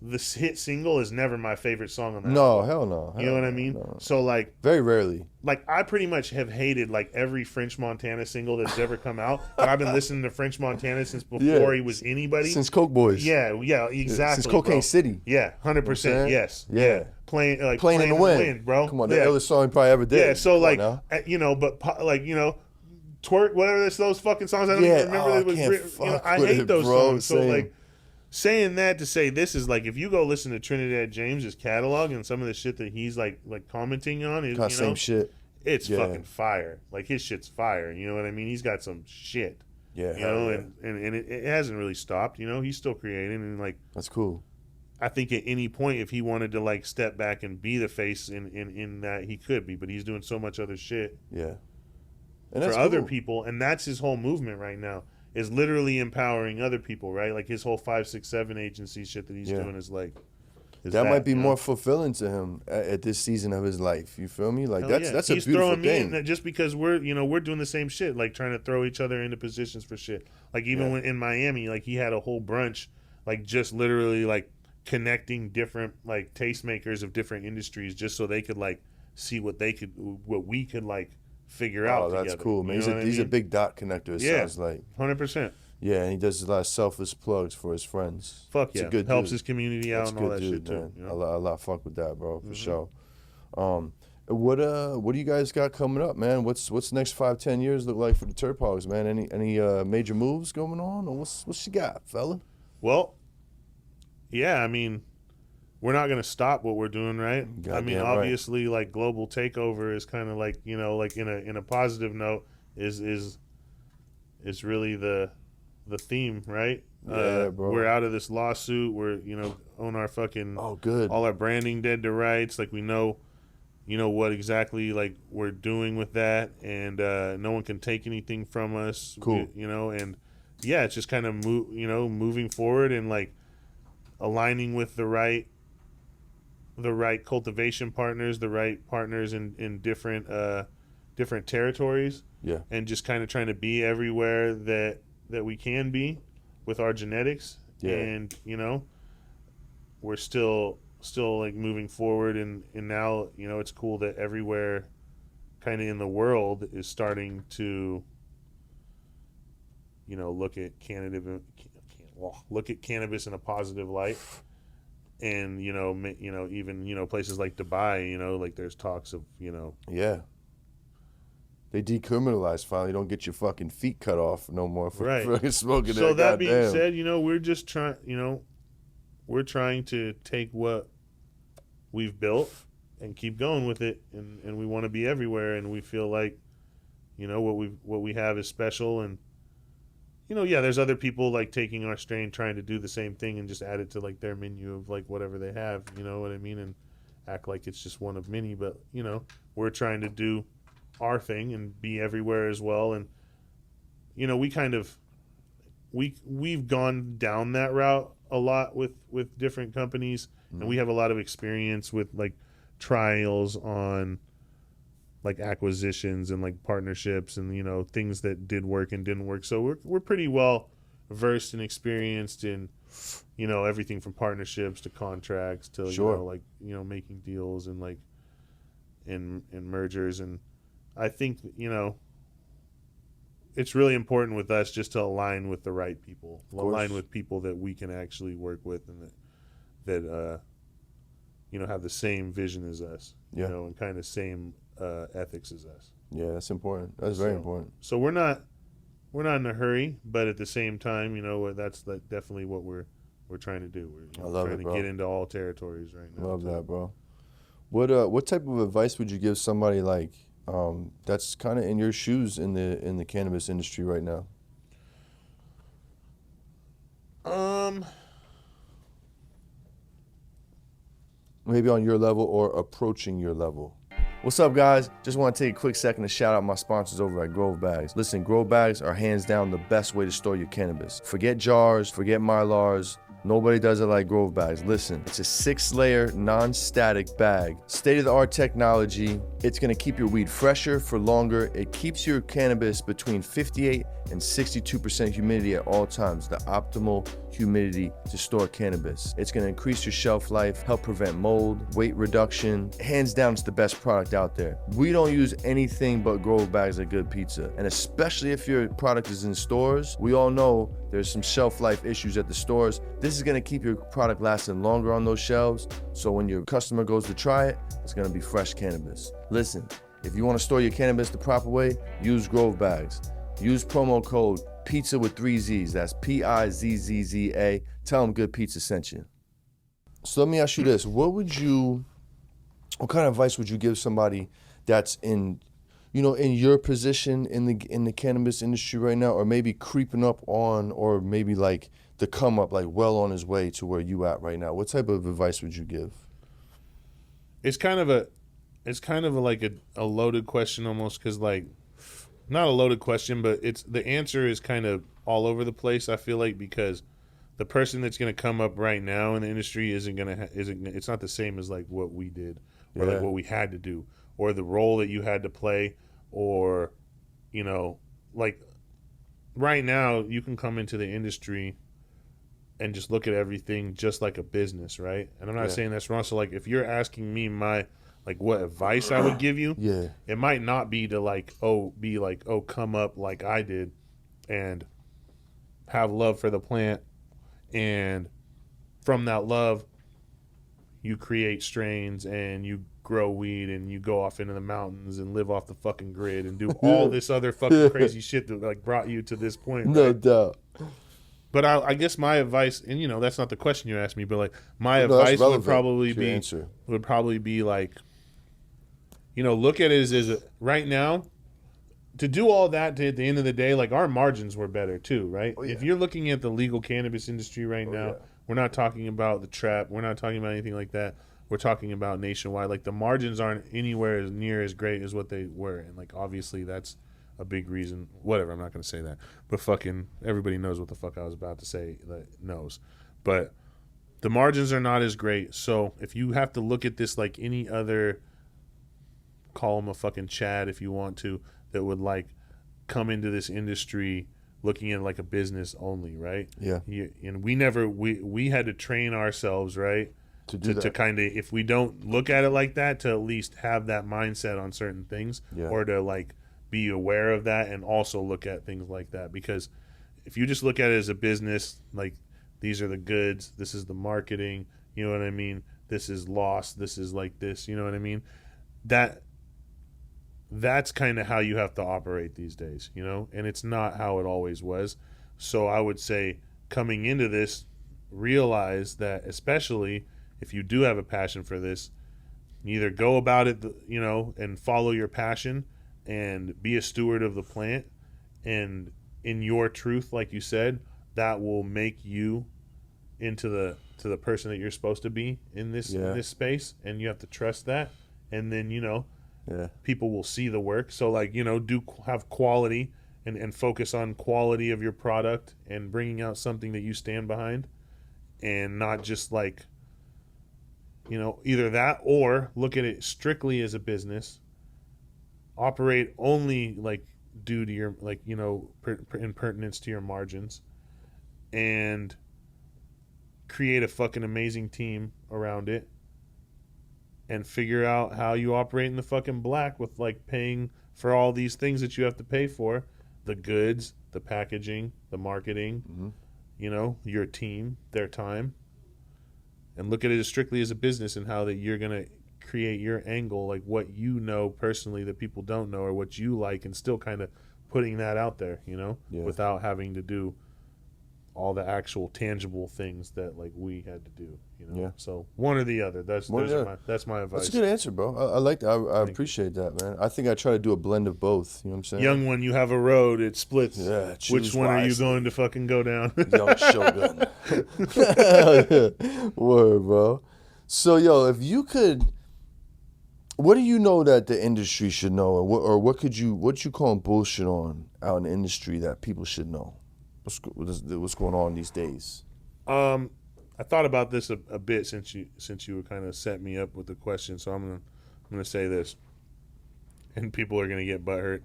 this hit single is never my favorite song on that No, album. hell no. You know what I mean? No. So like Very rarely. like I pretty much have hated like every French Montana single that's ever come out. But I've been listening to French Montana since before he was anybody. Since Coke Boys. Yeah, exactly. Since Cocaine bro. City. Yeah, 100%. Yes. Yeah. Playing in the wind, bro. Come on, the illest song he probably ever did. Yeah, so Come like on now. you know, but like you know, twerk, whatever those fucking songs. I don't even remember. I It was, can't you know, fuck I with hate it, those bro. songs. So like saying that to say this is like if you go listen to Trinidad James's catalog and some of the shit that he's like commenting on is same shit. It's fucking fire. Like his shit's fire. You know what I mean? He's got some shit. Yeah, you know, and it hasn't really stopped. You know, he's still creating and like that's cool. I think at any point if he wanted to like step back and be the face in that he could be, but he's doing so much other shit. Yeah. And for other people, and that's his whole movement right now. Is literally empowering other people, right? Like his whole 5, 6, 7 agency shit that he's doing is like that might be more fulfilling to him at this season of his life. You feel me? Like that's a beautiful thing. Me in just because we're doing the same shit, like trying to throw each other into positions for shit. Like even when in Miami, like he had a whole brunch, like just literally like connecting different like tastemakers of different industries, just so they could like see what we could like figure out. Oh, that's together. cool, man. He's a big dot connector. It sounds like 100%. Yeah, and he does a lot of selfless plugs for his friends. Fuck it's yeah, a good helps dude. his community out and all that shit too. Man. You know? A lot fuck with that, bro, for sure. What do you guys got coming up, man? What's the next 5, 10 years look like for the Terphogz, man? Any major moves going on, or what you got, fella? Well, yeah, I mean, we're not going to stop what we're doing, right? I mean, obviously, like global takeover is kind of like, you know, like in a positive note is really the theme, right? Yeah, bro. We're out of this lawsuit. We're own our fucking all our branding dead to rights. Like we know, what exactly like we're doing with that, and no one can take anything from us. Cool. And yeah, it's just kind of moving forward and like aligning with the right cultivation partners, the right partners in different territories. Yeah. And just kind of trying to be everywhere that we can be with our genetics. Yeah. And, we're still like moving forward and now, it's cool that everywhere kind of in the world is starting to, look at cannabis in a positive light. And even places like Dubai, like there's talks of yeah, they decriminalized finally. Don't get your fucking feet cut off no more for smoking. So that being said, we're just trying. We're trying to take what we've built and keep going with it, and we want to be everywhere, and we feel like what we have is special, and there's other people like taking our strain, trying to do the same thing and just add it to like their menu of like whatever they have, you know what I mean, and act like it's just one of many. But we're trying to do our thing and be everywhere as well. And we kind of we've gone down that route a lot with different companies, and we have a lot of experience with like trials on like acquisitions and like partnerships and things that did work and didn't work. So we're pretty well versed and experienced in everything from partnerships to contracts to making deals and like in mergers. And I think it's really important with us just to align with the right people, align with people that we can actually work with and that have the same vision as us, and kind of same ethics as us. Yeah, that's important. That's very important. So we're not in a hurry, but at the same time, that's definitely what we're trying to do. We're trying to get into all territories right now. Love that, bro. What type of advice would you give somebody like that's kind of in your shoes in the cannabis industry right now? Maybe on your level or approaching your level. What's up, guys? Just want to take a quick second to shout out my sponsors over at Grove Bags. Listen, Grove Bags are hands down the best way to store your cannabis. Forget jars, forget mylars. Nobody does it like Grove Bags. Listen, it's a 6-layer, non-static bag. State-of-the-art technology. It's gonna keep your weed fresher for longer. It keeps your cannabis between 58 and 62% humidity at all times, the optimal humidity to store cannabis. It's gonna increase your shelf life, help prevent mold, weight reduction. Hands down, it's the best product out there. We don't use anything but grow bags at Good Pizza. And especially if your product is in stores, we all know there's some shelf life issues at the stores. This is gonna keep your product lasting longer on those shelves. So when your customer goes to try it, it's gonna be fresh cannabis. Listen, if you wanna store your cannabis the proper way, use Grove bags. Use promo code PIZZA with 3 Z's. That's PIZZZA. Tell them Good Pizza sent you. So let me ask you this. What kind of advice would you give somebody that's in your position in the cannabis industry right now, or maybe creeping up on, or maybe like the come up, like well on his way to where you at right now? What type of advice would you give? It's kind of like a loaded question almost, because like, not a loaded question, but the answer is kind of all over the place, I feel like, because the person that's going to come up right now in the industry it's not the same as like what we did, or like what we had to do, or the role that you had to play, or like right now you can come into the industry and just look at everything just like a business, right? And I'm not saying that's wrong. So like, if you're asking me what advice I would give you, it might not be to come up like I did and have love for the plant, and from that love you create strains and you grow weed and you go off into the mountains and live off the fucking grid and do all this other fucking crazy shit that like brought you to this point. No right? doubt. But I guess my advice, and that's not the question you asked me, but like my advice would probably be like, look at it as right now, to do all that, at the end of the day, like our margins were better too, right? Oh, yeah. If you're looking at the legal cannabis industry right now, we're not talking about the trap. We're not talking about anything like that. We're talking about nationwide. Like the margins aren't anywhere as near as great as what they were. And like, obviously that's a big reason. Whatever, I'm not going to say that. But fucking everybody knows what the fuck I was about to say that knows. But the margins are not as great. So if you have to look at this like any other, call him a fucking Chad if you want to, that would like come into this industry looking at like a business only, right? Yeah. And we had to train ourselves, right? To kind of, if we don't look at it like that, to at least have that mindset on certain things, or to like be aware of that and also look at things like that. Because if you just look at it as a business, like these are the goods, this is the marketing, you know what I mean? This is loss, this is like this, you know what I mean? That's kind of how you have to operate these days, and it's not how it always was. So I would say coming into this, realize that, especially if you do have a passion for this, either go about it, and follow your passion and be a steward of the plant, and in your truth, like you said, that will make you into the person that you're supposed to be in this space, and you have to trust that, and then people will see the work. So like, have quality and focus on quality of your product and bringing out something that you stand behind, and not just like, either that, or look at it strictly as a business, operate only like due to your, like, impertinence to your margins, and create a fucking amazing team around it, and figure out how you operate in the fucking black with like paying for all these things that you have to pay for, the goods, the packaging, the marketing, your team, their time, and look at it as strictly as a business, and how that you're going to create your angle, like what personally that people don't know, or what you like, and still kind of putting that out there, without having to do all the actual tangible things that like we had to do, So one or the other. That's my advice. That's a good answer, bro. I like that. I appreciate that, man. I think I try to do a blend of both. You know what I'm saying? Young one, you have a road. It splits. Yeah. Which one are you going to fucking go down? Young Shogun. Word, bro. So, if you could, what do you know that the industry should know, or what you calling bullshit on out in the industry that people should know? What's going on these days? I thought about this a bit since you were kind of set me up with the question, so I'm gonna say this, and people are gonna get butthurt,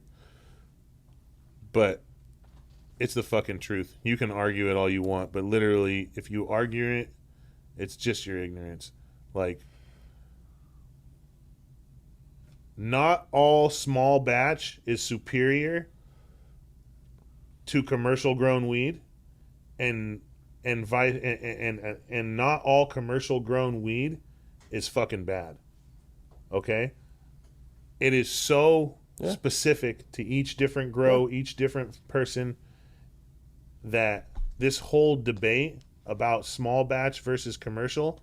but It's the fucking truth. You can argue it all you want, but literally, if you argue it, it's just your ignorance. Like, not all small batch is superior to commercial grown weed, and not all commercial grown weed is fucking bad. Okay? It is so specific to each different grow, each different person, that this whole debate about small batch versus commercial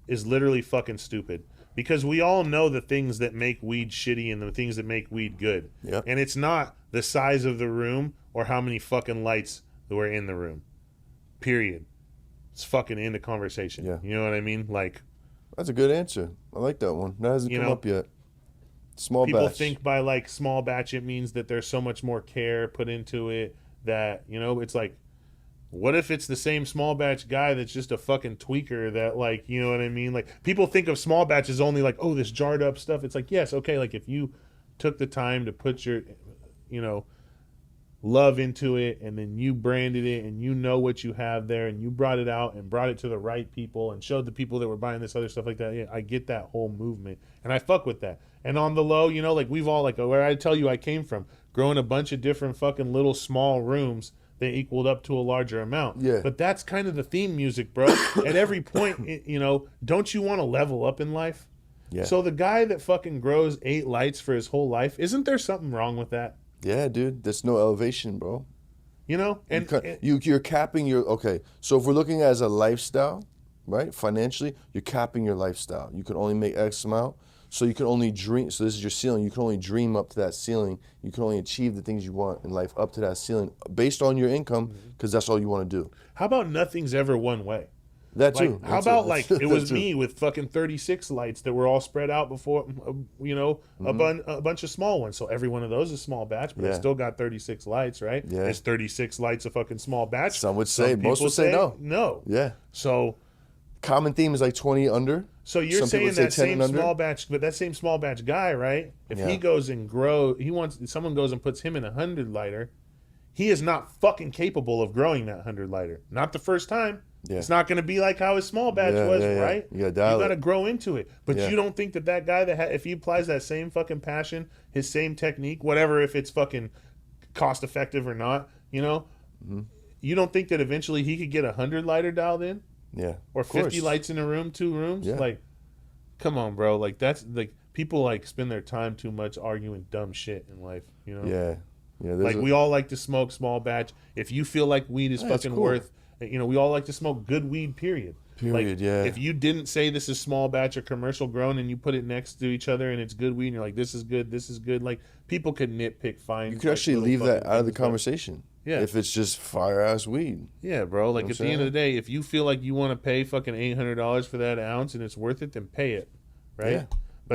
is literally fucking stupid. Because we all know the things that make weed shitty and the things that make weed good. Yep. And it's not the size of the room or how many fucking lights were in the room. Period. It's fucking end of conversation. Yeah. You know what I mean? Like, That's a good answer. I like that one. That hasn't come up yet. Small people batch. think by like small batch it means that there's so much more care put into it that, it's like, what if it's the same small batch guy that's just a fucking tweaker that, like, you know what I mean? Like, people think of small batch as only like, oh, this jarred up stuff. It's like, yes, okay, like if you took the time to put your, love into it, and then you branded it, and you know what you have there, and you brought it out and brought it to the right people and showed the people that were buying this other stuff like that. Yeah, I get that whole movement, and I fuck with that. And on the low, like we've all, like, where I tell you I came from, growing a bunch of different fucking little small rooms that equaled up to a larger amount. Yeah. But that's kind of the theme music, bro. At every point, don't you want to level up in life? Yeah. So the guy that fucking grows 8 lights for his whole life, isn't there something wrong with that? Yeah, dude. There's no elevation, bro. And You're capping your... Okay, so if we're looking at it as a lifestyle, right? Financially, you're capping your lifestyle. You can only make X amount. So you can only dream. So this is your ceiling. You can only dream up to that ceiling. You can only achieve the things you want in life up to that ceiling based on your income, because that's all you want to do. How about nothing's ever one way? That too. Like, how about like it was me with fucking 36 lights that were all spread out before, a bunch of small ones. So every one of those is small batch, but I still got 36 lights, right? Yeah. Is 36 lights a fucking small batch? Some would say. Most would say no. No. Yeah. So common theme is like 20 under. So you're Some saying say that 10 same and under? small batch, but that same small batch guy, right? If he goes and someone goes and puts him in a 100 lighter, he is not fucking capable of growing that 100 lighter. Not the first time. Yeah. It's not going to be like how his small batch was, right? You got to grow into it. But Yeah. you don't think that guy if he applies that same fucking passion, his same technique, whatever, if it's fucking cost effective or not, you don't think that eventually he could get a 100 lighter dialed in? Yeah. Or Of course. 50 lights in a room, 2 rooms? Yeah. Like, come on, bro. Like, that's like, people like spend their time too much arguing dumb shit in life, Yeah. Yeah. Like, we all like to smoke small batch. If you feel like weed is fucking cool. worth, we all like to smoke good weed, period. Period, yeah. If you didn't say this is small batch or commercial grown and you put it next to each other and it's good weed and you're like, this is good, like, people could nitpick fine. You could actually leave that out of the conversation. Yeah. If it's just fire ass weed. Yeah, bro. Like, You know at the end of the day, if you feel like you want to pay fucking $800 for that ounce and it's worth it, then pay it, right? Yeah.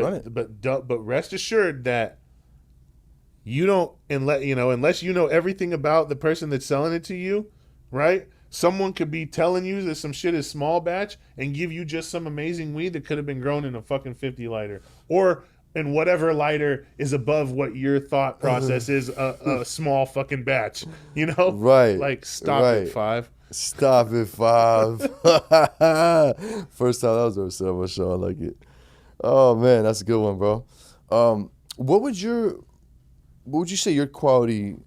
Run it. But rest assured that you don't, unless you know everything about the person that's selling it to you, right? Someone could be telling you that some shit is small batch and give you just some amazing weed that could have been grown in a fucking 50 lighter, or in whatever lighter is above what your thought process is a small fucking batch, Right. Like, stop it, 5. Stop it, 5. First time that was ever said on my show. I like it. Oh man, that's a good one, bro. What would you say your quality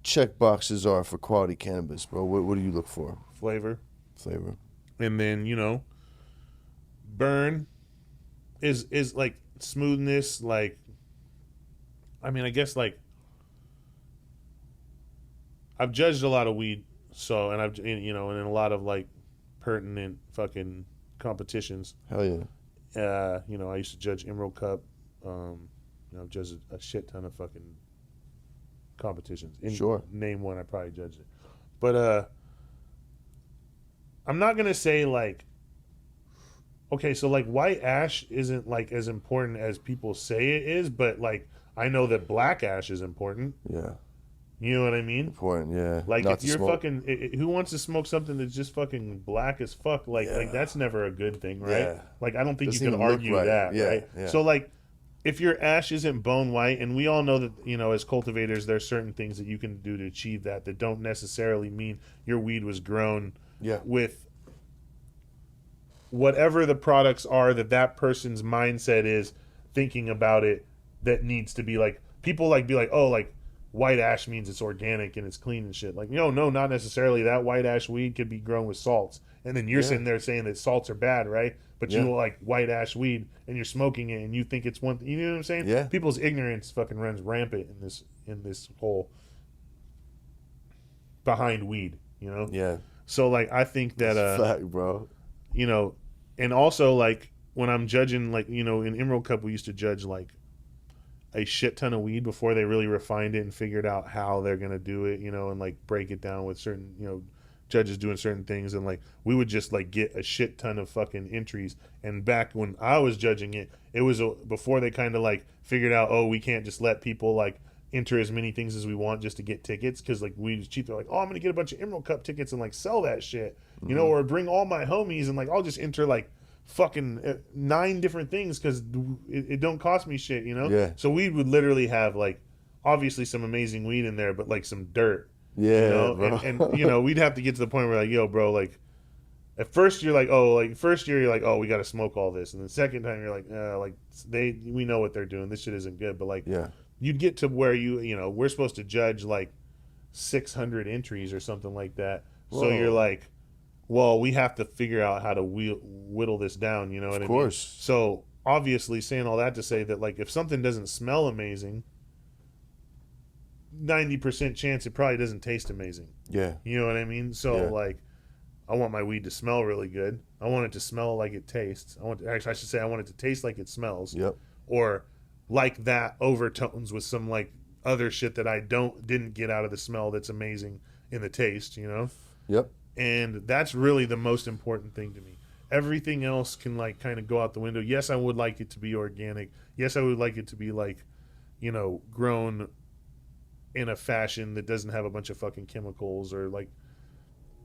check boxes are for quality cannabis, bro? What do you look for? Flavor. And then, burn is like smoothness, like, I mean, I guess, like, I've judged a lot of weed, so, and and in a lot of, like, pertinent fucking competitions. Hell yeah. I used to judge Emerald Cup. I've judged a shit ton of fucking competitions. Sure. Name one, I probably judged it. But I'm not gonna say, like, okay, so, like, white ash isn't, like, as important as people say it is, but, like, I know that black ash is important. Yeah. You know what I mean? Important, yeah. Like, Not if to you're smoke. fucking, who wants to smoke something that's just fucking black as fuck? Like, Yeah. like, that's never a good thing, right? Yeah. Like, I don't think Doesn't you can even look argue right. that, Yeah, right? yeah. So, like, if your ash isn't bone white, and we all know that, you know, as cultivators, there's certain things that you can do to achieve that don't necessarily mean your weed was grown with whatever the products are that person's mindset is thinking about it, that needs to be like, people like be like, oh, like white ash means it's organic and it's clean and shit. Like, no, not necessarily. That white ash weed could be grown with salts. And then you're sitting there saying that salts are bad, right? But you like white ash weed and you're smoking it and you think it's one you know what I'm saying? Yeah. People's ignorance fucking runs rampant in this whole behind weed, you know? Yeah. So like I think that fact, bro. You know, and also like when I'm judging, like, you know, in Emerald Cup we used to judge like a shit ton of weed before they really refined it and figured out how they're gonna do it, you know, and like break it down with certain, you know, judges doing certain things, and like we would just like get a shit ton of fucking entries. And back when I was judging it, it was before they kind of like figured out, oh, we can't just let people like enter as many things as we want just to get tickets, because like weed is cheap. They're like, oh, I'm gonna get a bunch of Emerald Cup tickets and like sell that shit, you know, or bring all my homies and like I'll just enter like fucking 9 different things because it don't cost me shit, you know. Yeah. So we would literally have like obviously some amazing weed in there, but like some dirt. Yeah, you know? bro. And you know, we'd have to get to the point where like, yo, bro, like at first you're like, oh, like first year you're like, oh, we got to smoke all this, and the second time you're like we know what they're doing. This shit isn't good. But like, you'd get to where you know, we're supposed to judge like 600 entries or something like that. Whoa. So you're like, well, we have to figure out how to whittle this down. You know what I mean? Of course. So obviously, saying all that to say that like if something doesn't smell amazing, 90% chance it probably doesn't taste amazing. Yeah. You know what I mean? So like, I want my weed to smell really good. I want it to smell like it tastes. I should say I want it to taste like it smells. Yep. Or like that overtones with some like other shit that I didn't get out of the smell that's amazing in the taste, you know? Yep. And that's really the most important thing to me. Everything else can like kind of go out the window. Yes, I would like it to be organic. Yes, I would like it to be like, you know, grown in a fashion that doesn't have a bunch of fucking chemicals, or like,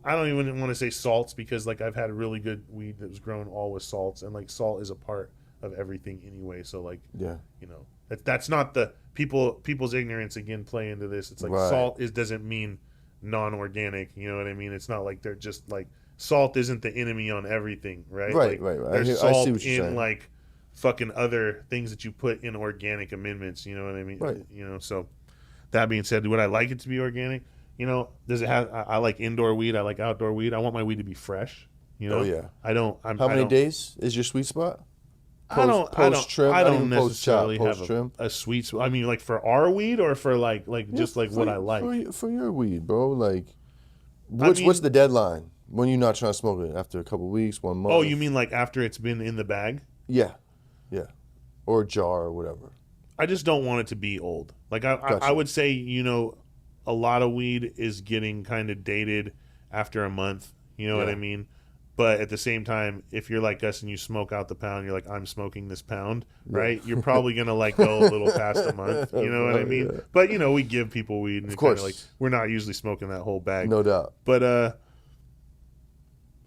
I don't even want to say salts, because like I've had really good weed that was grown all with salts, and like salt is a part of everything anyway. So like, you know, that's not the people's ignorance again play into this. It's like salt doesn't mean non-organic. You know what I mean? It's not like they're just like, salt isn't the enemy on everything, right? Right, like, right. There's salt in saying. Like fucking other things that you put in organic amendments. You know what I mean? Right. You know, so. That being said, would I like it to be organic? You know, does it have? I like indoor weed. I like outdoor weed. I want my weed to be fresh. You know. Oh yeah. I don't. How many days is your sweet spot? I don't necessarily have a sweet spot. I mean, like for our weed, or for like just like what I like for your weed, bro. Like, what's the deadline when you're not trying to smoke it? After a couple weeks, 1 month? Oh, you mean like after it's been in the bag? Yeah, or a jar or whatever. I just don't want it to be old. Like I would say, you know, a lot of weed is getting kind of dated after a month. You know what I mean? But at the same time, if you're like us and you smoke out the pound, you're like, I'm smoking this pound, right? You're probably gonna like go a little past a month. You know what I mean? Yeah. But you know, we give people weed, and of course, like we're not usually smoking that whole bag, no doubt. But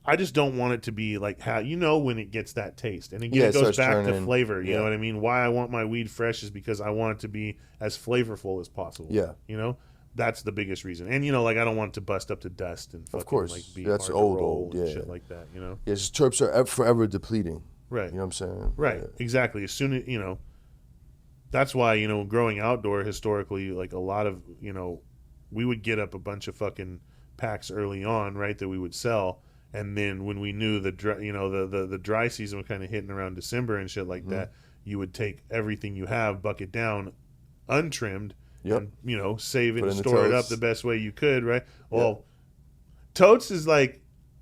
I just don't want it to be like how, you know, when it gets that taste. And again, it goes back to flavor. You know what I mean? Why I want my weed fresh is because I want it to be as flavorful as possible. Yeah. You know? That's the biggest reason. And, you know, like I don't want it to bust up to dust and fucking, of course. Like be that's hard old, and shit like that, you know? Yeah, just terps are forever depleting. Right. You know what I'm saying? Right. Exactly. As soon as, you know, that's why, you know, growing outdoor historically, like a lot of, you know, we would get up a bunch of fucking packs early on, right, that we would sell. And then when we knew the dry, you know, the dry season was kind of hitting around December and shit like that, you would take everything you have, buck it down, untrimmed, and, you know, save it and store it up the best way you could, right? Well, totes is like,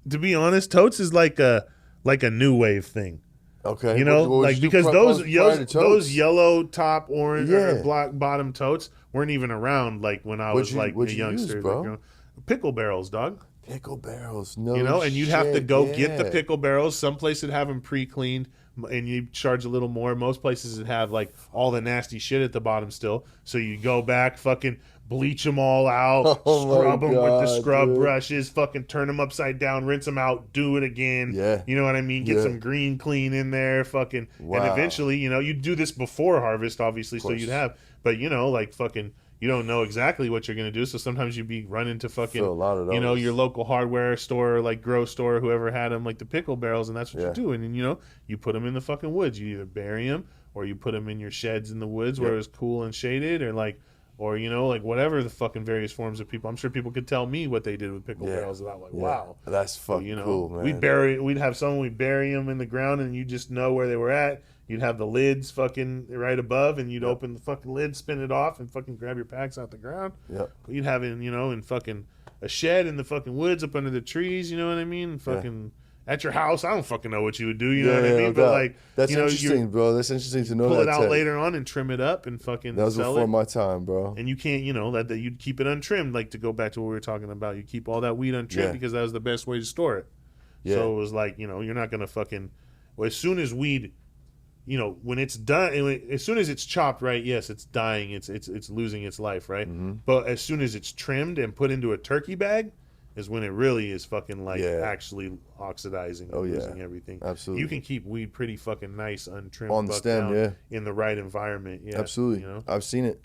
to be honest, totes is like a new wave thing. Okay, you know, like because those yellow top, orange, or black bottom totes weren't even around like when I was like a youngster. Like, pickle barrels, dog. Pickle barrels, no, you know, and you'd have to go get the pickle barrels. Some places have them pre-cleaned, and you charge a little more. Most places that have like all the nasty shit at the bottom still. So you go back, fucking bleach them all out, Oh scrub my them with the God, scrub dude. brushes, fucking turn them upside down, rinse them out, do it again. Yeah. You know what I mean? Get Yeah. some green clean in there, fucking. Wow. And eventually, you know, you do this before harvest, obviously, so course. you'd have, but you know, like fucking, you don't know exactly what you're going to do. So sometimes you'd be running to fucking, Fill a lot of you know, those. your local hardware store, like grow store, whoever had them, like the pickle barrels, and that's what Yeah. you're doing. And, you know, you put them in the fucking woods. You either bury them or you put them in your sheds in the woods where Yep. it's cool and shaded, or like, or, you know, like whatever the fucking various forms of people. I'm sure people could tell me what they did with pickle Yeah. barrels. And I'm like, Yeah. wow. That's fucking You know, cool, man. we'd have someone, we'd bury them in the ground and you just know where they were at. You'd have the lids fucking right above and you'd Yep. open the fucking lid, spin it off and fucking grab your packs out the ground. Yep. You'd have it, you know, in fucking a shed in the fucking woods up under the trees, you know what I mean? Fucking at your house, I don't fucking know what you would do, you know what I mean? no But doubt. like, That's you know, interesting, bro. That's interesting to know pull that it out tech. later on and trim it up and fucking That was sell before it. my time, bro. And you can't, you know, that you'd keep it untrimmed, like to go back to what we were talking about. You keep all that weed untrimmed Yeah. because that was the best way to store it. Yeah. So it was like, you know, you're not gonna fucking. Well, as soon as weed, you know, when it's done, as soon as it's chopped, right? Yes, it's dying. It's losing its life, right? Mm-hmm. But as soon as it's trimmed and put into a turkey bag, is when it really is fucking like Yeah. actually oxidizing, Oh, and yeah. losing everything. Absolutely. You can keep weed pretty fucking nice, untrimmed, On the buck stem, down yeah. in the right environment. Yeah, Absolutely. You know? I've seen it.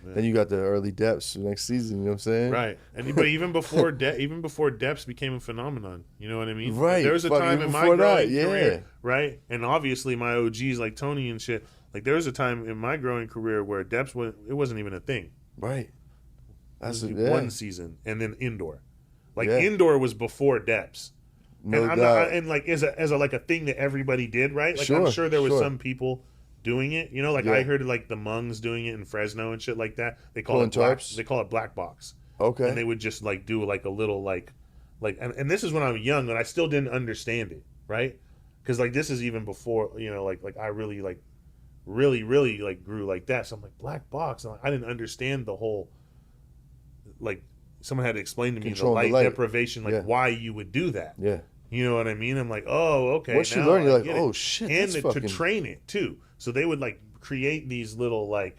Then you got the early depths for next season, you know what I'm saying? Right, and but even before even before depths became a phenomenon, you know what I mean? Right, There was a fuck, time even in my before that, growing yeah. career, right, and obviously my OGs like Tony and shit. Like there was a time in my growing career where depths it wasn't even a thing. Right. That's It was yeah. one season, and then indoor. Like Yeah. indoor was before depths. No and I'm doubt. not, and like as a like a thing that everybody did, right? Like I'm Sure, sure there was sure. some people doing it. You know, like Yeah. I heard like the Mungs doing it in Fresno and shit like that. They call Pulling it black, tarps? they call it black box. Okay. And they would just like do like a little like and this is when I was young and I still didn't understand it, right? Because like this is even before, you know, like I really like really like grew like that. So I'm like black box. And I didn't understand the whole like someone had to explain to me the Controlling light, the light. deprivation, like Yeah. why you would do that. Yeah. You know what I mean? I'm like, oh, okay. Once you now learn, you're I like, get it. oh, shit, And that's to fucking- train it too. So they would like create these little like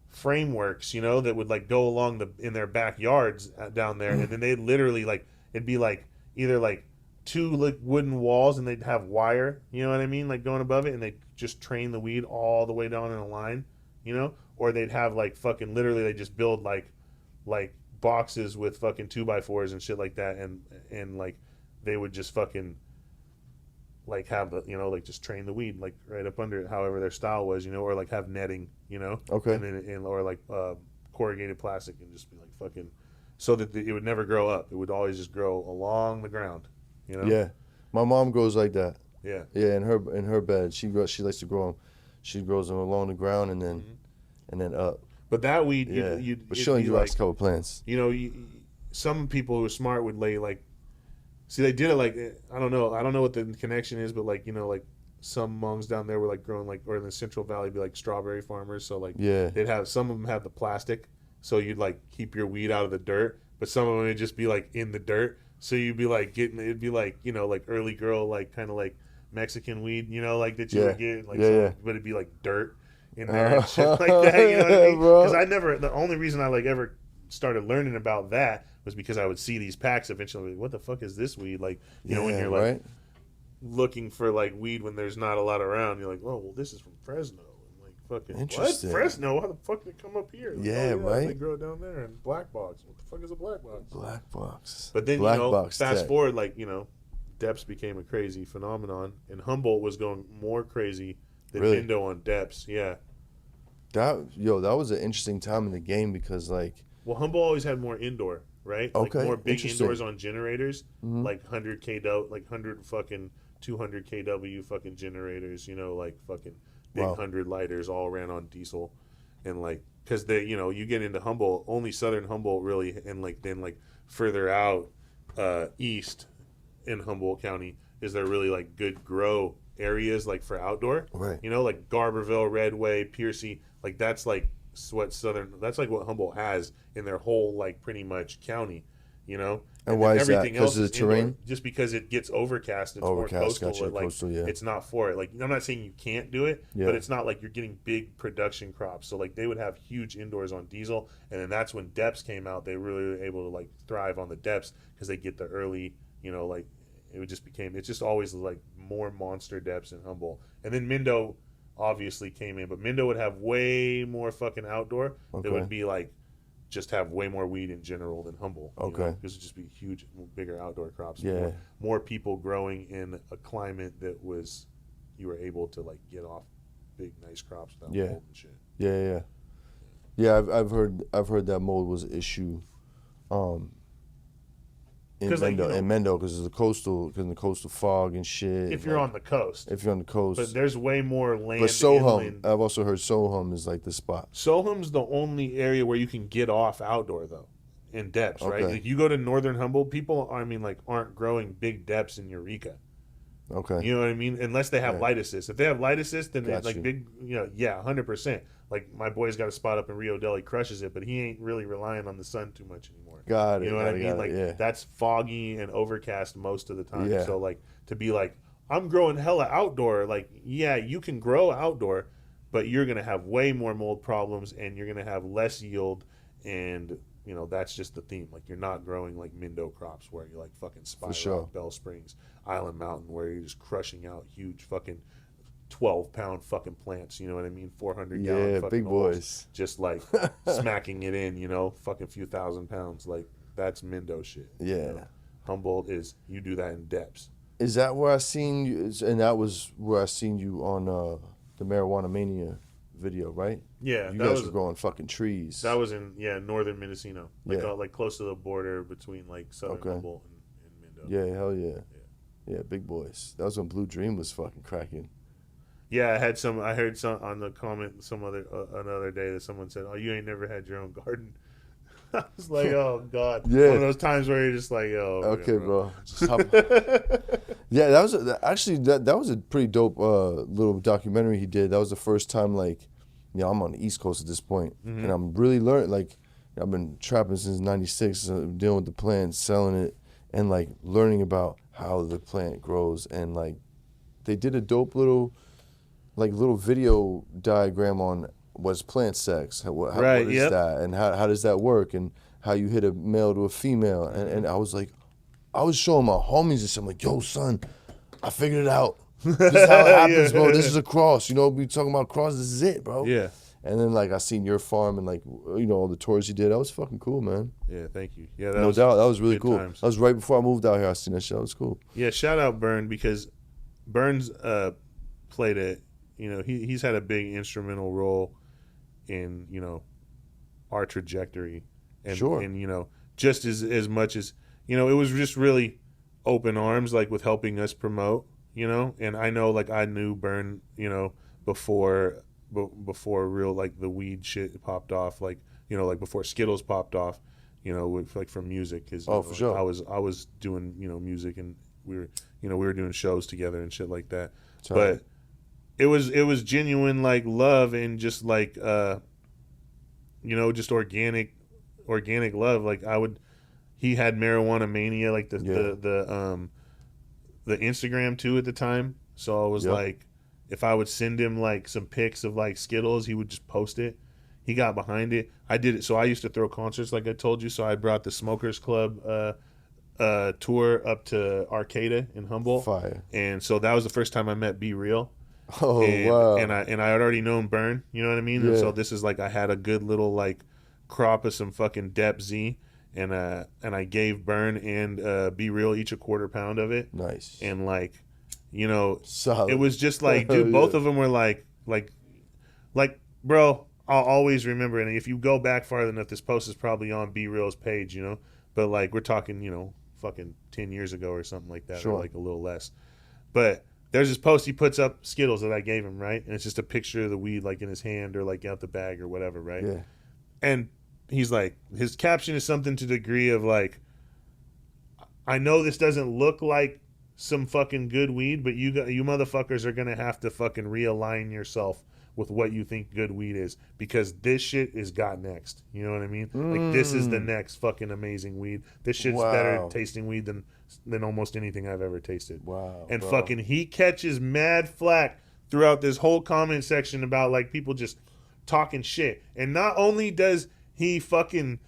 frameworks, you know, that would like go along in their backyards down there, and then they literally like it'd be like either like two like wooden walls, and they'd have wire, you know what I mean, like going above it, and they just train the weed all the way down in a line, you know, or they'd have like fucking literally they just build like boxes with fucking 2x4s and shit like that, and like they would just fucking like have the, you know, like just train the weed like right up under it, however their style was, you know, or like have netting, you know, Okay. and then or like corrugated plastic, and just be like fucking so that it would never grow up. It would always just grow along the ground, you know. Yeah. My mom grows like that. Yeah. Yeah, in her bed. She likes to grow them. She grows them along the ground and then up. But that weed, Yeah. you But she only you grew like, a couple plants. you know, some people who are smart would lay like, see, they did it like, I don't know what the connection is, but like, you know, like some monks down there were like growing like, or in the Central Valley be like strawberry farmers, so like Yeah. they'd have, some of them have the plastic, so you'd like keep your weed out of the dirt, but some of them would just be like in the dirt, so you'd be like it'd be like, you know, like early girl, like kind of like Mexican weed, you know, like that you would get, like, but it'd be like dirt in there and shit like that, you know what I mean? Because the only reason I like ever started learning about that was because I would see these packs eventually, like, what the fuck is this weed? Like, you know, when you're like looking for like weed when there's not a lot around, you're like, oh, well, this is from Fresno. And like, fucking, what? Interesting. Fresno? How the fuck did it come up here? Like, Yeah, right. They grow it down there in black box. What the fuck is a black box? Black box. But then, Black you know, box fast tech. forward, like, you know, Depths became a crazy phenomenon, and Humboldt was going more crazy than Really? Mendo on Depths. Yeah. That was an interesting time in the game because like Well, Humboldt always had more indoor, right? Okay, Like more big interesting. indoors on generators, like 100 kW, like 100 fucking 200 kW fucking generators, you know, like fucking big 100 lighters all ran on diesel. And like, because they, you know, you get into Humboldt, only southern Humboldt really, and like then like further out east in Humboldt County is there really like good grow areas like for outdoor, Right. you know, like Garberville, Redway, Piercy, like that's like what Humboldt has in their whole like pretty much county, you know. And why then is that? everything Because else of the is indoor. terrain? Just because it gets overcast, it's more Overcast, coastal. gotcha, Like coastal, yeah. it's not for it. Like I'm not saying you can't do it, Yeah. but it's not like you're getting big production crops. So like they would have huge indoors on diesel, and then that's when depths came out. They really were able to like thrive on the depths because they get the early, you know, like it's just always like more monster depths in Humboldt, and then Mendo obviously came in, but Mendo would have way more fucking outdoor. Okay. It would be like just have way more weed in general than Humboldt. Okay. This would just be huge, bigger outdoor crops. Yeah. More people growing in a climate that was, you were able to like get off big nice crops without mold and shit. Yeah. I've heard that mold was an issue. In Mendo, because of the coastal fog and shit. If you're on the coast. But there's way more land. But Soham, inland. I've also heard Soham is like the spot. Soham's the only area where you can get off outdoor though, in depths, right? Like you go to northern Humboldt, people, aren't growing big depths in Eureka. Okay. You know what I mean? Unless they have light assist. If they have light assist, then it's like you. big, 100%. Like my boy's got a spot up in Rio Del, he crushes it, but he ain't really relying on the sun too much anymore. Got it. You know what I mean? That's foggy and overcast most of the time. Yeah. So like to be like, I'm growing hella outdoor, like, yeah, you can grow outdoor, but you're gonna have way more mold problems and you're gonna have less yield, and that's just the theme. Like you're not growing like Mendo crops where you're like fucking Spiral, Bell Springs, Island Mountain, where you're just crushing out huge fucking 12-pound fucking plants, you know what I mean? 400-gallon fucking big boys. Just like smacking it in, fucking few thousand pounds. Like that's Mendo shit. Yeah. Humboldt is, you do that in depths. Is that where I seen you? And that was where I seen you on the Marijuana Mania video, right? Yeah. You guys were growing fucking trees. That was in, northern Mendocino. Like close to the border between like southern Humboldt and Mendo. Yeah, hell yeah. Yeah, big boys. That was when Blue Dream was fucking cracking. Yeah, I heard some on the comment another day that someone said, "Oh, you ain't never had your own garden." I was like, "Oh God!" Yeah, one of those times where you're just like, "Oh, okay, bro." Yeah, that was actually that was a pretty dope little documentary he did. That was the first time, like, I'm on the East Coast at this point, and I'm really learning. Like, I've been trapping since '96, dealing with the plant, selling it, and like learning about how the plant grows. And like, they did a dope little video diagram on what's plant sex, what is that, and how does that work, and how you hit a male to a female. And I was like, I was showing my homies this. I'm like, yo, son, I figured it out. This is how it happens, bro. This is a cross. We talking about cross. This is it, bro. Yeah. And then like I seen your farm and like all the tours you did. That was fucking cool, man. Yeah, thank you. Yeah, no doubt. That was really cool. Times. That was right before I moved out here. I seen that shit. That was cool. Yeah, shout out Burn, because Burns played it. He's had a big instrumental role in our trajectory, and and just as much as it was just really open arms, like with helping us promote, and I know like I knew Burn before real like the weed shit popped off, like like before Zkittlez popped off, with like from music, because for sure I was doing music, and we were doing shows together and shit like that. Sorry. But it was genuine like love, and just like just organic love. Like he had Marijuana Mania, like the Instagram too at the time. So I was like, if I would send him like some pics of like Zkittlez, he would just post it. He got behind it. I did it. So I used to throw concerts, like I told you. So I brought the Smokers Club tour up to Arcata in Humboldt. Fire. And so that was the first time I met Be Real. Oh, wow. And I had already known Burn, you know what I mean? Yeah. And so this is like, I had a good little like crop of some fucking Dep Z, and I gave Burn and Be Real each a quarter pound of it. Nice. And like, solid. It was just like, dude, both of them were like, bro, I'll always remember. And if you go back farther enough, this post is probably on Be Real's page, but like we're talking, fucking 10 years ago or something like that, or like a little less. But there's this post he puts up, Zkittlez, that I gave him, right? And it's just a picture of the weed like in his hand or like out the bag or whatever, right? Yeah. And he's like, his caption is something to the degree of like, I know this doesn't look like some fucking good weed, but you motherfuckers are gonna have to fucking realign yourself with what you think good weed is, because this shit is got next. You know what I mean? Like, this is the next fucking amazing weed. This shit's better tasting weed than almost anything I've ever tasted. Wow. And fucking he catches mad flack throughout this whole comment section about like people just talking shit. And not only does he fucking,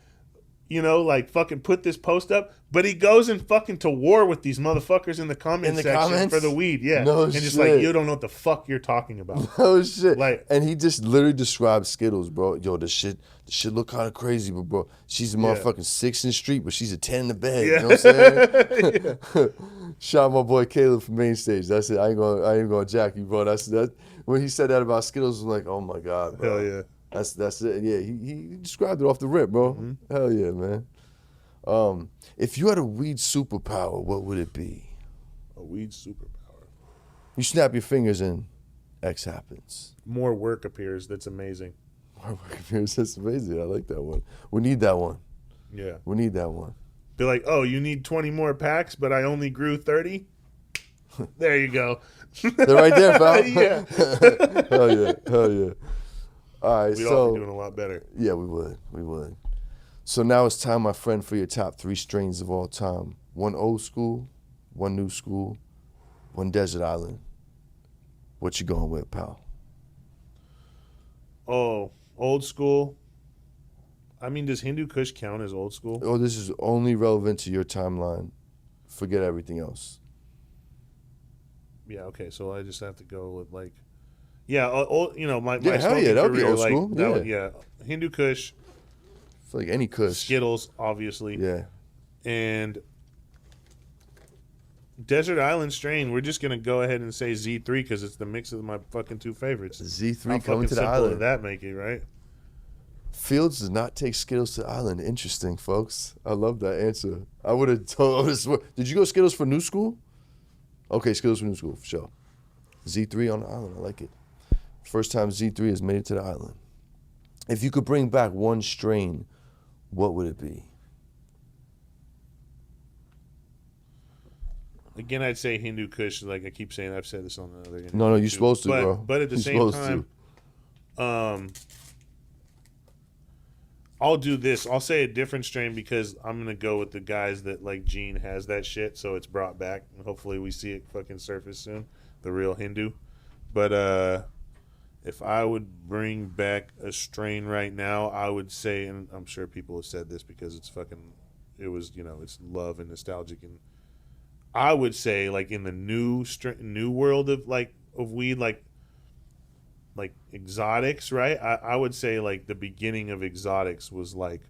you know, like fucking put this post up, but he goes and fucking to war with these motherfuckers in the comment section for the weed. Yeah. No and shit. just like, you don't know what the fuck you're talking about. Oh shit. Like, and he just literally described Skittles, bro. Yo, the shit look kind of crazy, but bro, she's a motherfucking 6 in the street, but she's a 10 in the bed. You know what I'm saying? Shout out my boy Caleb from Main Stage. That's it. I ain't gonna jack you, bro. That when he said that about Skittles, I'm like, oh my God, bro. Hell yeah. That's it. Yeah, he described it off the rip, bro. Mm-hmm. Hell yeah, man. If you had a weed superpower, what would it be? A weed superpower. You snap your fingers and X happens. More work appears. That's amazing. That's amazing. I like that one. We need that one. Yeah. We need that one. Be like, oh, you need 20 more packs, but I only grew 30? There you go. They're right there, pal. Yeah. Hell yeah. Hell yeah. All right, We'd all be doing a lot better. Yeah, we would. We would. So now it's time, my friend, for your top 3 strains of all time. One old school, one new school, one desert island. What you going with, pal? Oh, old school. I mean, does Hindu Kush count as old school? Oh, this is only relevant to your timeline. Forget everything else. Yeah, okay, so I just have to go with, like, yeah, old, you know, my hell smoking yeah, that would be career, old like, school. that Yeah. would- yeah, Hindu Kush, It's like any Kush. Skittles, obviously, Yeah. and Desert Island strain. We're just gonna go ahead and say Z3 because it's the mix of my fucking 2 favorites. Z3 How coming fucking to the simple island. did that make it, right? Fieldz does not take Skittles to the island. Interesting, folks. I love that answer. I would have told. Did you go Skittles for new school? Okay, Skittles for new school, for sure. Z3 on the island. I like it. First time Z3 has made it to the island. If you could bring back one strain, what would it be? Again, I'd say Hindu Kush. Like I keep saying, I've said this on another interview. No, you're too. supposed to, bro. But at the You're same supposed time, I'll do this. I'll say a different strain because I'm gonna go with the guys that like Gene has that shit, so it's brought back. And hopefully, we see it fucking surface soon. The real Hindu. But if I would bring back a strain right now, I would say, and I'm sure people have said this because it's fucking, it was, you know, it's love and nostalgic, and I would say like in the new world of like of weed, like exotics, right? I would say like the beginning of exotics was like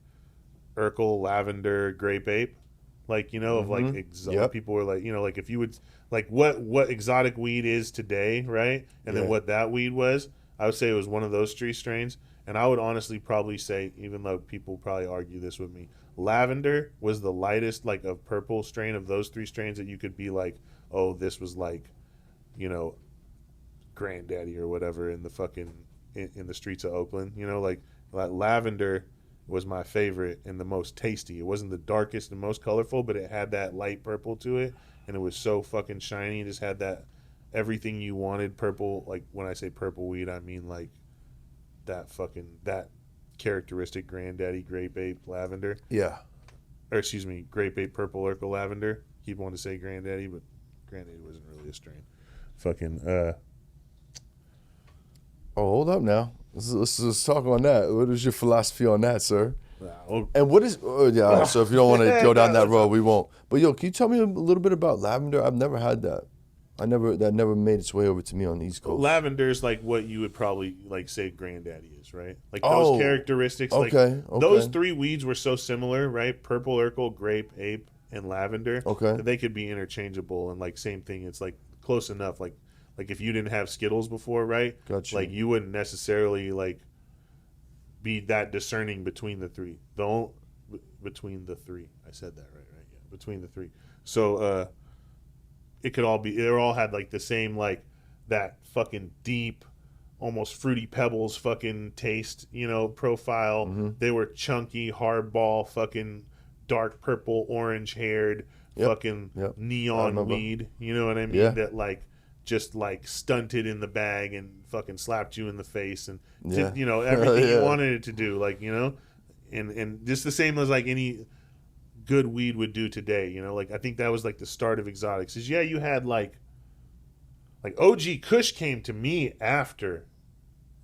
Urkel, lavender, grape ape, like, you know, of like people were like, you know, like if you would like what exotic weed is today, right? And then what that weed was, I would say it was one of those 3 strains. And I would honestly probably say, even though people probably argue this with me, lavender was the lightest, like, of purple strain of those 3 strains that you could be like, oh, this was like, you know, granddaddy or whatever in the fucking in the streets of Oakland. You know, like lavender was my favorite and the most tasty. It wasn't the darkest and most colorful, but it had that light purple to it, and it was so fucking shiny. It just had that everything you wanted purple. Like when I say purple weed, I mean like that characteristic granddaddy grape ape lavender. Yeah. Or excuse me, grape ape purple Urkel lavender. Keep wanting to say granddaddy, but granddaddy wasn't really a strain. Fucking Oh, hold up now. Let's talk on that. What is your philosophy on that, sir? well, And what is? Oh, yeah. All right, so if you don't want to go down that road, we won't. But yo, can you tell me a little bit about lavender? I've never had that. That never made its way over to me on the East Coast. lavender's like what you would probably like say granddaddy is, right? Like Oh, those characteristics. okay. Those 3 weeds were so similar, right? Purple Urkel, grape ape, and lavender. Okay. That they could be interchangeable and like same thing. It's like close enough. Like if you didn't have Skittles before, right? Gotcha. Like you wouldn't necessarily like be that discerning between the 3. Between the 3. I said that right? Yeah. Between the 3. So it could all be, they all had like the same, like that fucking deep, almost fruity pebbles fucking taste, you know, profile. They were chunky, hardball, fucking dark purple, orange haired, fucking I neon remember. weed. You know what I mean? Yeah. That like just like stunted in the bag and fucking slapped you in the face and Yeah. did, you know, everything you Yeah. wanted it to do. Like, you know, and just the same as like any good weed would do today. You know, like I think that was like the start of exotics. Is you had like OG Kush came to me after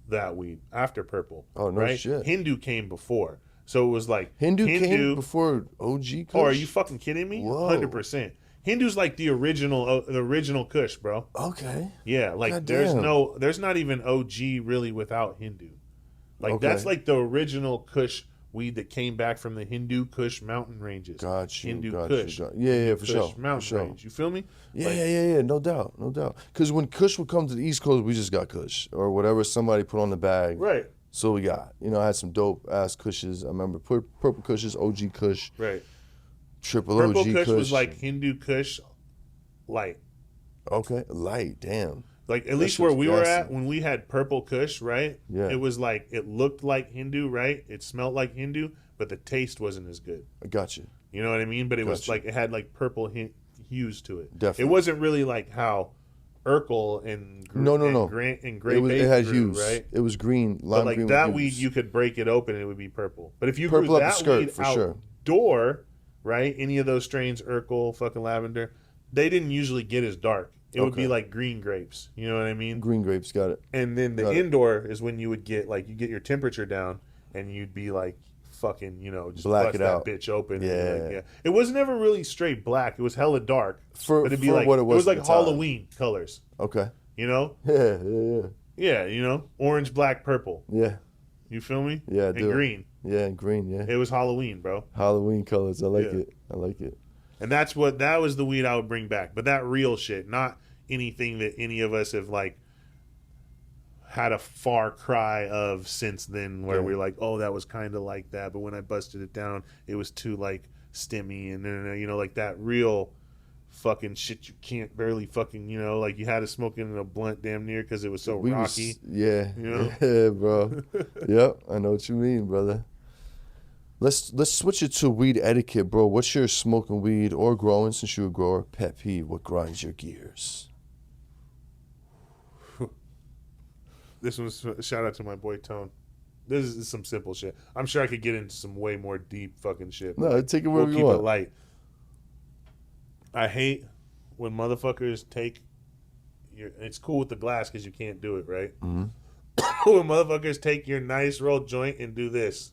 that weed, after purple. Oh, no right? shit. Hindu came before. So it was like Hindu came before OG Kush? Oh, are you fucking kidding me? Whoa. 100%. Hindu's like the original Kush, bro. Okay. Yeah, like Goddamn. there's not even OG really without Hindu. Like Okay. that's like the original Kush weed that came back from the Hindu Kush mountain ranges. Got you. Hindu got Kush. You, got Yeah, for Kush sure. mountain For sure. range. You feel me? Yeah, Like- yeah. No doubt. No doubt. Because when Kush would come to the East Coast, we just got Kush. Or whatever somebody put on the bag. Right. So we got. You know, I had some dope ass Kushes. I remember Purple Kushes, OG Kush, Right. Triple Purple OG Kush Kush. was like Hindu Kush light. Okay, light, damn. Like at That least shit where was we were gassy. at when we had Purple Kush, right? Yeah. It was like it looked like Hindu, right? It smelled like Hindu, but the taste wasn't as good. I got you. You know what I mean? But it was Gotcha. like it had like purple hues to it. Definitely. It wasn't really like how Urkel and No. Gray It had grew, hues. right? It was green, But lime like green that with weed, hues. you could break it open and it would be purple. But if you Purple grew up the that skirt, weed for sure. outdoor, right? Any of those strains, Urkel, fucking lavender, they didn't usually get as dark. It would be Okay. like green grapes. You know what I mean? Green grapes, got it. And then the Got it. indoor is when you would get like you get your temperature down and you'd be like fucking, you know, just Black bust it that out. bitch open. and be Yeah. like, It was never really straight black. It was hella dark. For, But it'd be for like what it it was at like the time. Halloween colors. Okay. You know? Yeah. Yeah, you know? Orange, black, purple. Yeah. You feel me? Yeah, I And do. green. Yeah, and green, yeah. It was Halloween, bro. Halloween colors. I like Yeah. it. I like it. And that was the weed I would bring back. But that real shit, not anything that any of us have like had a far cry of since then where Yeah. we're like, oh, that was kind of like that. But when I busted it down, it was too like stemmy and you know, like that real fucking shit you can't barely fucking, you know, like you had to smoke it in a blunt damn near because it was so rocky. Yeah. You know? Yeah, bro. Yep, I know what you mean, brother. Let's switch it to weed etiquette, bro. What's your smoking weed or growing, since you're a grower, pet peeve? What grinds your gears? This one's shout out to my boy Tone. This is some simple shit. I'm sure I could get into some way more deep fucking shit. No, take it We'll wherever keep you it want. light. I hate when motherfuckers take your. It's cool with the glass because you can't do it, right? Mhm. When motherfuckers take your nice rolled joint and do this.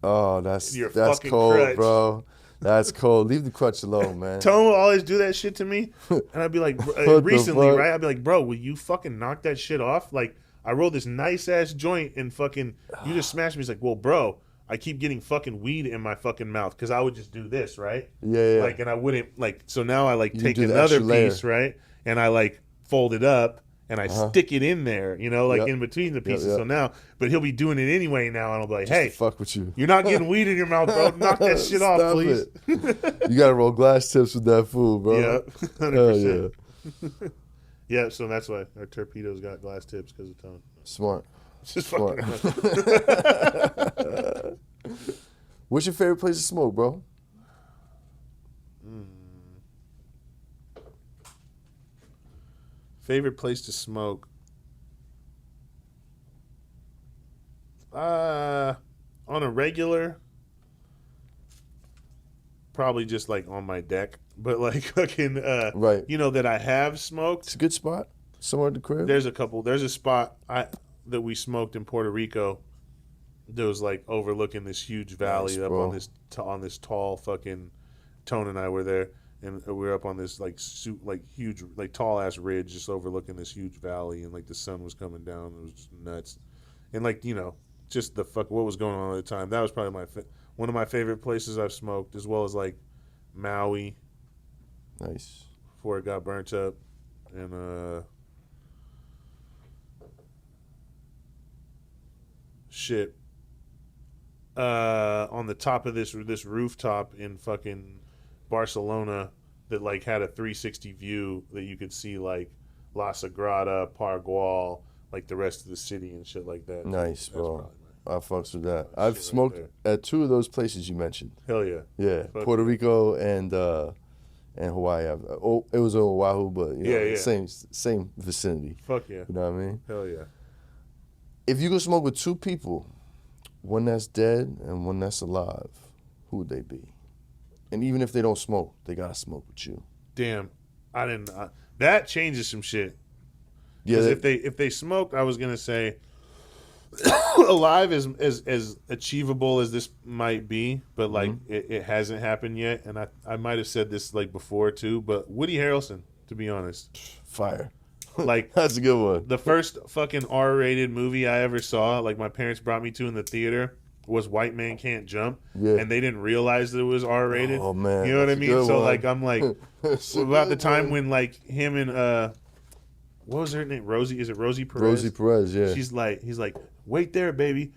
Oh, that's Your that's fucking cold, crutch. bro. That's cold. Leave the crutch alone, man. Tone will always do that shit to me, and I'd be like, the recently, fuck? right? I'd be like, bro, will you fucking knock that shit off? Like, I rolled this nice ass joint and fucking, you just smashed me. He's like, well, bro, I keep getting fucking weed in my fucking mouth because I would just do this, right? Yeah. Like, and I wouldn't like. So now I like You take do the another extra layer. piece, right? And I like fold it up and I stick it in there, you know, like Yep. in between the pieces. yep. So now, but he'll be doing it anyway now, and I'll be like, Just hey, to fuck with you. you're not getting weed in your mouth, bro. Knock that shit off, Stop please. You gotta roll glass tips with that fool, bro. Yeah, Hell 100%. yeah. Yeah, so that's why our torpedoes got glass tips because of Tone. Smart. Just Smart. fucking. What's your favorite place to smoke, bro? Favorite place to smoke? On a regular, probably just like on my deck. But like fucking, Right. you know, that I have smoked. It's a good spot. Somewhere at the crib. There's a couple. There's a spot that we smoked in Puerto Rico. That was like overlooking this huge valley Nice, up bro. on this tall fucking. Tone and I were there, and we were up on this like huge like tall ass ridge, just overlooking this huge valley, and like the sun was coming down. It was just nuts, and like, you know, just the fuck what was going on at the time. That was probably one of my favorite places I've smoked, as well as like Maui Nice. before it got burnt up, and shit. On the top of this rooftop in fucking Barcelona that like had a 360 view that you could see like La Sagrada, Pargual, like the rest of the city and shit like that. Nice, That's bro. probably I fucks with that. shit I've right smoked there. at two of those places you mentioned. Hell yeah. Yeah, Fuck Puerto yeah. Rico and and Hawaii Ave. Oh, it was on Oahu, but Yeah. same vicinity. Fuck yeah. You know what I mean? Hell yeah. If you could smoke with two people, one that's dead and one that's alive, who would they be? And even if they don't smoke, they gotta smoke with you. Damn, I didn't. That changes some shit. Yeah. Because if they smoked, I was gonna say alive is as achievable as this might be, but like it hasn't happened yet. And I might have said this like before too, but Woody Harrelson, to be honest, Fire. like That's a good one. the first fucking R-rated movie I ever saw, like my parents brought me to in the theater, was White Man Can't Jump, and they didn't realize that it was R-rated. Oh man, you know what I that's a mean? good So one. like I'm like about the time when like him and what was her name? Rosie? Is it Rosie Perez? Rosie Perez, yeah. He's like, wait there, baby.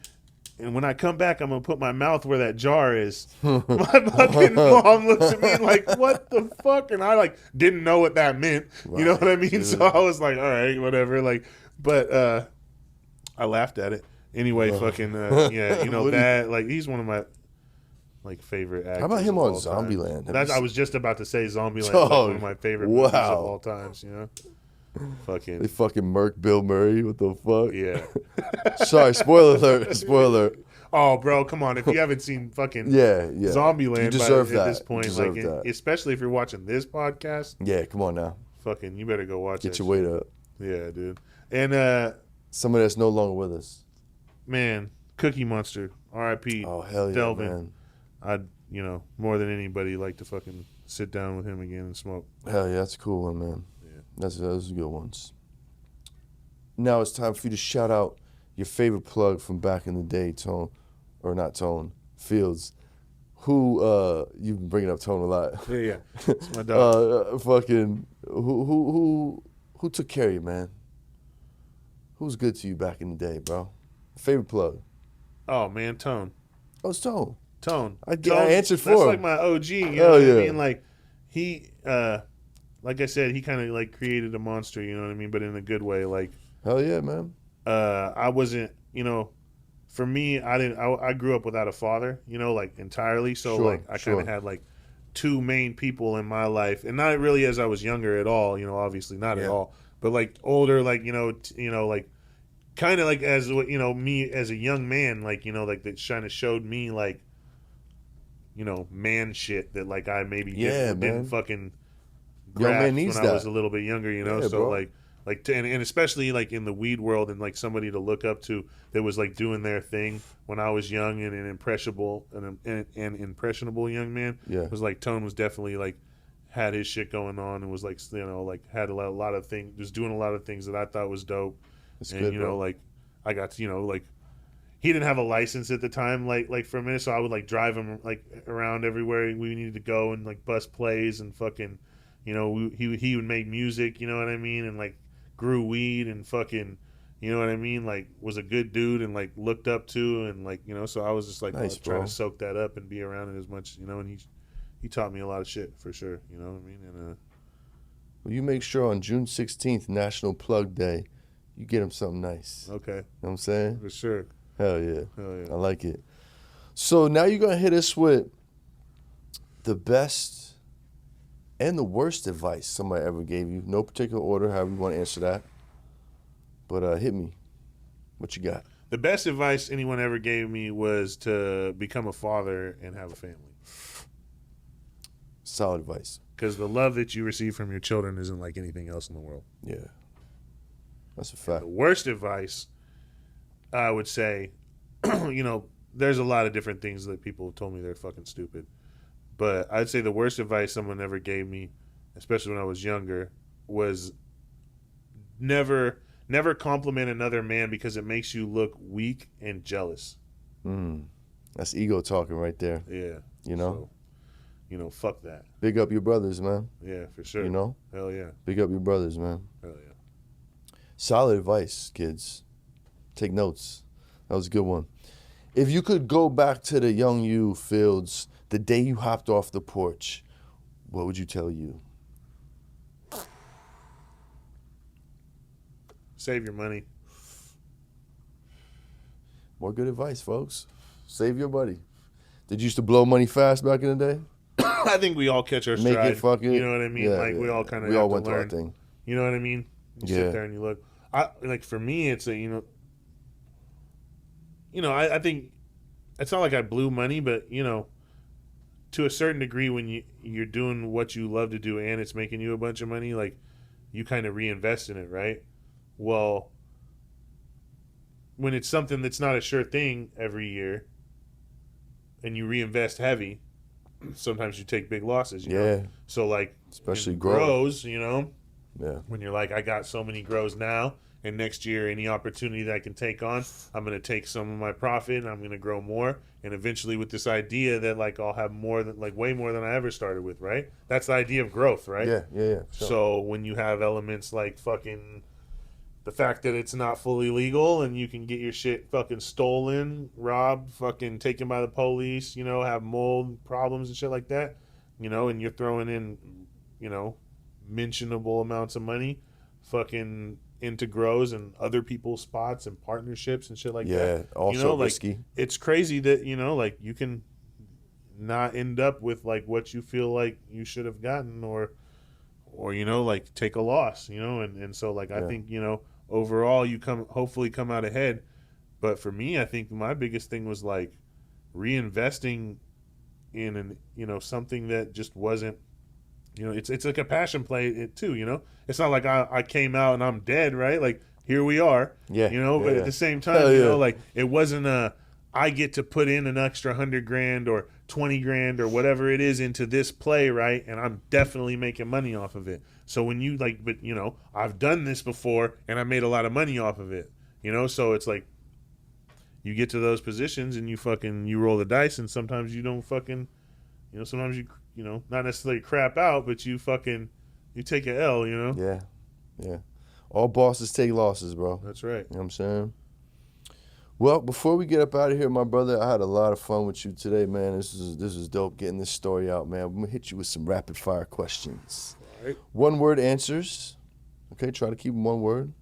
And when I come back, I'm gonna put my mouth where that jar is. My fucking mom looks at me like, what the fuck? And I like didn't know what that meant. You know what I mean? So I was like, all right, whatever. Like, but I laughed at it. Anyway, fucking yeah, you know that like he's one of my like favorite actors. How about him of on all time. Zombieland? I was just about to say Zombieland, Oh, like one of my favorite movies wow. of all times. You know, fucking They fucking murked Bill Murray. What the fuck? yeah. Sorry, spoiler alert. Spoiler alert. Oh, bro, come on! If you haven't seen fucking Yeah. Zombieland You deserve at that. this point, You deserve like that. especially if you're watching this podcast, Yeah, come on now. fucking, you better go watch Get that your weight up. shit. Yeah, dude. And Somebody that's no longer with us. man, Cookie Monster, R.I.P. Oh, hell yeah, Delvin. man. I'd more than anybody like to fucking sit down with him again and smoke. Hell yeah, that's a cool one, man. Yeah. Those are good ones. Now it's time for you to shout out your favorite plug from back in the day, Tone. Or not Tone, Fieldz. Who, you've been bringing up Tone a lot. Yeah. It's my dog. Fucking, who took care of you, man? Who's good to you back in the day, bro? Favorite plug? Oh man, Tone. Oh, it's Tone. Tone. I Tone, answered for that's him. like my OG. You know Hell what yeah. I mean? Like he, like I said, he kind of like created a monster. You know what I mean? But in a good way. Like Hell yeah, man. I wasn't. For me, I grew up without a father. Like entirely. So Sure, like I kind of had like two main people in my life, and not really as I was younger at all. Obviously not at all. But like older, like like. Kind of like as me as a young man, like like that kind of showed me like man shit that like I maybe didn't fucking grasp man needs when I that. was a little bit younger, Yeah, so bro. and especially like in the weed world and like somebody to look up to that was like doing their thing when I was young and an impressionable young man. Yeah. It was like Tone was definitely like had his shit going on and was like like had a lot of things, was doing a lot of things that I thought was dope. That's And good, bro. like I got to, like he didn't have a license at the time, like for a minute, so I would like drive him like around everywhere we needed to go and like bus plays and fucking, he would make music, you know what I mean, and like grew weed and fucking, you know what I mean, like was a good dude and like looked up to and like so I was just like Nice, trying bro. to soak that up and be around it as much, and he taught me a lot of shit for sure, you know what I mean, and Well, you make sure on June 16th, National Plug Day, you get him something nice. okay, You know what I'm saying? for sure, Hell yeah. hell yeah. I like it. So now you're going to hit us with the best and the worst advice somebody ever gave you. No particular order, however you want to answer that. But hit me. What you got? The best advice anyone ever gave me was to become a father and have a family. Solid advice. Because the love that you receive from your children isn't like anything else in the world. Yeah. That's a fact. The worst advice, I would say, there's a lot of different things that people have told me they're fucking stupid. But I'd say the worst advice someone ever gave me, especially when I was younger, was never compliment another man because it makes you look weak and jealous. That's ego talking right there. Yeah. You know? So, fuck that. Big up your brothers, man. Yeah, for sure. You know? Hell yeah. Big up your brothers, man. Hell yeah. Solid advice, kids. Take notes. That was a good one. If you could go back to the young you, Fieldz, the day you hopped off the porch, what would you tell you? Save your money. More good advice, folks. Save your money. Did you used to blow money fast back in the day? I think we all catch our Make stride. it fucking. You know what I mean? Yeah, like yeah. we all kind of we have all to went learn. through our thing. You know what I mean? You sit there and you look. Like for me, it's a I think it's not like I blew money, but to a certain degree, when you're doing what you love to do and it's making you a bunch of money, like you kind of reinvest in it, right? Well, when it's something that's not a sure thing every year, and you reinvest heavy, sometimes you take big losses. You know? So like, especially grows, Yeah. When you're like, I got so many grows now, and next year any opportunity that I can take on, I'm going to take some of my profit and I'm going to grow more, and eventually with this idea that like I'll have more than like way more than I ever started with, right? That's the idea of growth, right? Yeah. Sure. So when you have elements like fucking the fact that it's not fully legal and you can get your shit fucking stolen, robbed, fucking taken by the police, have mold problems and shit like that, and you're throwing in, mentionable amounts of money fucking into grows and other people's spots and partnerships and shit like that. Yeah, also risky. Like, it's crazy that, like you can not end up with like what you feel like you should have gotten or like take a loss, and so like I think, overall you hopefully come out ahead. But for me, I think my biggest thing was like reinvesting in something that just wasn't, it's like a passion play too, it's not like I came out and I'm dead, right? Like here we are, but at the same time, like it wasn't I get to put in an extra $100,000 or $20,000 or whatever it is into this play, right? And I'm definitely making money off of it. So when you like, but I've done this before and I made a lot of money off of it, so it's like you get to those positions and you roll the dice, and sometimes you don't fucking, sometimes you not necessarily crap out, but you take a L, Yeah. All bosses take losses, bro. That's right. You know what I'm saying? Well, before we get up out of here, my brother, I had a lot of fun with you today, man. This is dope getting this story out, man. I'm gonna hit you with some rapid fire questions. All right. 1-word answers. Okay, try to keep them 1 word.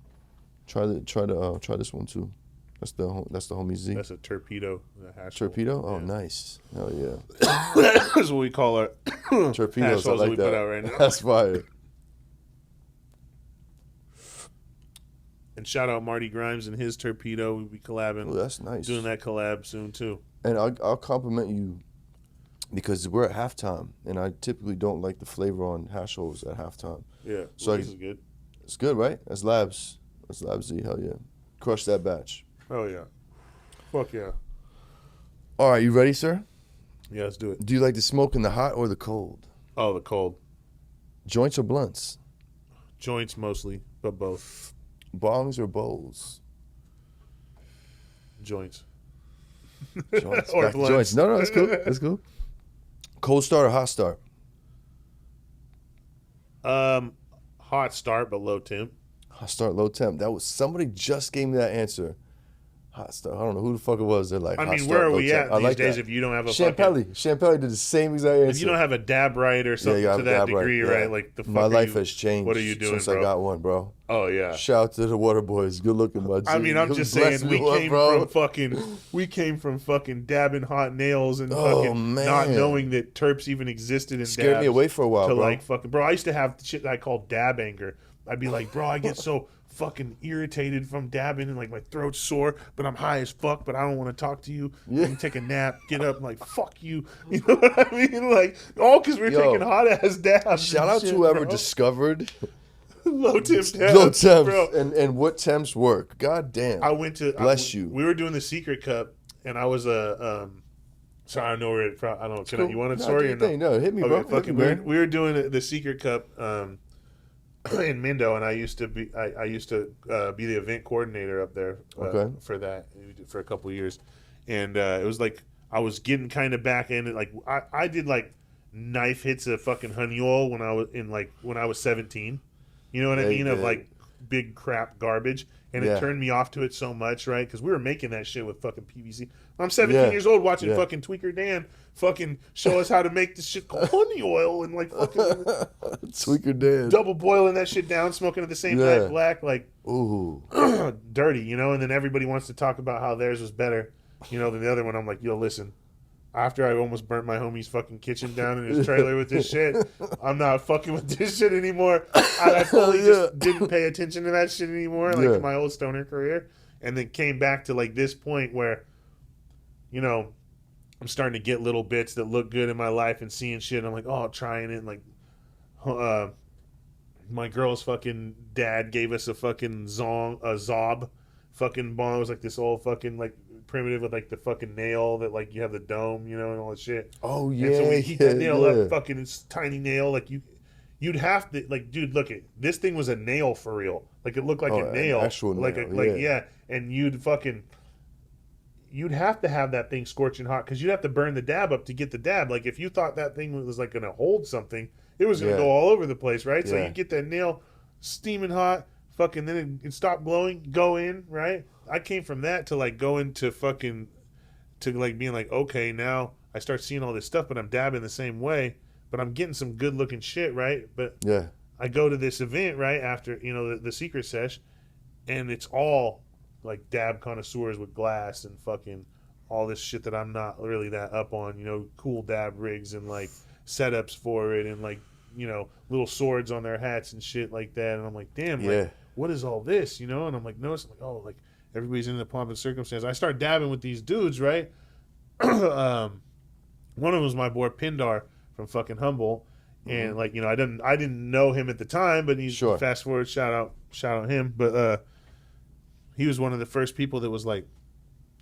Try this one too. That's the homie Z. That's a torpedo. Torpedo? Oh, nice. Hell yeah. That's what we call our torpedoes. I like we that. put out right now. That's fire. And shout out Marty Grimes and his torpedo. We'll be collabing. Oh, that's nice. Doing that collab soon too. And I'll compliment you because we're at halftime, and I typically don't like the flavor on hash holes at halftime. Yeah. So this is good. It's good, right? That's Labs. That's Labs Z. Hell yeah. Crush that batch. Oh yeah. Fuck yeah. All right, you ready, sir? Yeah, let's do it. Do you like the smoke in the hot or the cold? Oh, the cold. Joints or blunts? Joints mostly, but both. Bongs or bowls? Joints. Joints. Or Back to blunts. joints. No, that's cool. That's cool. Cold start or hot start? Hot start, but low temp. Hot start, low temp. Somebody just gave me that answer. Hot start. I don't know who the fuck it was. They're like, I hot mean, start, where are low we temp. at I these like days that. if you don't have a Champelli did the same exact answer. If you don't have a dab right or something you have to a that dab right, degree, yeah. right? Like the fuck My are life you- has changed. What are you doing, since bro? I got one, bro? Oh yeah. Shout out to the Water Boys. Good looking, my G. I mean, I'm just Bless saying me, we came from fucking dabbing hot nails and Oh, fucking man. not knowing that terps even existed in Scared dabs me away for a while, to bro. like fucking bro. I used to have shit that I called dab anger. I'd be like, bro, I get so fucking irritated from dabbing and like my throat's sore, but I'm high as fuck, but I don't want to talk to you. Yeah. Let me take a nap, get up, like fuck you. You know what I mean? Like all because we're taking hot ass dabs. Shout and out to shit, whoever bro. discovered low temp dabs, low temps bro. and what temps work. God damn. I went to Bless you. We were doing the Secret Cup, and I was a. Sorry, I know where it. I don't know. You want a No, story? do your thing. No, hit me, bro. Okay, fucking. Hit me, man. We were doing the Secret Cup in Mendo, and I used to be be the event coordinator up there Okay. for that for a couple of years, and it was like I was getting kind of back in it. Like I did like knife hits of fucking honey oil when I was 17. You know what I Yeah, mean? you Of did. like big crap garbage. And Yeah. it turned me off to it so much, right? Because we were making that shit with fucking PVC. I'm 17 Yeah. years old watching Yeah. fucking Tweaker Dan fucking show us how to make this shit called honey oil and like fucking Tweaker Dan. double boiling that shit down, smoking at the same Yeah. time, black, like Ooh. dirty, you know? And then everybody wants to talk about how theirs was better, than the other one. I'm like, yo, listen, after I almost burnt my homie's fucking kitchen down in his trailer with this shit, I'm not fucking with this shit anymore. I fully just didn't pay attention to that shit anymore, like in my old stoner career. And then came back to like this point where, you know, I'm starting to get little bits that look good in my life and seeing shit. And I'm like, oh, trying it. And like, my girl's fucking dad gave us a fucking zob fucking bong. It was like this old fucking like primitive with like the fucking nail that like you have the dome, you know, and all that shit. Oh yeah. And so we heat that nail up, fucking it's tiny nail. Like you'd have to like, dude, look it. This thing was a nail for real. Like it looked like a nail, actual like nail, And you'd have to have that thing scorching hot because you'd have to burn the dab up to get the dab. Like if you thought that thing was like gonna hold something, it was gonna go all over the place, right? So you get that nail steaming hot, fucking then it stopped glowing, go in, right? I came from that to like going to fucking to like being like, okay, now I start seeing all this stuff, but I'm dabbing the same way, but I'm getting some good looking shit, right? But I go to this event right after, you know, the secret sesh, and it's all like dab connoisseurs with glass and fucking all this shit that I'm not really that up on, you know, cool dab rigs and like setups for it and like, you know, little swords on their hats and shit like that. And I'm like, damn, like, what is all this, you know? And I'm like, noticing like, oh, like everybody's in the pomp and circumstance. I start dabbing with these dudes, right? One of them was my boy Pindar from fucking Humble. And like, you know, I didn't know him at the time, but he's fast forward, shout out him. But he was one of the first people that was like,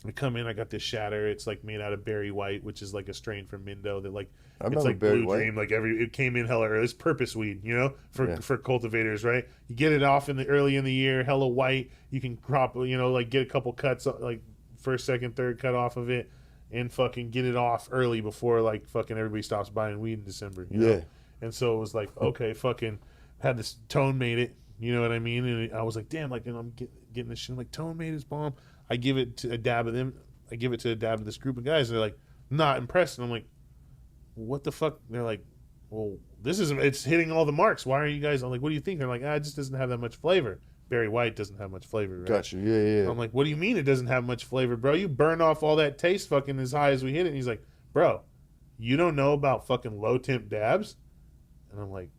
I come in, I got this shatter. It's like made out of berry white, which is like a strain from Mindo that like it's like blue dream. Like it came in hella early. It's purpose weed, you know, for cultivators, right? You get it off early in the year, hella white. You can crop, you know, like get a couple cuts, like first, second, third cut off of it, and fucking get it off early before like fucking everybody stops buying weed in December. You know? And so it was like, okay, fucking had this Tone made it. You know what I mean? And I was like, damn, like, and I'm getting this shit. I'm like, Tone made his bomb. I give it to a dab of them. I give it to a dab of this group of guys. And they're like, not impressed. And I'm like, what the fuck? And they're like, well, it's hitting all the marks. Why are you guys? I'm like, what do you think? They're like, it just doesn't have that much flavor. Berry white doesn't have much flavor, right? Gotcha. Yeah. I'm like, what do you mean it doesn't have much flavor, bro? You burn off all that taste fucking as high as we hit it. And he's like, bro, you don't know about fucking low temp dabs? And I'm like,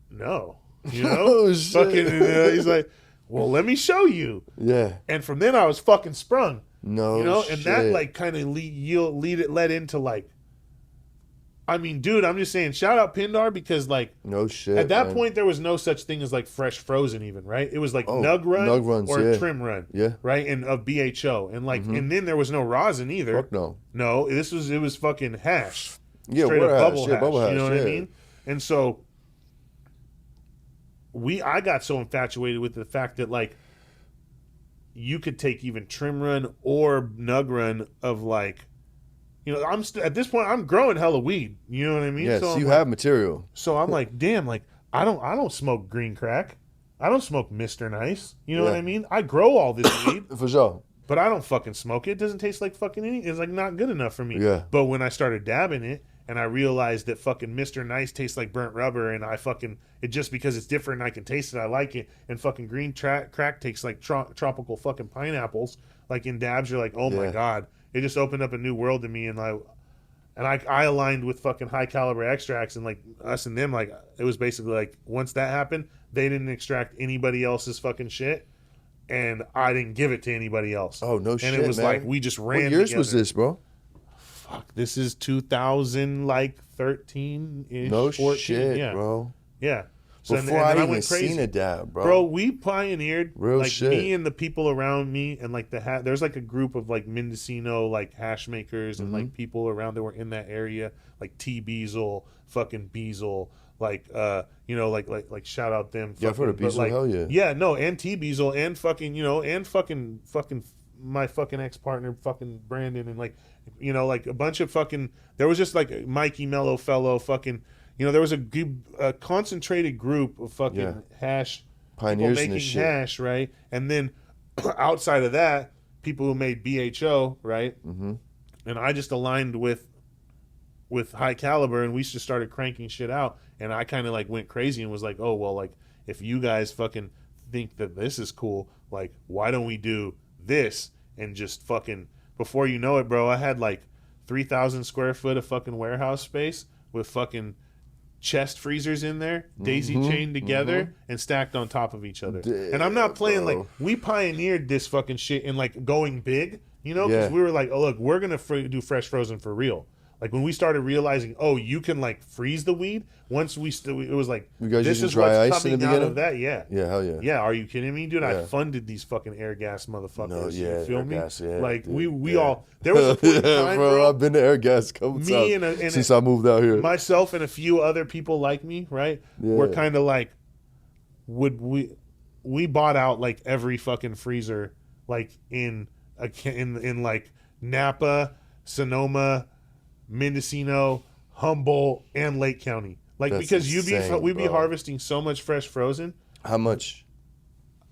no. You know? Oh, shit. Fucking, he's like, well, let me show you. Yeah. And from then I was fucking sprung. No, you know, shit. And that like kind of led into like, I mean, dude, I'm just saying, shout out Pindar because like, no shit. At that point, there was no such thing as like fresh frozen, even, right? It was like nug runs, or trim run, right, and of BHO, and like, and then there was no rosin either. Fuck no. No, it was fucking hash. Yeah, straight up bubble hash. Bubble hash. You know what I mean? And so I got so infatuated with the fact that like you could take even trim run or nug run of like, you know, at this point I'm growing hella weed. You know what I mean? Yes, so you like, have material. So I'm like, damn, like I don't smoke green crack. I don't smoke Mr. Nice. You know what I mean? I grow all this weed. For sure. But I don't fucking smoke it. It doesn't taste like fucking anything. It's like not good enough for me. Yeah. But when I started dabbing it and I realized that fucking Mr. Nice tastes like burnt rubber and it just because it's different and I can taste it, I like it. And fucking green crack tastes like tropical fucking pineapples. Like in dabs, you're like, oh my God. It just opened up a new world to me. And I aligned with fucking high caliber extracts and like us and them, like it was basically like once that happened, they didn't extract anybody else's fucking shit. And I didn't give it to anybody else. Oh, no shit, And it was man. like, we just ran What years together. was this, bro? Fuck, this is 2013-ish. No 14, shit, bro. Yeah. So Before and I went even crazy. seen a dab, bro. Bro, we pioneered, Real like shit. me and the people around me and like there's like a group of like Mendocino like hash makers and like people around that were in that area, like T Beazle, fucking Beazle, like you know, like shout out them. Yeah, I've heard of but, Beazle, like, hell yeah. Yeah, no, and T Beazle and fucking, you know, and fucking my fucking ex-partner fucking Brandon and like, you know, like a bunch of fucking, there was just like Mikey Mellow Fellow fucking, you know, there was a concentrated group of fucking hash pioneers people in this making shit. hash, right? And then outside of that, people who made BHO, right? Mm-hmm. And I just aligned with high caliber, and we just started cranking shit out. And I kind of like went crazy and was like, oh well, like if you guys fucking think that this is cool, like why don't we do this? And just fucking before you know it, bro, I had like 3,000 square foot of fucking warehouse space with fucking chest freezers in there, daisy chained together and stacked on top of each other. And I'm not playing, like, we pioneered this fucking shit in, like, going big, you know, because we were like, oh, look, we're going to do fresh frozen for real. Like, when we started realizing, oh, you can, like, freeze the weed, once it was like, You guys this using is dry what's ice in the coming out beginning? of that. Yeah. Yeah, hell yeah. Yeah, are you kidding me, dude? I Yeah. funded these fucking air gas motherfuckers. You feel air me? gas, yeah, like, dude, we all, there was a point in time, bro, I've been to air gas a couple me times and since I moved out here. myself and a few other people like me, right? We're kind of like, we bought out like every fucking freezer, like in like Napa, Sonoma, Mendocino, Humboldt, and Lake County. Like, That's because insane, we'd be bro. harvesting so much fresh frozen. How much?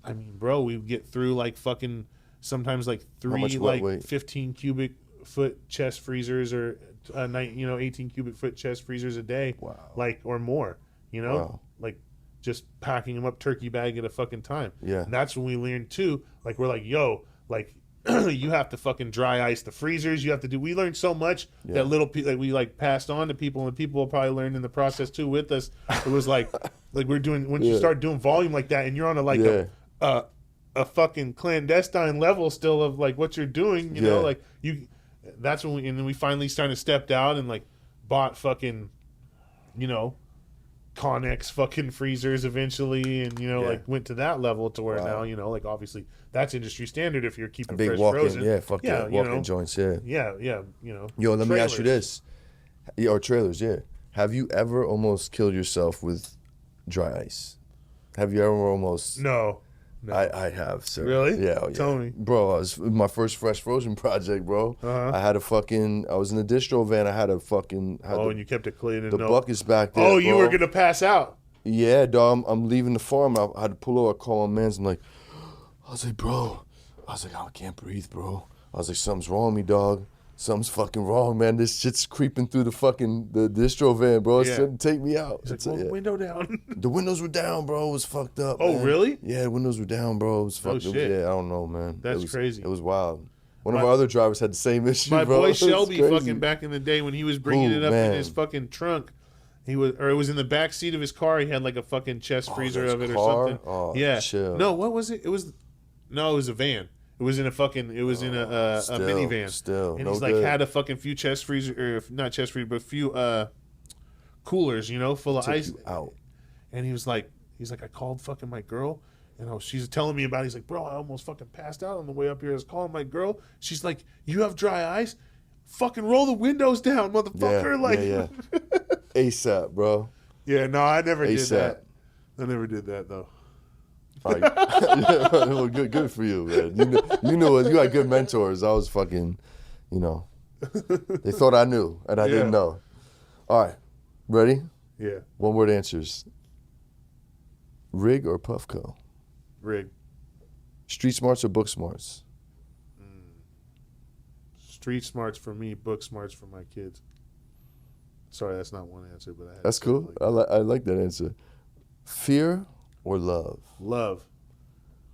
I mean, bro, we get through like fucking sometimes like much three wet like weight? 15 cubic foot chest freezers or 18 cubic foot chest freezers a day. Wow. Like, or more, you know? Wow. Like, just packing them up turkey bag at a fucking time. Yeah. And that's when we learned too. Like, we're like, yo, like, you have to fucking dry ice the freezers. You have to do. We learned so much that like we like passed on to people, and people probably learned in the process too with us. It was like we're doing when you start doing volume like that, and you're on a like a fucking clandestine level still of like what you're doing. You know, like you. That's when and then we finally started stepped out and like bought fucking, you know, Connex fucking freezers eventually, and like went to that level to where now like obviously that's industry standard if you're keeping Big fresh walk-in, frozen. fuck yeah, walk-in joints, yeah, Yo, let me ask you trailers. this. Or trailers, Have you ever almost killed yourself with dry ice? Have you ever almost? No. I have, sir. Really? Yeah, Tell me. Bro, I was my first fresh frozen project, bro. I had I was in a distro van. I had And you kept it clean and the buckets back there. Oh, you bro. were gonna pass out. Yeah, dog. I'm leaving the farm. I had to pull over. I call my mans. I'm like, I was like, bro. I can't breathe, bro. I was like, something's wrong with me, dog. Something's fucking wrong, man. This shit's creeping through the distro van, bro. It's trying to take me out. He's like, window down. The windows were down, bro. It was fucked up. Oh, man. really? Yeah, the windows were down, bro. It was fucked up. Shit. Yeah, I don't know, man. That's crazy. It was wild. One of our other drivers had the same issue, My bro. boy It was Shelby crazy. fucking back in the day when he was bringing it up in his fucking trunk. It was in the back seat of his car. He had like a fucking chest freezer his of it car? or something. Oh, yeah. chill. No, what was it? It was a van. It was in a minivan. Still, and no he's like good. had a fucking few chest freezer, or not chest freezer, but a few coolers, full of Take ice. you out. And he's like, I called fucking my girl, and she's telling me about it. He's like, bro, I almost fucking passed out on the way up here. I was calling my girl. She's like, you have dry ice? Fucking roll the windows down, motherfucker. Yeah. ASAP, bro. Yeah, no, I never did ASAP. that. I never did that though. All right. Well, good for you, man. You know, you had good mentors. I was fucking, they thought I knew, and I didn't know. All right, ready? Yeah. One word answers. Rig or Puffco? Rig. Street smarts or book smarts? Street smarts for me, book smarts for my kids. Sorry, that's not one answer, but I had That's to say it cool. like I like that answer. Fear or love? love.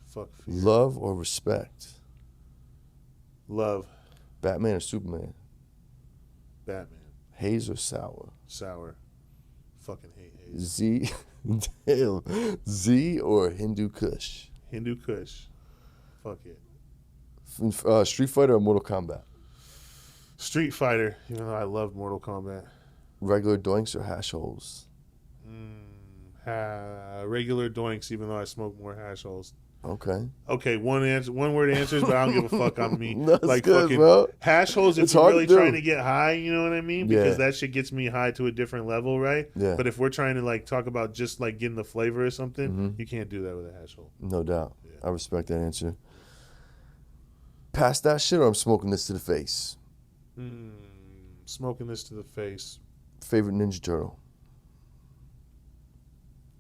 Fuck fear. Love or respect? Love. Batman or Superman? Batman. Haze or sour? Sour. Fucking hate haze. Z, damn. Z or Hindu Kush? Hindu Kush. Fuck it. Street Fighter or Mortal Kombat? Street Fighter, even though I love Mortal Kombat. Regular doinks or hash holes? Regular doinks, even though I smoke more hash holes. Okay. Okay, one word answers, but I don't give a fuck on me. That's like good, fucking bro. hash holes if It's you're hard really to do. trying to get high, you know what I mean? Because Yeah. that shit gets me high to a different level, right? Yeah. But if we're trying to like talk about just like getting the flavor or something, you can't do that with a hash hole. No doubt. I respect that answer. Pass that shit or I'm smoking this to the face? Smoking this to the face. Favorite Ninja Turtle?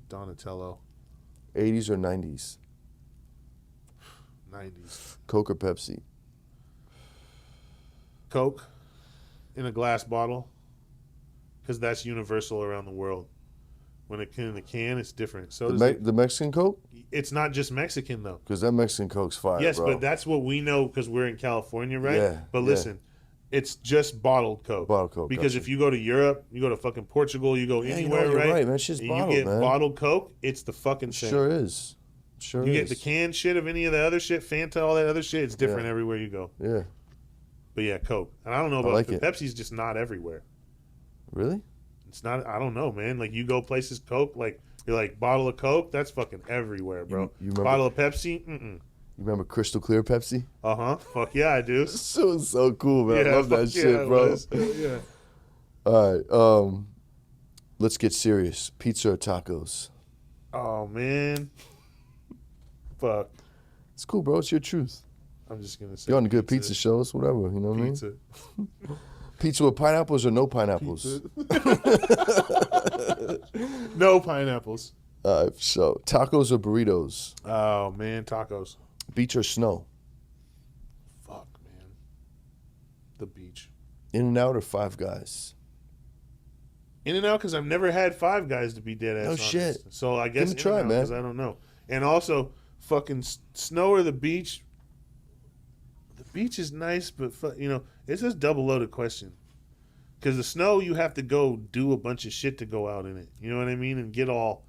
Donatello. 80s or 90s? 90s. Coke or Pepsi? Coke in a glass bottle, because that's universal around the world. When it in the can, it's different. So The Mexican Coke? it's not just Mexican though. Because that Mexican Coke's fire, Yes, bro. but that's what we know because we're in California, right? Yeah, But yeah. listen, It's just bottled Coke. Bottled Coke. Because gotcha. if you go to Europe, you go to fucking Portugal, you go anywhere, you're right? Man, it's just and bottled, you get man. bottled Coke, it's the fucking same. Sure is. Sure you is. get the canned shit of any of the other shit, Fanta, all that other shit, it's different everywhere you go. Yeah. But yeah, Coke. And I don't know about like the it. Pepsi's just not everywhere. Really? It's not, I don't know, man. Like you go places, Coke, like you're like bottle of Coke, that's fucking everywhere, bro. You remember, bottle of Pepsi, You remember Crystal Clear Pepsi? Fuck yeah, I do. This was so cool, man. I love that shit, bro. Yeah. All right. Let's get serious. Pizza or tacos? Oh man. Fuck. It's cool, bro. It's your truth. I'm just gonna say You're on the good pizza shows, whatever. You know what Pizza. I mean? Pizza with pineapples or no pineapples? No pineapples. All right, so tacos or burritos? Oh man, tacos. Beach or snow? Fuck, man. The beach. In-N-Out or Five Guys? In-N-Out, because I've never had Five Guys to be dead ass No honest. shit. So I guess Give it a try, In-N-Out, man. because I don't know. And also, fucking snow or the beach. The beach is nice, but it's this double loaded question. Because the snow, you have to go do a bunch of shit to go out in it. You know what I mean? And get all.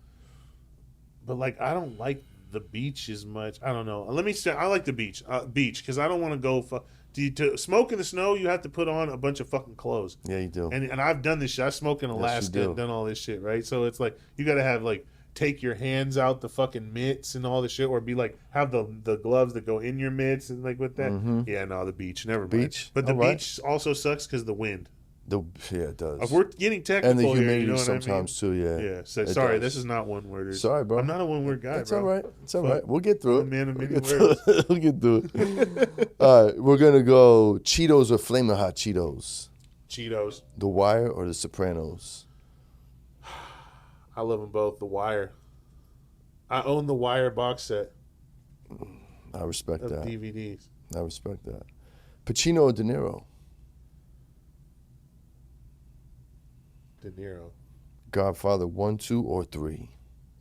But like, I don't like the beach as much. I don't know. Let me say, I like the beach. Beach, because I don't want to go. To smoke in the snow, you have to put on a bunch of fucking clothes. Yeah, you do. And I've done this shit. I smoke in Alaska and done all this shit, right? So it's like you got to have like take your hands out the fucking mitts and all the shit, or be like have the gloves that go in your mitts and like with that. Mm-hmm. Yeah, no, the beach, never mind. Beach, but the all right. beach also sucks because the wind. Yeah, it does. If we're getting technical And the here, humidity you know what sometimes I mean? too. Yeah. Yeah. So It sorry, does. this is not one worders. Sorry, bro. I'm not a one word guy, It's bro. all right. It's all Fuck. right. We'll get through it. I'm a man of many we'll get words. through it. We'll get through it. All right, we're gonna go Cheetos or Flamin' Hot Cheetos. Cheetos. The Wire or The Sopranos. I love them both. The Wire. I own the Wire box set I respect of that. DVDs. I respect that. Pacino or De Niro. De Niro. Godfather 1, 2, or 3.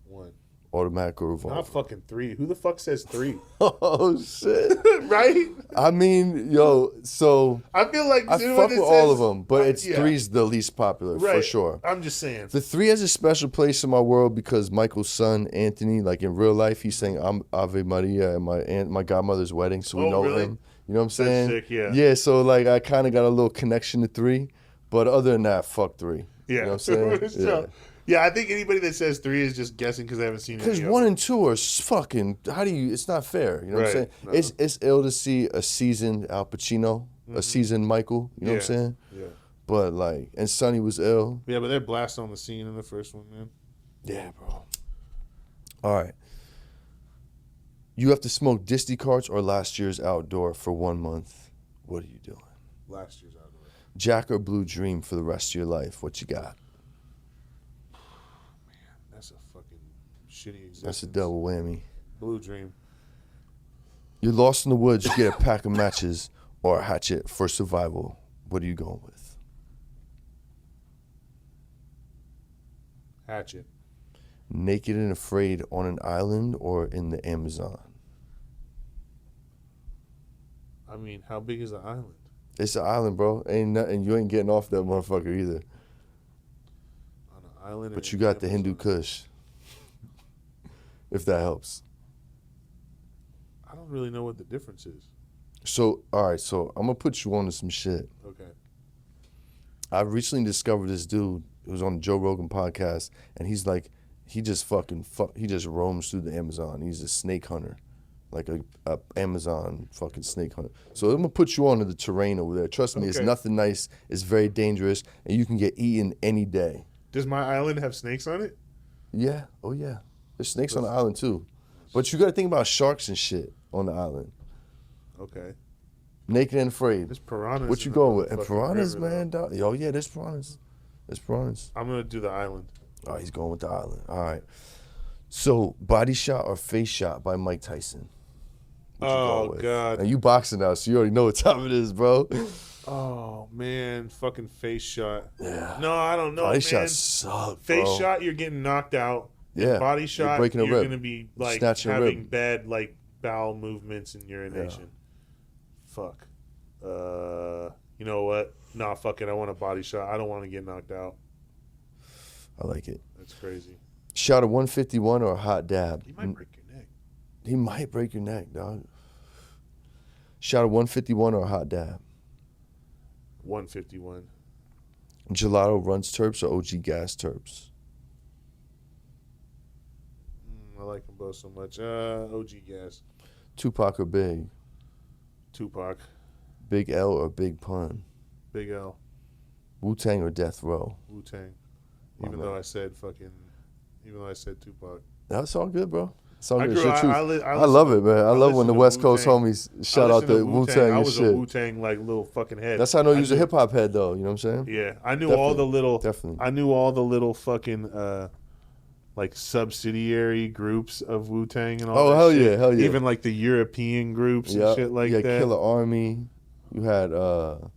1. Automatic or revolver. Not fucking 3. Who the fuck says 3? Oh shit. Right? I mean, yo, so I feel like I fuck with all of them, but it's yeah. 3's the least popular for Right. sure. I'm just saying. The 3 has a special place in my world because Michael's son Anthony, like in real life, he sang Ave Maria at my godmother's wedding, so we Oh, know really? him. You know what I'm saying? sick, yeah. Yeah, so like I kind of got a little connection to 3, but other than that, fuck 3. Yeah. You know what I'm saying? So, yeah, I think anybody that says 3 is just guessing because they haven't seen it. Because 1 and 2 are fucking. How do you? It's not fair. You know what I'm saying? No. It's ill to see a seasoned Al Pacino, a seasoned Michael. You know what I'm saying? Yeah. But like, and Sonny was ill. Yeah, but they're blasting on the scene in the first one, man. Yeah, bro. All right. You have to smoke Disty carts or last year's outdoor for 1 month. What are you doing? Last year's outdoor. Jack or Blue Dream for the rest of your life? What you got? That's a fucking shitty existence. That's a double whammy. Blue Dream. You're lost in the woods. You get a pack of matches or a hatchet for survival. What are you going with? Hatchet. Naked and afraid on an island or in the Amazon? I mean, how big is the island? It's an island, bro. Ain't nothing. You ain't getting off that motherfucker either. On an island. But you got the Hindu Kush. If that helps. I don't really know what the difference is. So, all right. So I'm gonna put you on to some shit. Okay. I recently discovered this dude who was on the Joe Rogan podcast, and he's like, he just he just roams through the Amazon. He's a snake hunter, like a Amazon fucking snake hunter. So I'm gonna put you on to the terrain over there. Trust me, it's Okay. nothing nice. It's very dangerous, and you can get eaten any day. Does my island have snakes on it? Yeah. Oh yeah. There's snakes on the island too, but you got to think about sharks and shit on the island. Okay. Naked and afraid. There's piranhas. What you in going the with? And fucking piranhas, river, man. though. Dog. Oh yeah, there's piranhas. There's piranhas. I'm gonna do the island. Oh, he's going with the island. All right. So, Body Shot or Face Shot by Mike Tyson? What you Oh going with? God. And you boxing now, so you already know what time it is, bro. Oh man, fucking face shot. Yeah. No, I don't know, Body man. Shots suck, Face bro. shot, you're getting knocked out. Yeah. Body You're shot, breaking a you're rib. gonna be like Snatching a having rib. bad like bowel movements and urination. Fuck. you know what? Nah, fuck it. I want a body shot. I don't want to get knocked out. I like it. That's crazy. Shot a 151 or a hot dab? He might break your neck. He might break your neck, dog. Shot a 151 or a hot dab? 151. Gelato runs terps or OG gas terps? I like them both so much. OG gas. Tupac or Big? Tupac. Big L or Big Pun? Big L. Wu-Tang or Death Row? Wu-Tang. My Even man. though I said Tupac. That's all good, bro. It's all I good. grew- It's your I- truth. I I love it, man. I love listened when the to West Coast Wu-Tang. homies shout I out listened the to Wu-Tang I and was a shit. Wu-Tang like little fucking head. That's how I know you was a knew- hip hop head, though. You know what I'm saying? Yeah, I knew all the little. Definitely. I knew all the little fucking like subsidiary groups of Wu-Tang and all. Oh, that hell shit. yeah, hell yeah. Even like the European groups and shit like you had that. Killer Army. You had Oh,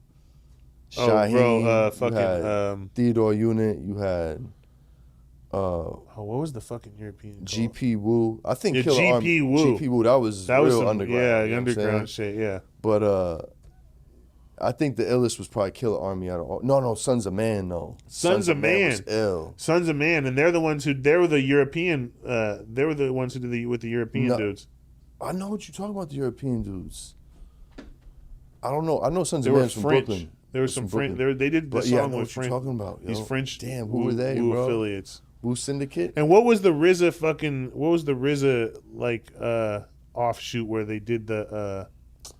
Shaheed. bro, you had Theodore Unit. You had what was the fucking European called? GP Wu. I think Yeah, Killer GP Army. Wu. GP Wu. That was real some, underground. yeah, you know what I'm saying? underground shit, yeah. But I think the illest was probably Killer Army out of all. No, Sons of Man, though. Sons of Man was ill. Sons of Man, and they're the ones who they were the European. They were the ones who did with the European dudes. I know what you're talking about, the European dudes. I don't know. I know Sons They of were Man from French. Brooklyn. There was From some French. Brooklyn. They did the But song yeah, I know with what you're French. talking about. These yo. French. Damn, who were they, Wu bro? affiliates. Wu Syndicate? And what was the RZA fucking? What was the RZA like offshoot where they did the? It was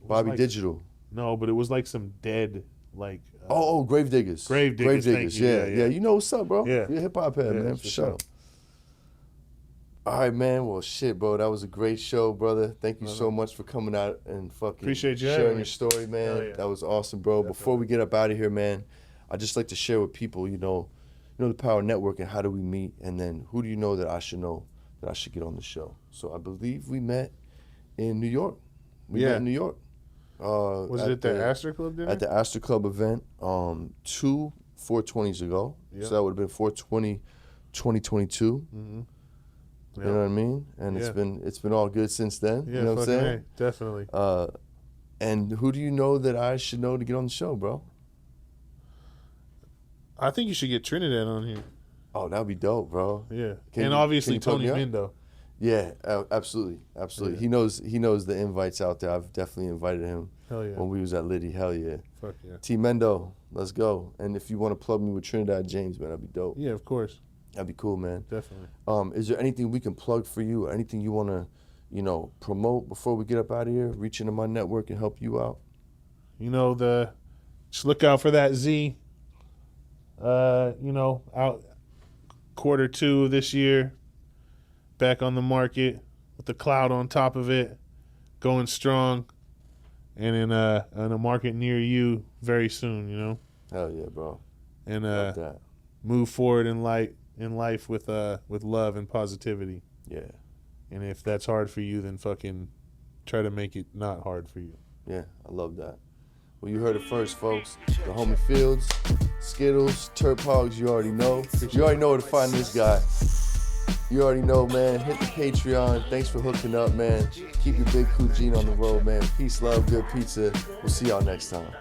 Bobby like- Digital. No, but it was like some dead like. Gravediggers. Gravediggers, thank you. Yeah, Yeah. You know what's up, bro. Yeah. You're a hip hop head, Yeah, man, for for sure. sure. All right, man. Well, shit, bro. That was a great show, brother. Thank you so much for coming out and fucking Appreciate you having sharing me. your story, man. Hell yeah. That was awesome, bro. Before we get up out of here, man, I just like to share with people, you know the Power Network and how do we meet, and then who do you know that I should know that I should get on the show. So I believe we met in New York. We met in New York. Was it at the Astor Club dinner? At the Astor Club event, 2 420s ago. Yep. So that would have been 420, 2022. Mm-hmm. You know what I mean? And Yeah. it's been all good since then. Yeah, you know what I'm fucking saying? A, definitely. And who do you know that I should know to get on the show, bro? I think you should get Trinidad on here. Oh, that'd be dope, bro. Yeah, Can and you- obviously can you plug Tony me Mindo. Yeah, absolutely. Yeah. He knows the invites out there. I've definitely invited him Hell yeah. when we was at Liddy. Hell yeah. Fuck yeah. T Mendo, let's go. And if you want to plug me with Trinidad James, man, that'd be dope. Yeah, of course, That'd be cool, man. definitely. Is there anything we can plug for you or anything you want to, promote before we get up out of here? Reach into my network and help you out? Just look out for that Z. Out Q2 of this year, back on the market with the cloud on top of it, going strong, and in a market near you very soon. Hell yeah, bro. And Love that. move forward in life with love and positivity. Yeah. And if that's hard for you, then fucking try to make it not hard for you. Yeah, I love that. Well, you heard it first, folks. The homie Fieldz, Zkittlez, Terphogz, you already know. You already know where to find this guy. You already know, man. Hit the Patreon. Thanks for hooking up, man. Keep your big cool gene on the road, man. Peace, love, good pizza. We'll see y'all next time.